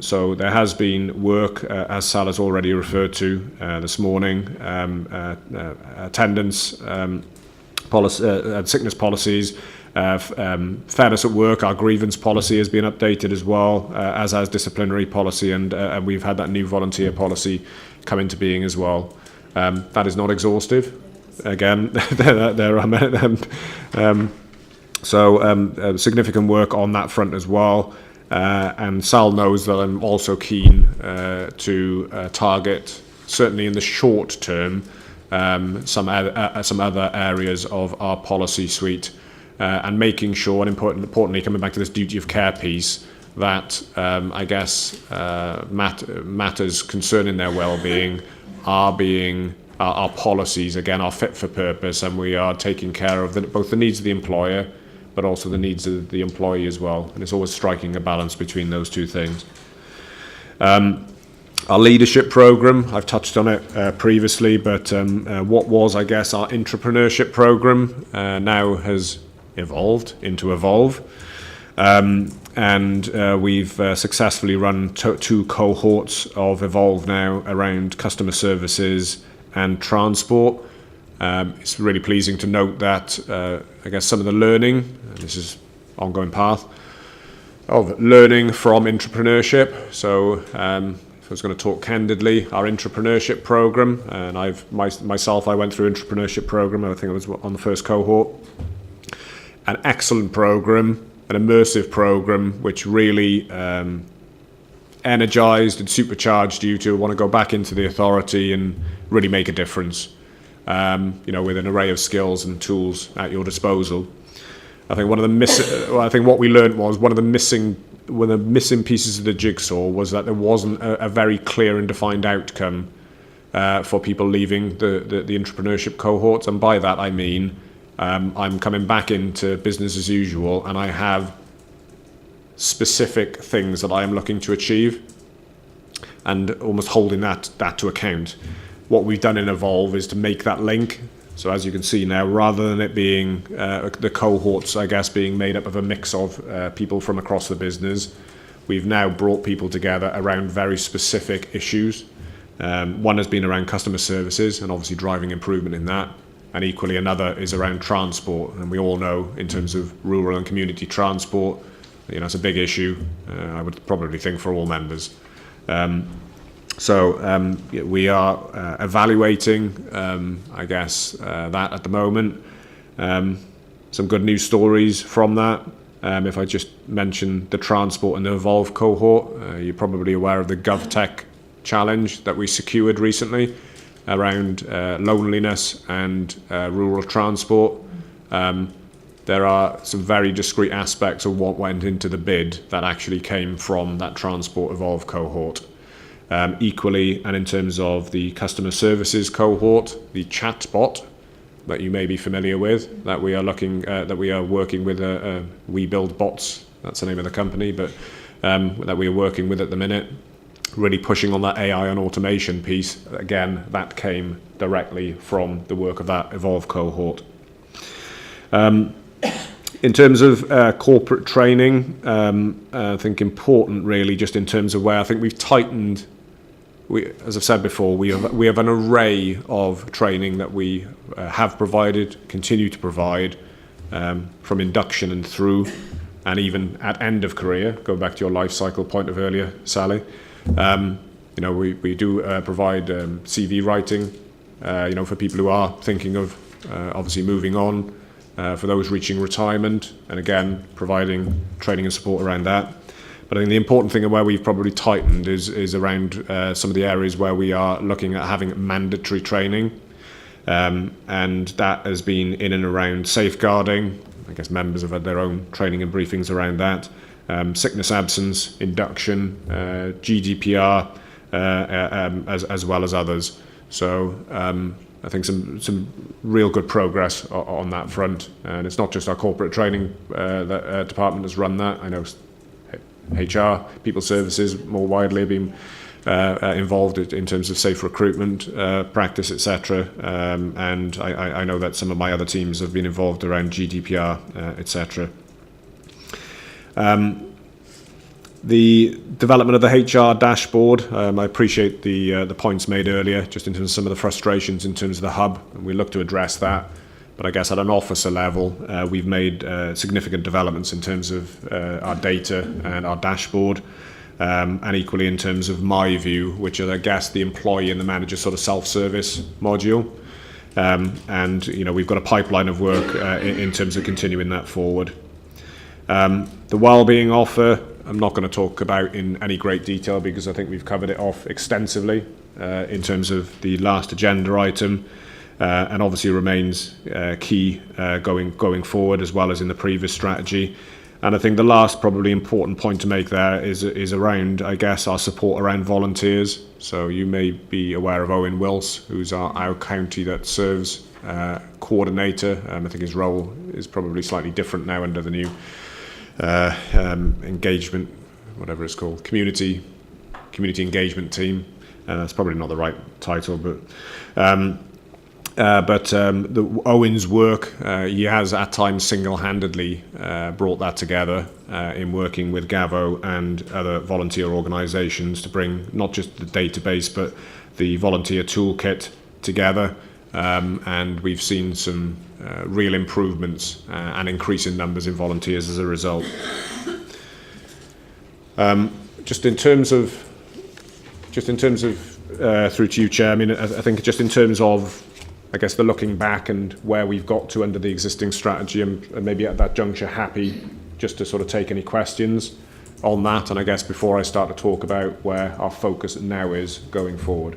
So there has been work, as Sal has already referred to this morning, attendance policy, sickness policies, fairness at work. Our grievance policy has been updated as well, as has disciplinary policy, and we've had that new volunteer policy come into being as well. That is not exhaustive. again, there are significant work on that front as well. And Sal knows that I'm also keen to target, certainly in the short term, some other areas of our policy suite, and making sure, and importantly, coming back to this duty of care piece, that matters concerning their well-being our policies again are fit for purpose, and we are taking care of both the needs of the employer, but also the needs of the employee as well. And it's always striking a balance between those two things. Our leadership program, I've touched on it previously, but what was, I guess, our entrepreneurship program now has evolved into Evolve. And we've successfully run two cohorts of Evolve now around customer services and transport. It's really pleasing to note that I guess some of the learning, and this is ongoing path, of learning from entrepreneurship. So if I was going to talk candidly, our entrepreneurship program, and I went through entrepreneurship program, I think I was on the first cohort. An excellent program, an immersive program, which really energized and supercharged you to want to go back into the authority and really make a difference, with an array of skills and tools at your disposal. I think what we learned was one of the missing pieces of the jigsaw was that there wasn't a very clear and defined outcome for people leaving the entrepreneurship cohorts, and by that I mean I'm coming back into business as usual, and I have specific things that I am looking to achieve, and almost holding that to account. What we've done in Evolve is to make that link. So as you can see now, rather than it being the cohorts, I guess, being made up of a mix of people from across the business, we've now brought people together around very specific issues. One has been around customer services and obviously driving improvement in that. And equally another is around transport. And we all know in terms of rural and community transport, it's a big issue, I would probably think, for all members. We are evaluating, that at the moment. Some good news stories from that. If I just mention the transport and the Evolve cohort, you're probably aware of the GovTech challenge that we secured recently around loneliness and rural transport. There are some very discrete aspects of what went into the bid that actually came from that Transport Evolve cohort. Equally, and in terms of the customer services cohort, the chatbot that you may be familiar with, that we are working with, We Build Bots, that's the name of the company, but that we are working with at the minute, really pushing on that AI and automation piece. Again, that came directly from the work of that Evolve cohort. In terms of corporate training, I think important really just in terms of where I think we've tightened. As I've said before, we have an array of training that we have provided, continue to provide, from induction and through, and even at end of career, going back to your life cycle point of earlier, Sally. We do provide CV writing, for people who are thinking of obviously moving on, for those reaching retirement, and again, providing training and support around that. But I think the important thing and where we've probably tightened is around some of the areas where we are looking at having mandatory training. And that has been in and around safeguarding. I guess members have had their own training and briefings around that. Sickness absence, induction, GDPR, as well as others. So I think some real good progress on that front. And it's not just our corporate training department has run that. I know HR, people services more widely have been involved in terms of safe recruitment practice, etc. And I know that some of my other teams have been involved around GDPR, etc. The development of the HR dashboard, I appreciate the points made earlier, just in terms of some of the frustrations in terms of the hub, and we look to address that. But I guess at an officer level, we've made significant developments in terms of our data and our dashboard, and equally in terms of My View, which is, I guess, the employee and the manager sort of self-service module. And we've got a pipeline of work in terms of continuing that forward. The wellbeing offer, I'm not going to talk about in any great detail because I think we've covered it off extensively in terms of the last agenda item, and obviously remains key going forward as well as in the previous strategy. And I think the last probably important point to make there is around, I guess, our support around volunteers. So you may be aware of Owen Wills, who's our county that serves coordinator. I think his role is probably slightly different now under the new engagement, whatever it's called, community engagement team. That's probably not the right title, but Owen's work, he has at times single-handedly brought that together in working with Gavo and other volunteer organisations to bring not just the database but the volunteer toolkit together, and we've seen some real improvements and increase in numbers in volunteers as a result. Just in terms of through to you, Chair, I mean, I think just in terms of, I guess, the looking back and where we've got to under the existing strategy, and maybe at that juncture happy just to sort of take any questions on that, and I guess before I start to talk about where our focus now is going forward.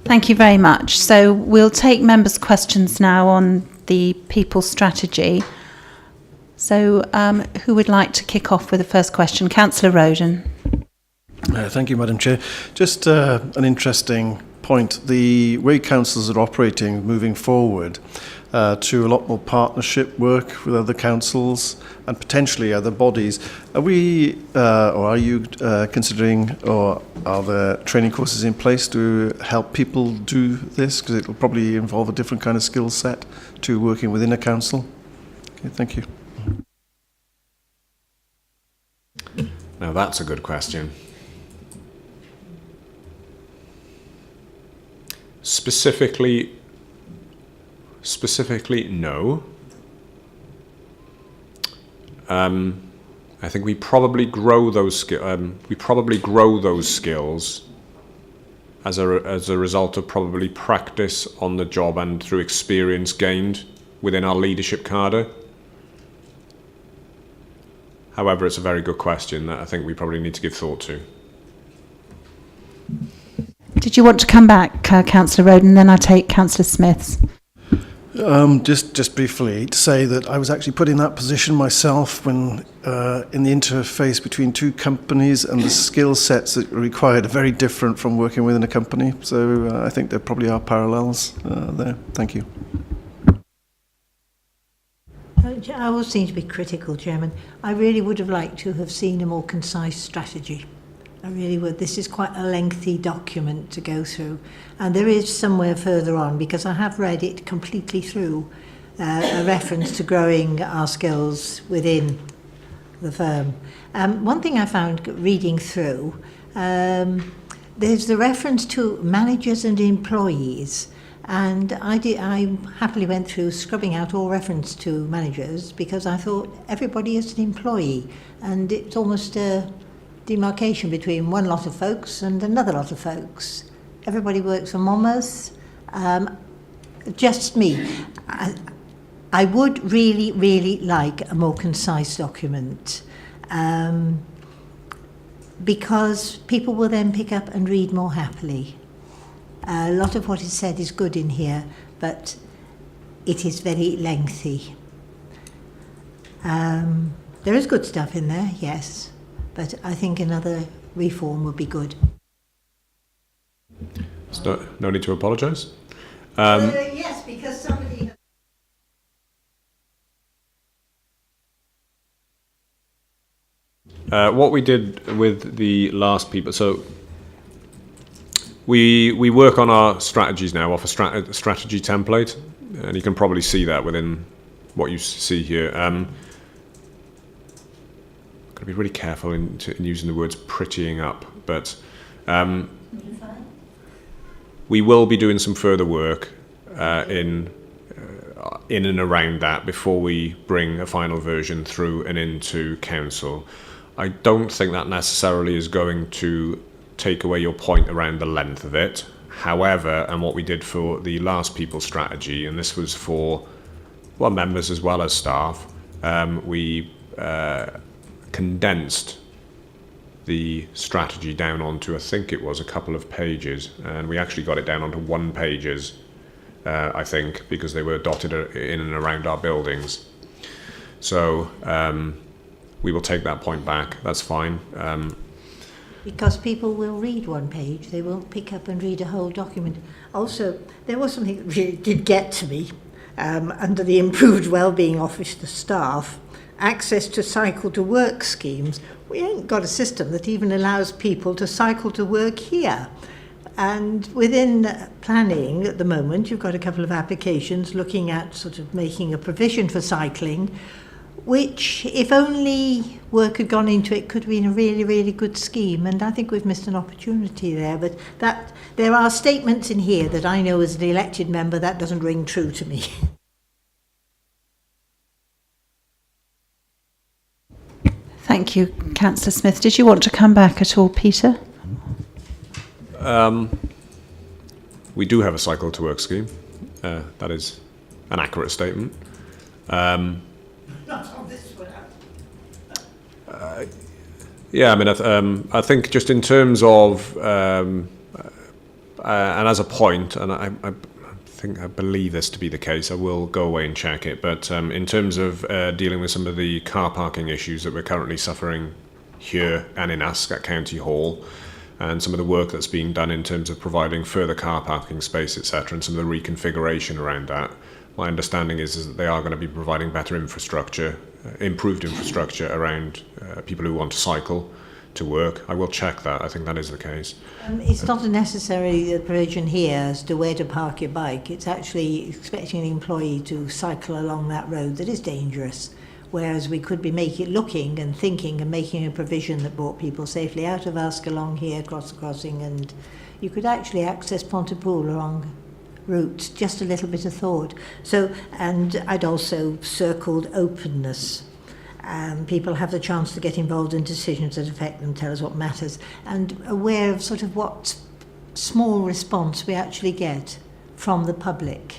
Thank you very much. So we'll take members' questions now on the people strategy. So who would like to kick off with the first question? Councillor Roden. Thank you, Madam Chair. Just an interesting point. The way councils are operating moving forward to a lot more partnership work with other councils and potentially other bodies. Are we, or are you considering, or are there training courses in place to help people do this? Because it will probably involve a different kind of skill set to working within a council. Okay, thank you. Now that's a good question. Specifically, no. I think we probably grow those skills as a result of probably practice on the job and through experience gained within our leadership cadre. However, it's a very good question that I think we probably need to give thought to. Did you want to come back, Councillor Roden? Then I take Councillor Smith's. Just briefly to say that I was actually put in that position myself when in the interface between two companies, and the skill sets that are required are very different from working within a company. So I think there probably are parallels there. Thank you. I always seem to be critical, Chairman. I really would have liked to have seen a more concise strategy. I really would. This is quite a lengthy document to go through. And there is somewhere further on, because I have read it completely through, a reference to growing our skills within the firm. One thing I found reading through, there's the reference to managers and employees. And I happily went through scrubbing out all reference to managers because I thought everybody is an employee. And it's almost a demarcation between one lot of folks and another lot of folks. Everybody works for Monmouth. Just me. I would really, really like a more concise document because people will then pick up and read more happily. A lot of what is said is good in here, but it is very lengthy. There is good stuff in there, yes, but I think another reform would be good. No need to apologise. Yes, because somebody... What we did with the last people, so we work on our strategies now off a strategy template, and you can probably see that within what you see here. Got to be really careful in using the words prettying up, but we will be doing some further work in and around that before we bring a final version through and into council. I don't think that necessarily is going to take away your point around the length of it. However, and what we did for the last people strategy, and this was for members as well as staff, we condensed the strategy down onto, I think it was a couple of pages, and we actually got it down onto 1 pages, I think, because they were dotted in and around our buildings. So we will take that point back. That's fine. Because people will read 1 page, they won't pick up and read a whole document. Also, there was something that really did get to me under the Improved Wellbeing Office to staff, access to cycle to work schemes. We ain't got a system that even allows people to cycle to work here. And within planning at the moment, you've got a couple of applications looking at sort of making a provision for cycling, which, if only work had gone into it, could have been a really, really good scheme. And I think we've missed an opportunity there. But that there are statements in here that I know as an elected member that doesn't ring true to me. Thank you, Councillor Smith. Did you want to come back at all, Peter? We do have a cycle to work scheme. That is an accurate statement. Not on this one. Yeah, I mean, I think just in terms of, and as a point, and I believe this to be the case, I will go away and check it, but in terms of dealing with some of the car parking issues that we're currently suffering here and in Usk at County Hall, and some of the work that's being done in terms of providing further car parking space, etc., and some of the reconfiguration around that, my understanding is that they are going to be providing better infrastructure, improved infrastructure around people who want to cycle to work. I will check that. I think that is the case. It's not necessarily the provision here as to where to park your bike. It's actually expecting an employee to cycle along that road that is dangerous. Whereas we could be looking and thinking and making a provision that brought people safely out of Usk along here, across the crossing, and you could actually access Pontypool along routes. Just a little bit of thought. So, and I'd also circled openness. People have the chance to get involved in decisions that affect them, tell us what matters, and aware of sort of what small response we actually get from the public.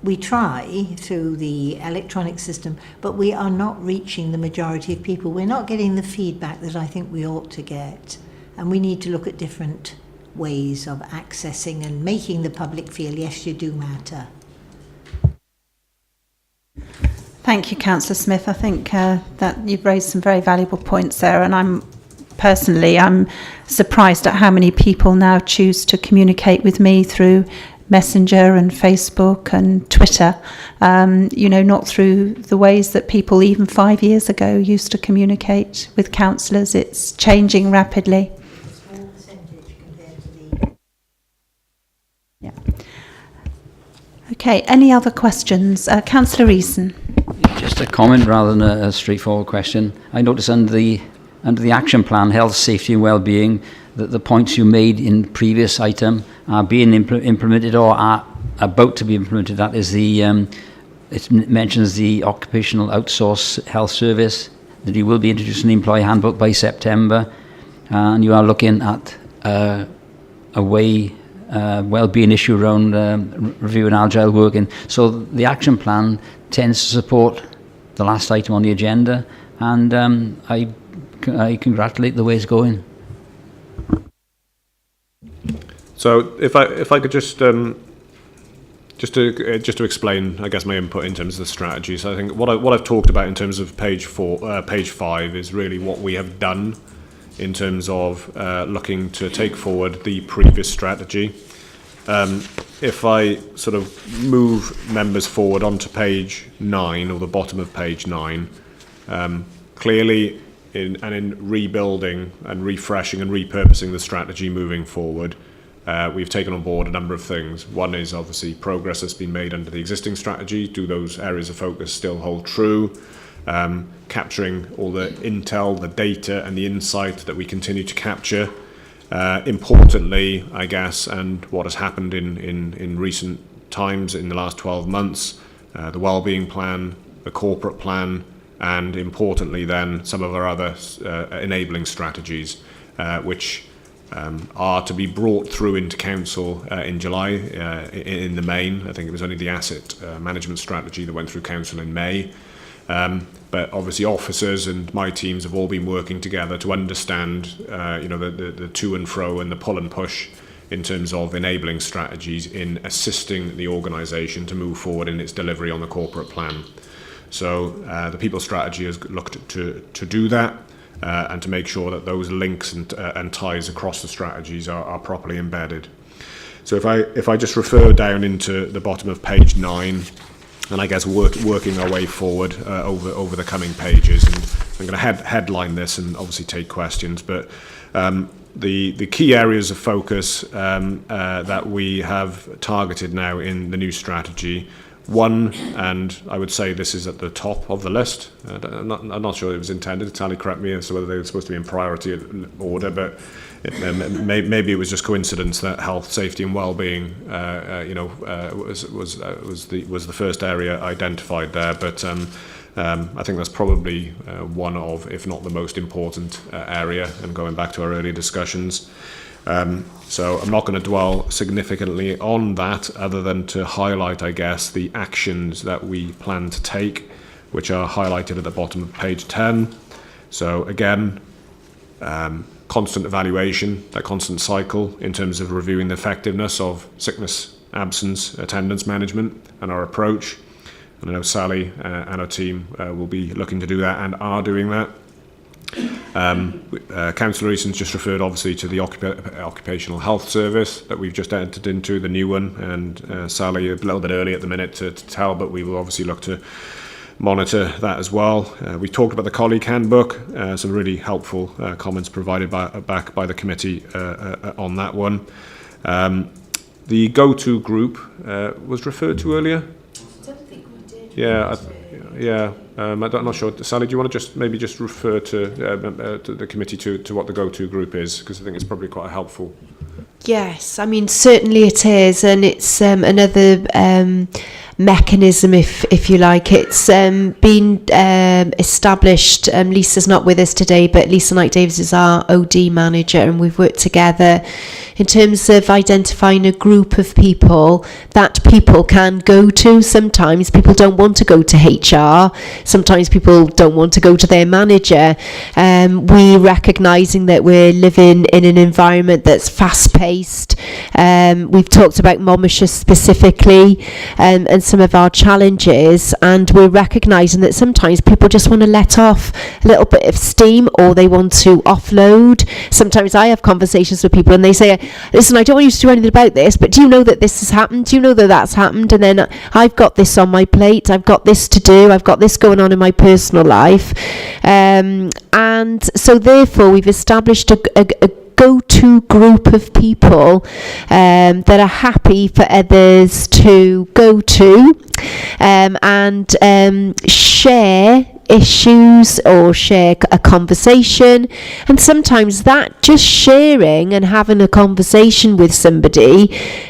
We try through the electronic system, but we are not reaching the majority of people. We're not getting the feedback that I think we ought to get, and we need to look at different ways of accessing and making the public feel, yes, you do matter. Thank you, Councillor Smith. I think that you've raised some very valuable points there, and I'm surprised at how many people now choose to communicate with me through Messenger and Facebook and Twitter, not through the ways that people even 5 years ago used to communicate with councillors. It's changing rapidly. A small percentage compared to the... Yeah. Okay, any other questions? Councillor Eason. Just a comment rather than a straightforward question. I noticed under the action plan, health, safety and well-being, that the points you made in previous item are being implemented or are about to be implemented. That is it mentions the occupational outsource health service, that you will be introducing the employee handbook by September, and you are looking at a way well-being issue around reviewing agile working. So the action plan tends to support the last item on the agenda, and I congratulate the way it's going. So if I could just to explain, I guess, my input in terms of the strategy. So I think what I've talked about in terms of page 5 is really what we have done in terms of looking to take forward the previous strategy. If I sort of move members forward onto page 9, or the bottom of page 9, clearly in rebuilding and refreshing and repurposing the strategy moving forward, we've taken on board a number of things. One is obviously progress that's been made under the existing strategy. Do those areas of focus still hold true? Capturing all the intel, the data and the insight that we continue to capture. Importantly, I guess, and what has happened in recent times in the last 12 months, the wellbeing plan, the corporate plan, and importantly then some of our other enabling strategies, which are to be brought through into council in July in the main. I think it was only the asset management strategy that went through council in May. But obviously officers and my teams have all been working together to understand the to and fro and the pull and push in terms of enabling strategies in assisting the organisation to move forward in its delivery on the corporate plan. So the people strategy has looked to do that. And to make sure that those links and ties across the strategies are properly embedded. So if I just refer down into the bottom of page 9, and I guess working our way forward over the coming pages, and I'm going to headline this and obviously take questions, but the key areas of focus that we have targeted now in the new strategy. One, and I would say this is at the top of the list. I'm not sure it was intended. Sally, correct me as to whether they were supposed to be in priority order, but maybe it was just coincidence that health, safety, and well-being, was the first area identified there. But I think that's probably one of, if not the most important area. And going back to our earlier discussions. So I'm not going to dwell significantly on that other than to highlight, I guess, the actions that we plan to take, which are highlighted at the bottom of page 10. So again, constant evaluation, that constant cycle in terms of reviewing the effectiveness of sickness, absence, attendance management and our approach. And I know Sally and her team will be looking to do that and are doing that. Councillor Eason's just referred obviously to the occupational health service that we've just entered into, the new one, and Sally a little bit early at the minute to tell, but we will obviously look to monitor that as well. We talked about the colleague handbook, some really helpful comments provided back by the committee on that one. The go-to group was referred to earlier. I don't think we did. Yeah. I'm not sure. Sally, do you want to maybe refer to the committee to what the go-to group is? Because I think it's probably quite helpful. Yes, I mean, certainly it is, and it's another mechanism, if you like. It's been established. Lisa's not with us today, but Lisa Knight-Davis is our OD manager, and we've worked together in terms of identifying a group of people that people can go to. Sometimes people don't want to go to HR. Sometimes people don't want to go to their manager. We're recognising that we're living in an environment that's fast-paced. We've talked about Monmouthshire specifically and some of our challenges, and we're recognising that sometimes people just want to let off a little bit of steam, or they want to offload. Sometimes I have conversations with people and they say, listen, I don't want you to do anything about this, but do you know that this has happened? Do you know that that's happened? And then I've got this on my plate, I've got this to do, I've got this going on in my personal life. And so therefore we've established a go-to group of people that are happy for others to go to and share issues or share a conversation. And sometimes that just sharing and having a conversation with somebody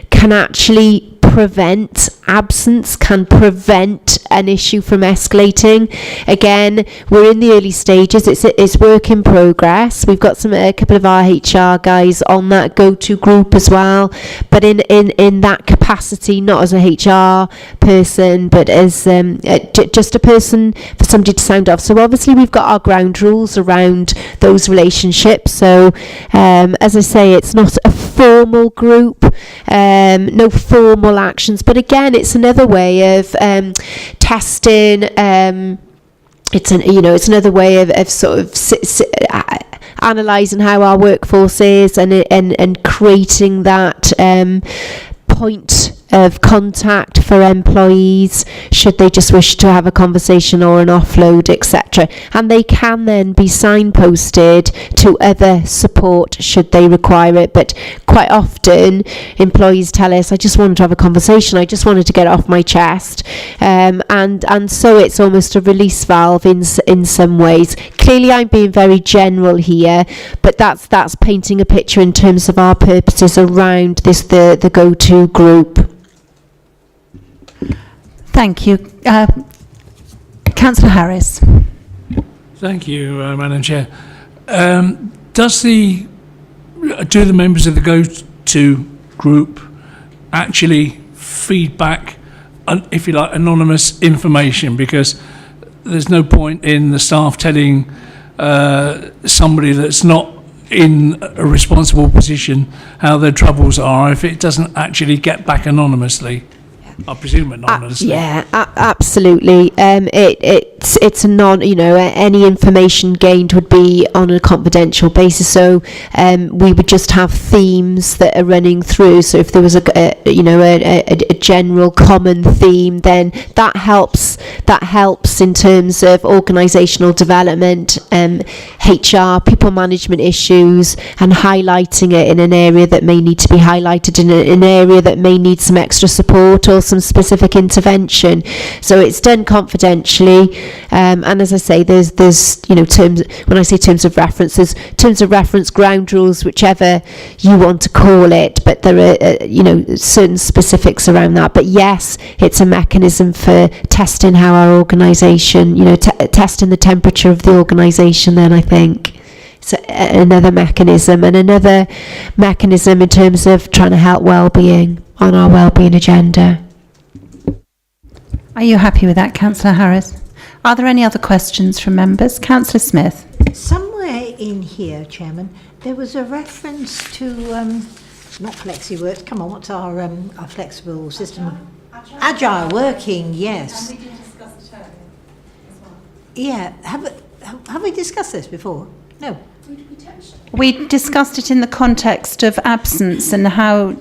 can actually prevent absence, can prevent an issue from escalating. Again, we're in the early stages. It's work in progress. We've got a couple of our HR guys on that go-to group as well, but in that capacity, not as a HR person, but as just a person for somebody to sound off. So obviously we've got our ground rules around those relationships. So as I say, it's not a formal group, no formal actions, but again, it's another way of testing. It's another way of sort of analysing how our workforce is and creating that point of contact for employees should they just wish to have a conversation or an offload, etc. And they can then be signposted to other support should they require it. But quite often employees tell us, I just wanted to have a conversation, I just wanted to get it off my chest, and so it's almost a release valve in some ways. Clearly I'm being very general here, but that's painting a picture in terms of our purposes around this the go-to group. Thank you. Councillor Harris. Thank you, Madam Chair. Does the do the members of the go-to group actually feed back, if you like, anonymous information? Because there's no point in the staff telling somebody that's not in a responsible position how their troubles are if it doesn't actually get back anonymously. I presume anonymously. Yeah, absolutely. It's a non, any information gained would be on a confidential basis. So we would just have themes that are running through. So if there was a general common theme, then that helps. That helps in terms of organisational development, HR, people management issues, and highlighting it in an area that may need to be highlighted, in an area that may need some extra support or some specific intervention. So it's done confidentially, and as I say, there's terms. When I say terms of reference, there's terms of reference, ground rules, whichever you want to call it. But there are certain specifics around that. But yes, it's a mechanism for testing how our organisation, testing the temperature of the organisation. Then I think. So another mechanism, and another mechanism in terms of trying to help well-being on our well-being agenda. Are you happy with that, Councillor Harris? Are there any other questions from members? Councillor Smith. Somewhere in here, Chairman, there was a reference to, not FlexiWorks, come on, what's our flexible system? Agile working, yes. And we did discuss it earlier as well. Yeah, have we discussed this before? No. We discussed it in the context of absence and how,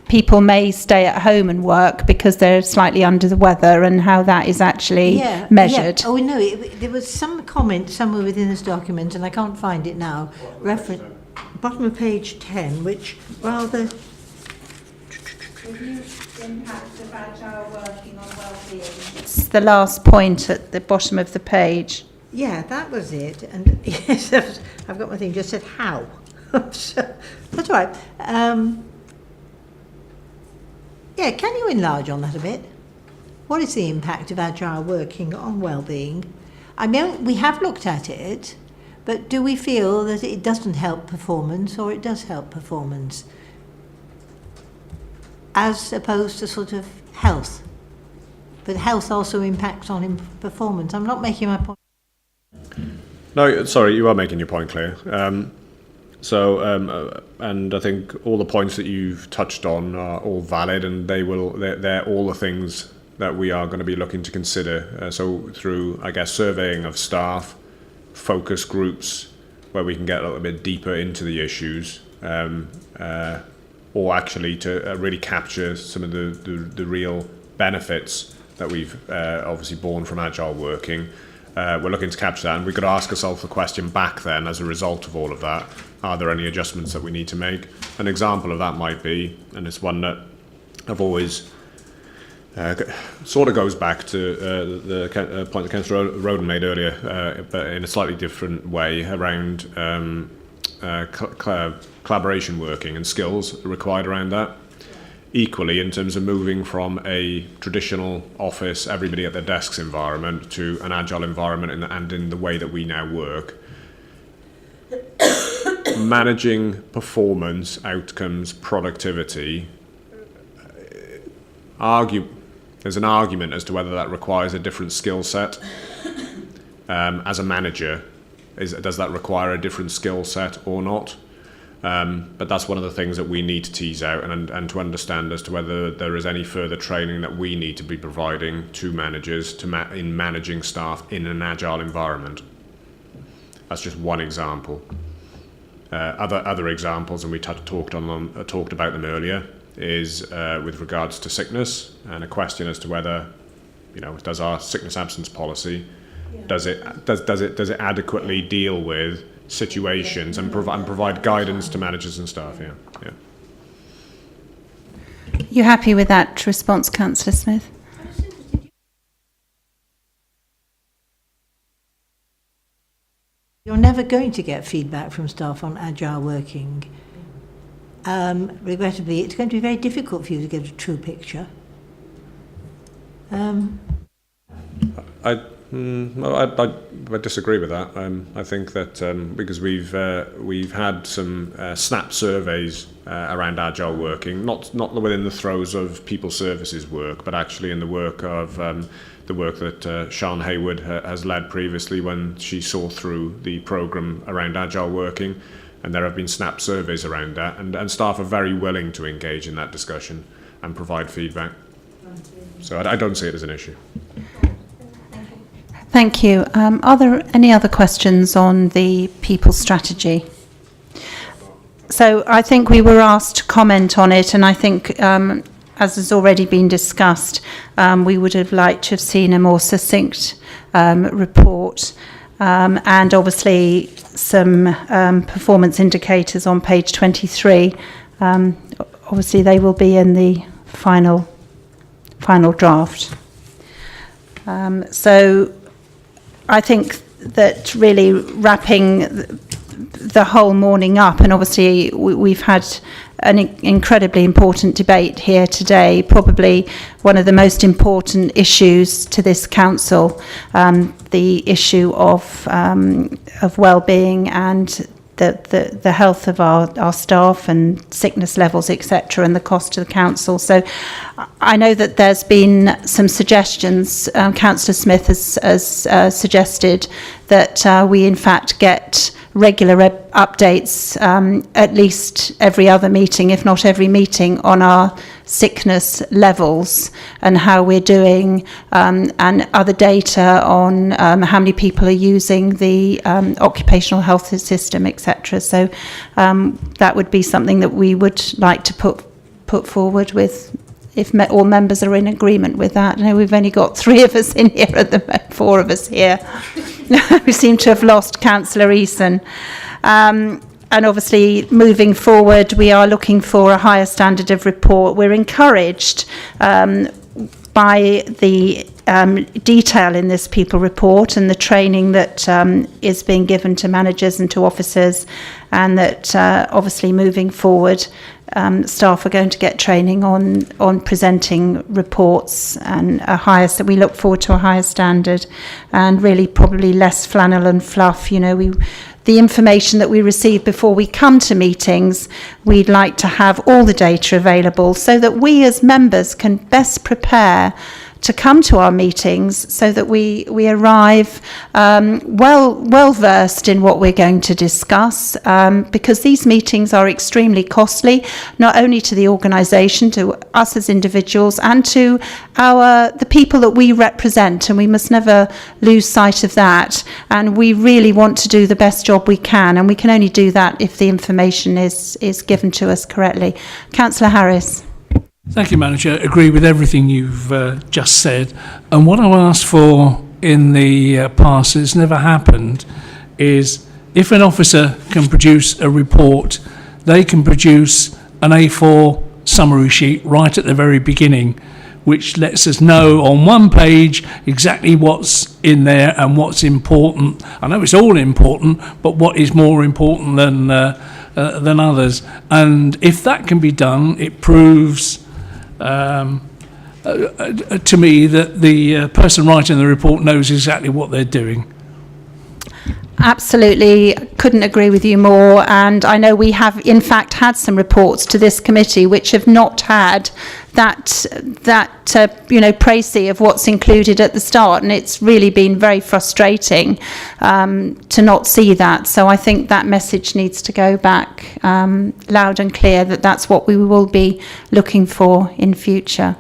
people may stay at home and work because they're slightly under the weather, and how that is actually measured. Yeah. Oh, no, there was some comment somewhere within this document, and I can't find it now. Reference, bottom of page 10, which rather... Reduce the impact of agile working on well-being. It's the last point at the bottom of the page. Yeah, that was it. And yes, I've got my thing, just said how. So, that's all right. Yeah, can you enlarge on that a bit? What is the impact of agile working on well-being? I mean, we have looked at it, but do we feel that it doesn't help performance, or it does help performance? As opposed to sort of health. But health also impacts on performance. I'm not making my point. No, sorry, you are making your point clear. And I think all the points that you've touched on are all valid, and they're all the things that we are going to be looking to consider. So through, I guess, surveying of staff, focus groups, where we can get a little bit deeper into the issues, or actually to really capture some of the real benefits that we've obviously borne from agile working. We're looking to capture that, and we've got to ask ourselves the question back then, as a result of all of that, are there any adjustments that we need to make? An example of that might be, and it's one that I've always sort of goes back to the point that Councillor Roden made earlier, but in a slightly different way, around collaboration working and skills required around that. Equally, in terms of moving from a traditional office, everybody at their desks environment, to an agile environment and in the way that we now work, managing performance, outcomes, productivity, there's an argument as to whether that requires a different skill set. As a manager, does that require a different skill set or not? But that's one of the things that we need to tease out and to understand as to whether there is any further training that we need to be providing to managers in managing staff in an agile environment. That's just one example. Other examples, and we talked about them earlier, is with regards to sickness, and a question as to whether, does our sickness absence policy, does it adequately deal with situations and provide guidance to managers and staff? Yeah. You happy with that response, Councillor Smith? You're never going to get feedback from staff on agile working. Regrettably, it's going to be very difficult for you to get a true picture. Well, I disagree with that. I think that because we've had some SNAP surveys around agile working, not within the throes of people services work, but actually in the work of the work that Sian Hayward has led previously when she saw through the programme around agile working, and there have been SNAP surveys around that, and staff are very willing to engage in that discussion and provide feedback. So I don't see it as an issue. Thank you. Are there any other questions on the people strategy? So I think we were asked to comment on it, and I think, as has already been discussed, we would have liked to have seen a more succinct report, and obviously some performance indicators on page 23. Obviously, they will be in the final draft. So I think that really wrapping the whole morning up, and obviously we've had an incredibly important debate here today, probably one of the most important issues to this council, the issue of well-being and the health of our staff and sickness levels, etc., and the cost to the council. So I know that there's been some suggestions. Councillor Smith has suggested that we in fact get regular updates at least every other meeting, if not every meeting, on our sickness levels and how we're doing, and other data on how many people are using the occupational health system, etc. So that would be something that we would like to put forward with, if all members are in agreement with that. I know we've only got 3 of us in here at the moment, 4 of us here. We seem to have lost Councillor Eason. And obviously, moving forward, we are looking for a higher standard of report. We're encouraged by the detail in this people report and the training that is being given to managers and to officers, and that obviously moving forward, staff are going to get training on presenting reports and so we look forward to a higher standard, and really probably less flannel and fluff. You know, the information that we receive before we come to meetings, we'd like to have all the data available so that we as members can best prepare to come to our meetings, so that we arrive well versed in what we're going to discuss, because these meetings are extremely costly, not only to the organisation, to us as individuals, and to the people that we represent, and we must never lose sight of that. And we really want to do the best job we can, and we can only do that if the information is given to us correctly. Councillor Harris. Thank you, Manager. Agree with everything you've just said. And what I've asked for in the past, it's never happened, is if an officer can produce a report, they can produce an A4 summary sheet right at the very beginning, which lets us know on one page exactly what's in there and what's important. I know it's all important, but what is more important than others. And if that can be done, it proves to me that the person writing the report knows exactly what they're doing. Absolutely, couldn't agree with you more. And I know we have in fact had some reports to this committee which have not had that précis of what's included at the start, and it's really been very frustrating to not see that. So I think that message needs to go back loud and clear, that that's what we will be looking for in future.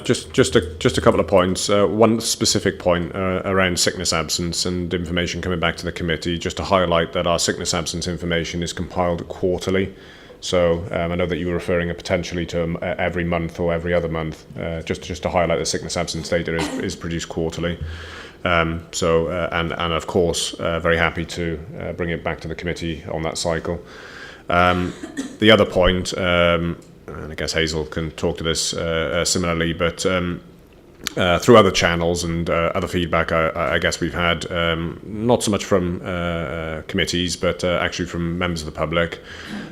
Just a couple of points. One specific point around sickness absence and information coming back to the committee, just to highlight that our sickness absence information is compiled quarterly. So I know that you were referring potentially to every month or every other month. Just to highlight, the sickness absence data is produced quarterly. And of course, very happy to bring it back to the committee on that cycle. The other point, and I guess Hazel can talk to this similarly, but through other channels and other feedback I guess we've had, not so much from committees, but actually from members of the public.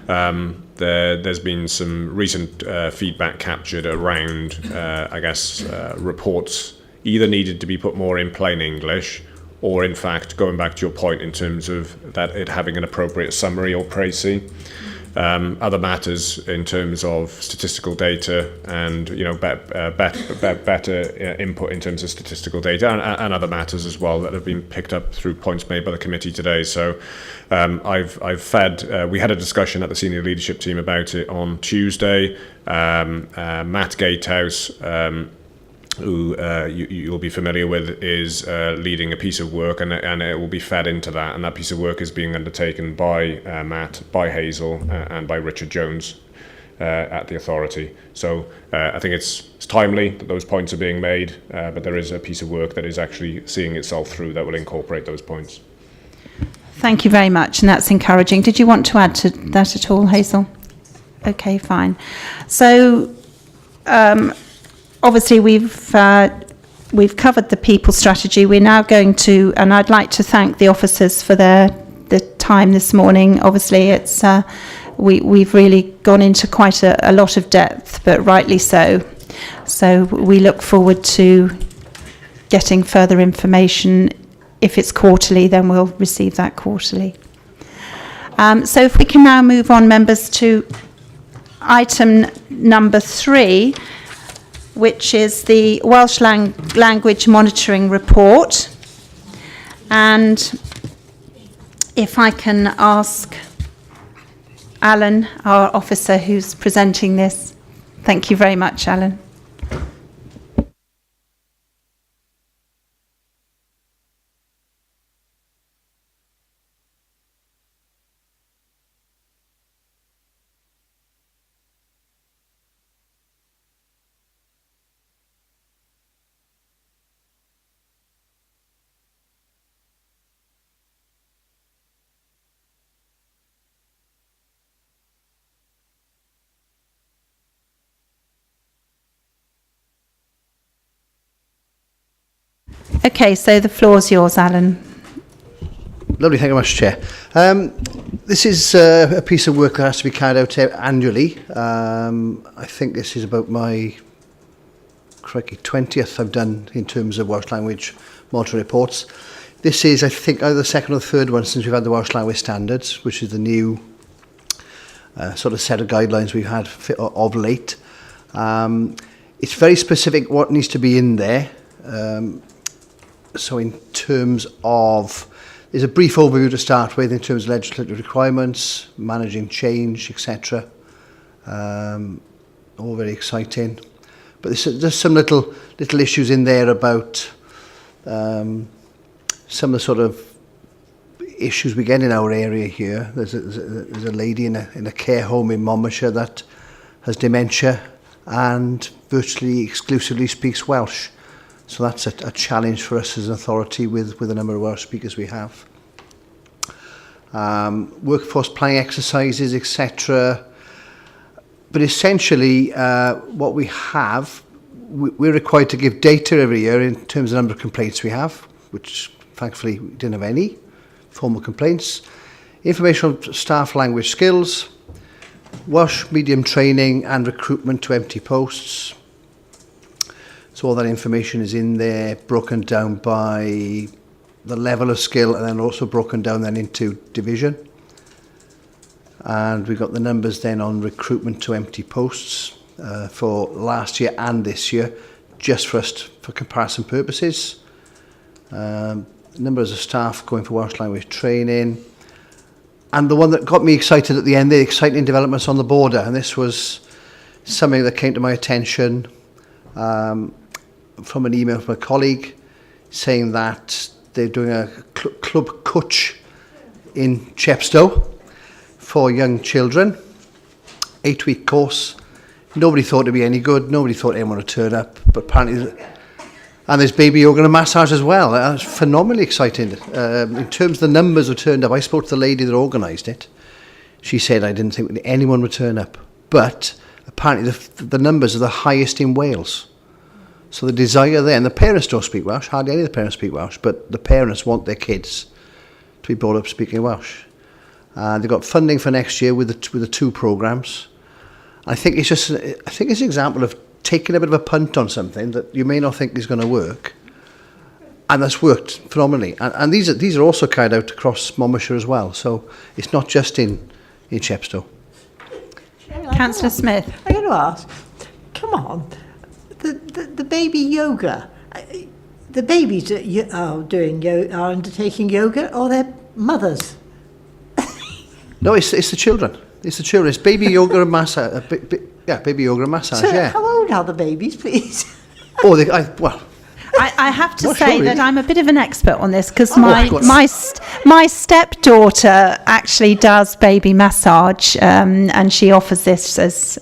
There's been some recent feedback captured around, I guess, reports either needed to be put more in plain English, or in fact, going back to your point in terms of that it having an appropriate summary or précis. Other matters in terms of statistical data and better input in terms of statistical data, and other matters as well that have been picked up through points made by the committee today. So I've fed. We had a discussion at the senior leadership team about it on Tuesday. Matt Gatehouse, who you'll be familiar with, is leading a piece of work, and it will be fed into that. And that piece of work is being undertaken by Matt, by Hazel, and by Richard Jones at the authority. So I think it's timely that those points are being made, but there is a piece of work that is actually seeing itself through that will incorporate those points. Thank you very much, and that's encouraging. Did you want to add to that at all, Hazel? Okay, fine. So, obviously, we've covered the people strategy. We're now going to, and I'd like to thank the officers for the time this morning. Obviously, it's we've really gone into quite a lot of depth, but rightly so. So we look forward to getting further information. If it's quarterly, then we'll receive that quarterly. So if we can now move on, members, to item number 3, which is the Welsh Language Monitoring Report. And if I can ask Alan, our officer who's presenting this. Thank you very much, Alan. Okay, so the floor's yours, Alan. Lovely, thank you very much, Chair. This is a piece of work that has to be carried out annually. I think this is about my 20th I've done in terms of Welsh language monitor reports. This is, I think, either the second or the third one since we've had the Welsh Language Standards, which is the new sort of set of guidelines we've had of late. It's very specific what needs to be in there. So in terms of, there's a brief overview to start with in terms of legislative requirements, managing change, etc. All very exciting. But there's some little issues in there about some of the sort of issues we get in our area here. There's a lady in a care home in Monmouthshire that has dementia and virtually exclusively speaks Welsh. So that's a challenge for us as an authority with the number of Welsh speakers we have. Workforce planning exercises, etc. But essentially, what we have, we're required to give data every year in terms of the number of complaints we have, which thankfully we didn't have any formal complaints. Information on staff language skills, Welsh medium training and recruitment to empty posts. So all that information is in there, broken down by the level of skill and then also broken down then into division. And we've got the numbers then on recruitment to empty posts for last year and this year, just for comparison purposes. Numbers of staff going for Welsh language training. And the one that got me excited at the end, the exciting developments on the border. And this was something that came to my attention from an email from a colleague saying that they're doing a Club Cwtch in Chepstow for young children, 8-week course. Nobody thought it'd be any good. Nobody thought anyone would turn up. But apparently, and there's baby yoga and massage as well. That's phenomenally exciting. In terms of the numbers who turned up, I spoke to the lady that organised it. She said, I didn't think anyone would turn up. But apparently the numbers are the highest in Wales. So the desire there, and the parents don't speak Welsh, hardly any of the parents speak Welsh, but the parents want their kids to be brought up speaking Welsh. They've got funding for next year with the 2 programmes. I think it's an example of taking a bit of a punt on something that you may not think is going to work, and that's worked phenomenally. And these are also carried out across Monmouthshire as well. So it's not just in Chepstow. Councillor Smith. I'm going to ask, come on, the baby yoga, the babies that are undertaking yoga, or their mothers? No, it's the children. It's the children. It's baby yoga and massage. Baby yoga and massage. So Yeah. how old are the babies, please? Oh, I have to Not say sure, that really. I'm a bit of an expert on this because Oh, my God. my stepdaughter actually does baby massage, and she offers this as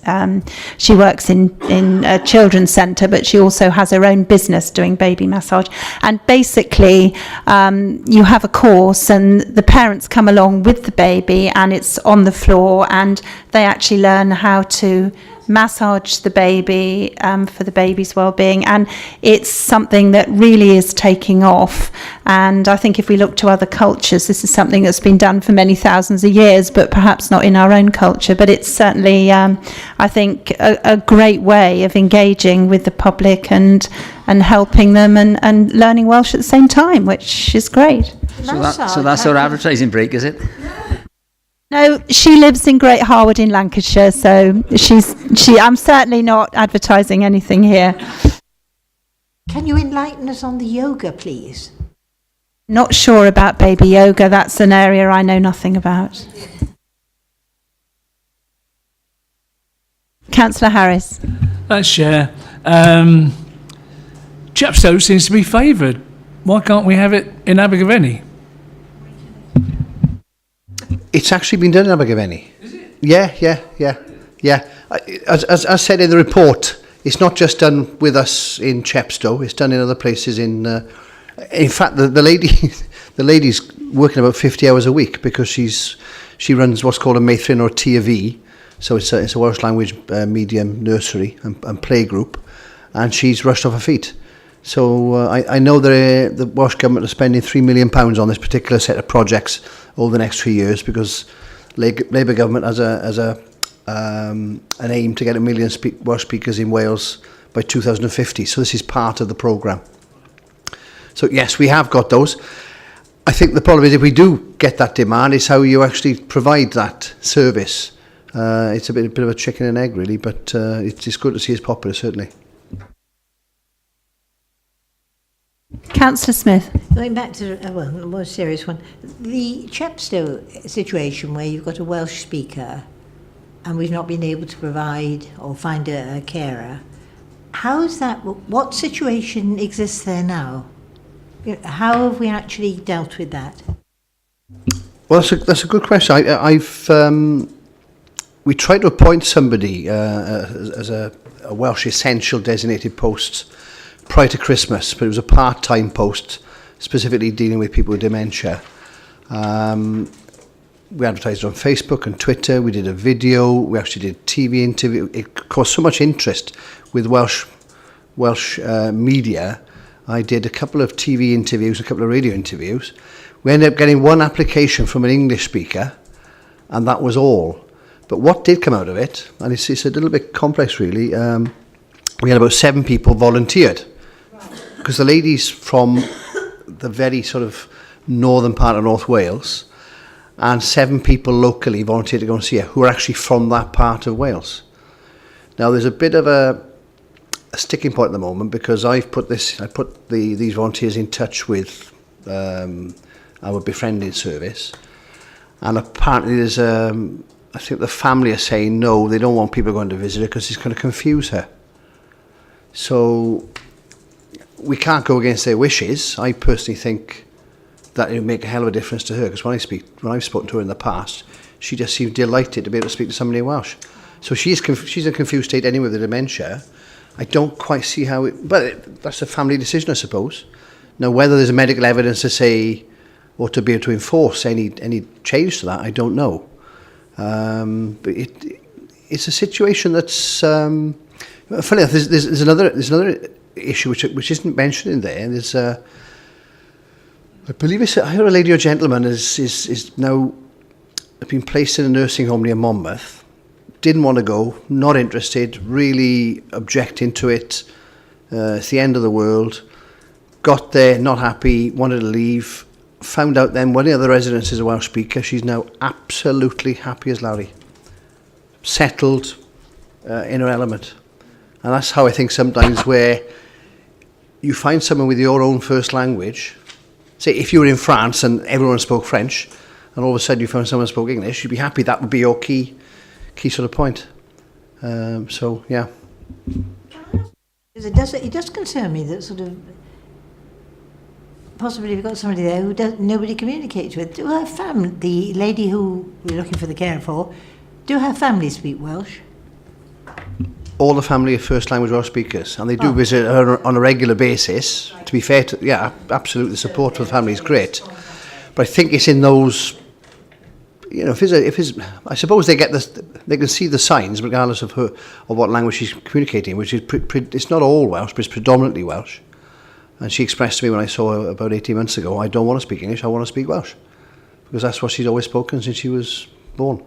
she works in a children's centre, but she also has her own business doing baby massage. And basically, you have a course, and the parents come along with the baby, and it's on the floor, and they actually learn how to massage the baby for the baby's well-being, and it's something that really is taking off. And I think if we look to other cultures, this is something that's been done for many thousands of years, but perhaps not in our own culture. But it's certainly, I think, a great way of engaging with the public and helping them and learning Welsh at the same time, which is great. So that's our advertising break, is it? No, she lives in Great Harwood in Lancashire, so I'm certainly not advertising anything here. Can you enlighten us on the yoga, please? Not sure about baby yoga. That's an area I know nothing about. Councillor Harris. Thanks, Chair. Chepstow seems to be favoured. Why can't we have it in Abergavenny? It's actually been done in Abergavenny. Is it? Yeah. As said in the report, it's not just done with us in Chepstow. It's done in other places. In fact, the lady's working about 50 hours a week because she runs what's called a Meithrin or Tia V. So it's a Welsh language medium nursery and play group, and she's rushed off her feet. So I know that the Welsh Government are spending £3 million on this particular set of projects over the next few years because Labour Government has an aim to get 1 million Welsh speakers in Wales by 2050. So this is part of the programme. So yes, we have got those. I think the problem is if we do get that demand, is how you actually provide that service. It's a bit of a chicken and egg really, but it's good to see it's popular, certainly. Councillor Smith. Going back to a more serious one, the Chepstow situation where you've got a Welsh speaker and we've not been able to provide or find a carer, how is that? What situation exists there now? How have we actually dealt with that? Well, that's a good question. We tried to appoint somebody as a Welsh essential designated post prior to Christmas, but it was a part-time post specifically dealing with people with dementia. We advertised on Facebook and Twitter. We did a video. We actually did a TV interview. It caused so much interest with Welsh media. I did a couple of TV interviews, a couple of radio interviews. We ended up getting one application from an English speaker, and that was all. But what did come out of it, and it's a little bit complex really, we had about 7 people volunteered. Because the lady's from the very sort of northern part of North Wales, and 7 people locally volunteered to go and see her who are actually from that part of Wales. Now there's a bit of a sticking point at the moment because I put these volunteers in touch with our befriending service, and apparently there's I think the family are saying no, they don't want people going to visit her because it's going to confuse her. So we can't go against their wishes. I personally think that it would make a hell of a difference to her because when I've spoken to her in the past, she just seemed delighted to be able to speak to somebody in Welsh. So she's in a confused state anyway with the dementia. I don't quite see how but that's a family decision, I suppose. Now, whether there's medical evidence to say or to be able to enforce any change to that, I don't know. But it's a situation that's funny enough. There's another issue which isn't mentioned in there. There's I believe it's either a lady or gentleman is now been placed in a nursing home near Monmouth. Didn't want to go, not interested, really objecting to it. It's the end of the world. Got there, not happy, wanted to leave. Found out then one of the other residents is a Welsh speaker. She's now absolutely happy as Larry. Settled in her element. And that's how I think sometimes where you find someone with your own first language. Say if you were in France and everyone spoke French, and all of a sudden you found someone who spoke English, you'd be happy. That would be your key sort of point. So, yeah. It does concern me that sort of possibly you've got somebody there who nobody communicates with. Do her family, the lady who we're looking for the care for, do her family speak Welsh? All the family are first language Welsh speakers, and they do visit her on a regular basis. To be fair, absolutely, the support for the family is great. But I think it's in those, I suppose they can see the signs regardless of what language she's communicating, which is it's not all Welsh, but it's predominantly Welsh. And she expressed to me when I saw her about 18 months ago, I don't want to speak English, I want to speak Welsh, because that's what she's always spoken since she was born.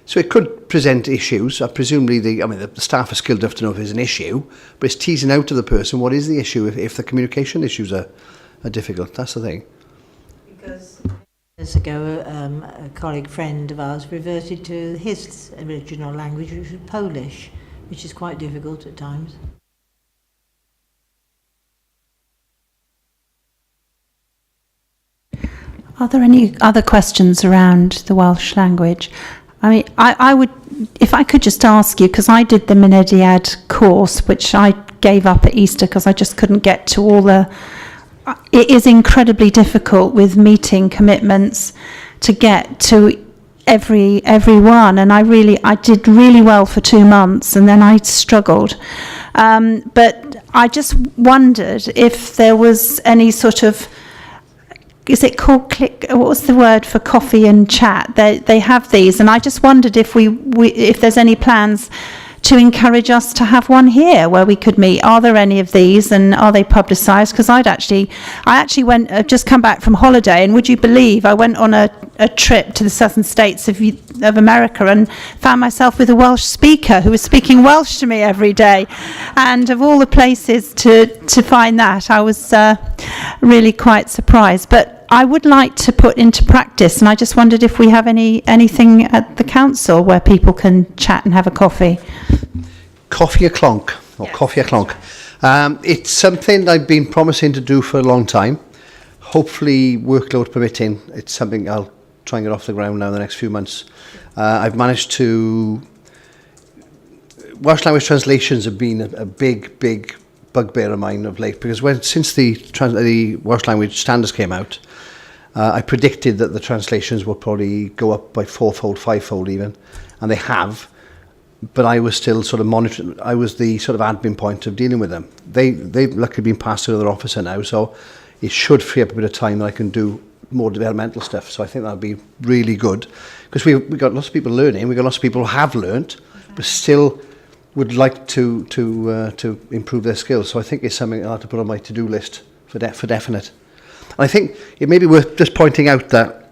So it could present issues. Presumably, the staff are skilled enough to know if there's an issue, but it's teasing out to the person what is the issue if the communication issues are difficult. That's the thing. Because years ago, a colleague friend of ours reverted to his original language, which was Polish, which is quite difficult at times. Are there any other questions around the Welsh language? I mean, I would, if I could just ask you, because I did the Mynediad course, which I gave up at Easter because I just couldn't get to all the... It is incredibly difficult with meeting commitments to get to everyone, and I did really well for 2 months, and then I struggled. But I just wondered if there was any sort of... Is it called click? What was the word for coffee and chat? They have these, and I just wondered if if there's any plans to encourage us to have one here where we could meet. Are there any of these, and are they publicised? Because I actually went, just come back from holiday, and would you believe I went on a trip to the southern states of America and found myself with a Welsh speaker who was speaking Welsh to me every day. And of all the places to find that, I was really quite surprised. But I would like to put into practice, and I just wondered if we have anything at the council where people can chat and have a coffee. Coffee a clonk, or yes, coffee a clonk. It's something I've been promising to do for a long time. Hopefully, workload permitting, it's something I'll try and get off the ground now in the next few months. I've managed to... Welsh language translations have been a big bugbear of mine of late, because since the Welsh language standards came out, I predicted that the translations would probably go up by 4-fold, 5-fold even, and they have. But I was still sort of monitoring. I was the sort of admin point of dealing with them. They've luckily been passed to another officer now, so it should free up a bit of time that I can do more developmental stuff. So I think that would be really good, because we've got lots of people learning. We've got lots of people who have learnt, but still would like to improve their skills. So I think it's something I'll have to put on my to-do list for definite. And I think it may be worth just pointing out that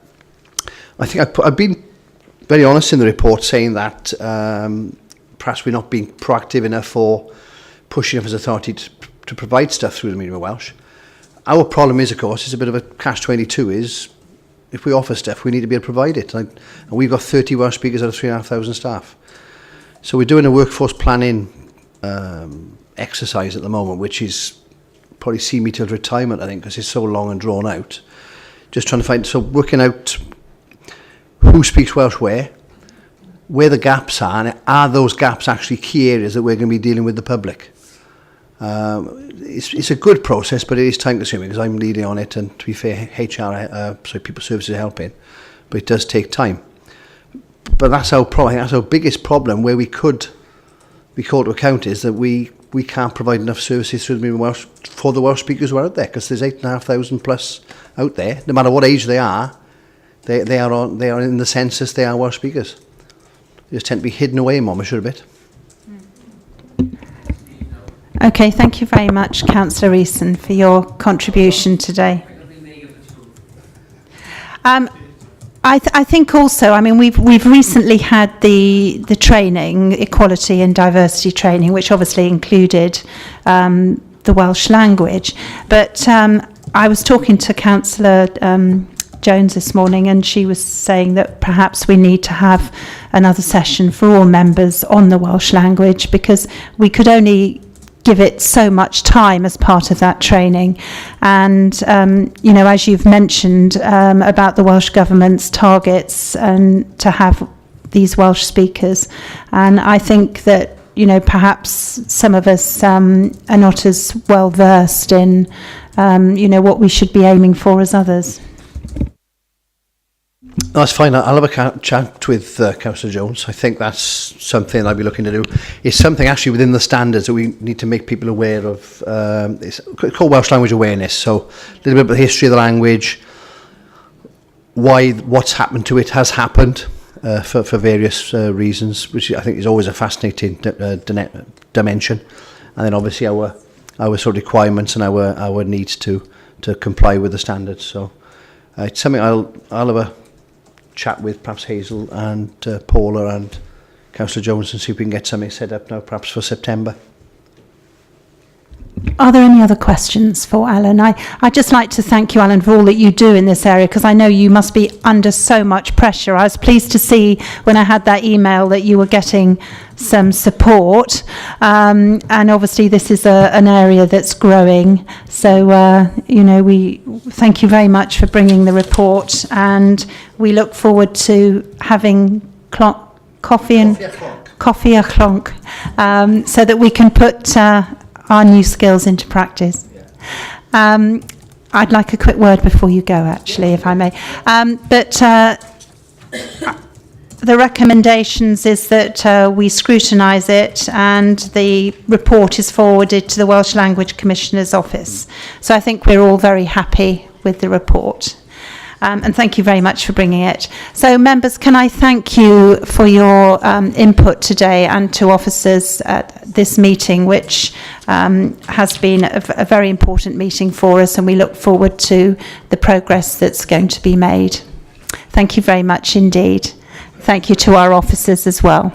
I think I've been very honest in the report, saying that perhaps we're not being proactive enough or pushing enough as authority to provide stuff through the medium of Welsh. Our problem is, of course, it's a bit of a catch-22, is if we offer stuff, we need to be able to provide it. And we've got 30 Welsh speakers out of 3,500 staff. So we're doing a workforce planning exercise at the moment, which is probably see me till retirement, I think, because it's so long and drawn out. Just trying to working out who speaks Welsh where the gaps are, and are those gaps actually key areas that we're going to be dealing with the public. It's a good process, but it is time consuming, because I'm leading on it, and to be fair, people services are helping, but it does take time. But that's our biggest problem, where we could be called to account, is that we can't provide enough services through the medium of Welsh for the Welsh speakers who are out there, because there's 8,500 plus out there. No matter what age they are, they are in the census. They are Welsh speakers. They just tend to be hidden away, Monmouthshire, a bit. Okay, thank you very much, Councillor Eason, for your contribution today. I think also, I mean, we've recently had the training, equality and diversity training, which obviously included the Welsh language. But I was talking to Councillor Jones this morning, and she was saying that perhaps we need to have another session for all members on the Welsh language, because we could only give it so much time as part of that training. And, you know, as you've mentioned about the Welsh Government's targets and to have these Welsh speakers, and I think that, you know, perhaps some of us are not as well versed in, you know, what we should be aiming for as others. That's fine. I'll have a chat with Councillor Jones. I think that's something I'll be looking to do. It's something actually within the standards that we need to make people aware of. It's called Welsh Language Awareness. So a little bit about the history of the language, why what's happened to it has happened for various reasons, which I think is always a fascinating dimension. And then obviously our sort of requirements and our needs to comply with the standards. So it's something I'll have a chat with perhaps Hazel and Paula and Councillor Jones and see if we can get something set up now, perhaps for September. Are there any other questions for Alan? I'd just like to thank you, Alan, for all that you do in this area, because I know you must be under so much pressure. I was pleased to see when I had that email that you were getting some support, and obviously this is an area that's growing. So, you know, we thank you very much for bringing the report, and we look forward to having coffee a clonk, so that we can put our new skills into practice. I'd like a quick word before you go, actually, if I may. The recommendations is that we scrutinise it and the report is forwarded to the Welsh Language Commissioner's office. So I think we're all very happy with the report. And thank you very much for bringing it. So, members, can I thank you for your input today, and to officers at this meeting, which has been a very important meeting for us, and we look forward to the progress that's going to be made. Thank you very much indeed. Thank you to our officers as well.